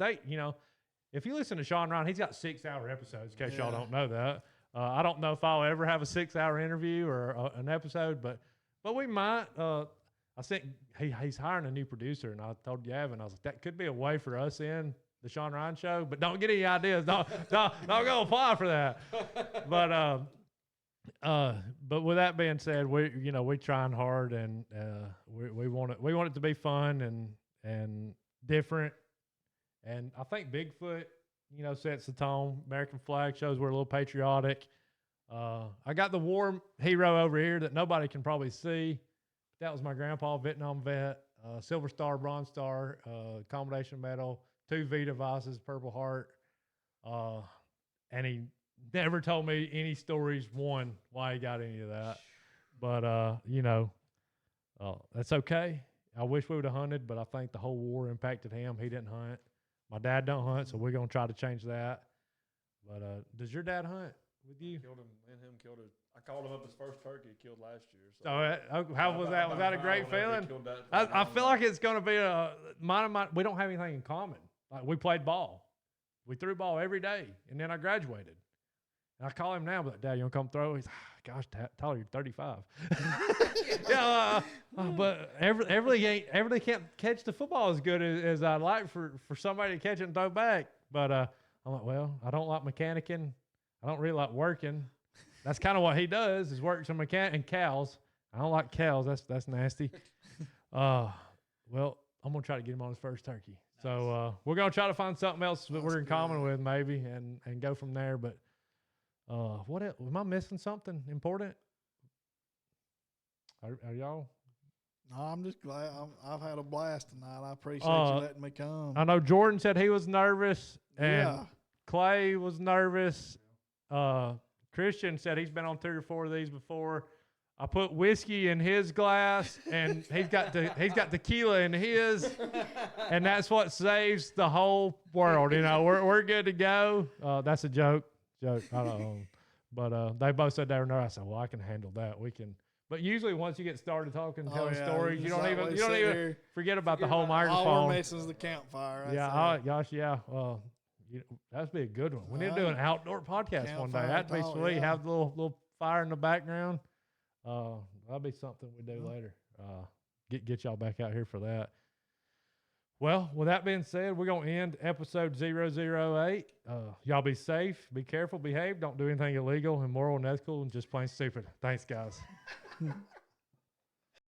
if you listen to Sean Ryan, he's got 6-hour episodes, in case y'all don't know that. I don't know if I'll ever have a 6-hour interview or an episode, but we might. I think he's hiring a new producer, and I told Gavin, I was like, that could be a way for us in the Sean Ryan show, but don't get any ideas. Don't go apply for that. But with that being said, we're trying hard, and we want it to be fun and different. And I think Bigfoot, sets the tone. American flag shows we're a little patriotic. I got the war hero over here that nobody can probably see. That was my grandpa, Vietnam vet, Silver Star, Bronze Star, Accommodation Medal, 2 V devices, Purple Heart. And he never told me any stories, why he got any of that. But, that's okay. I wish we would have hunted, but I think the whole war impacted him. He didn't hunt. My dad don't hunt, so we're going to try to change that. But does your dad hunt? with you? Killed him. Me and him killed it. I called him up his first turkey he killed last year. So How was that? Was that a great feeling? I feel like it's going to be we don't have anything in common. Like we played ball. We threw ball every day, and then I graduated. And I call him now, but Dad, you want to come throw? He's gosh, Tyler, you're 35. But Everly can't catch the football as good as I'd like for somebody to catch it and throw back. But I'm like, well, I don't like mechanicking. I don't really like working. That's kind of what he does is work some and cows. I don't like cows. That's nasty. Well, I'm gonna try to get him on his first turkey. Nice. So we're gonna try to find something else that we're in common with maybe and go from there. But what else? Am I missing something important? Are y'all? No, I'm just glad. I've had a blast tonight. I appreciate you letting me come. I know Jordan said he was nervous, and Clay was nervous. Christian said he's been on 3 or 4 of these before. I put whiskey in his glass, and he's got tequila in his, and that's what saves the whole world. You know, we're good to go. That's a joke. I don't know. But they both said they were nervous. I said, well, I can handle that. We can. But usually, once you get started talking, telling stories, you don't even forget about the whole microphone. All we're missing is the campfire. That'd be a good one. We need to do an outdoor podcast one day. That'd be sweet. Have the little fire in the background. That'd be something we do later. Get y'all back out here for that. Well, with that being said, we're going to end episode 008. Y'all be safe, be careful, behave, don't do anything illegal, immoral, and ethical, and just plain stupid. Thanks, guys.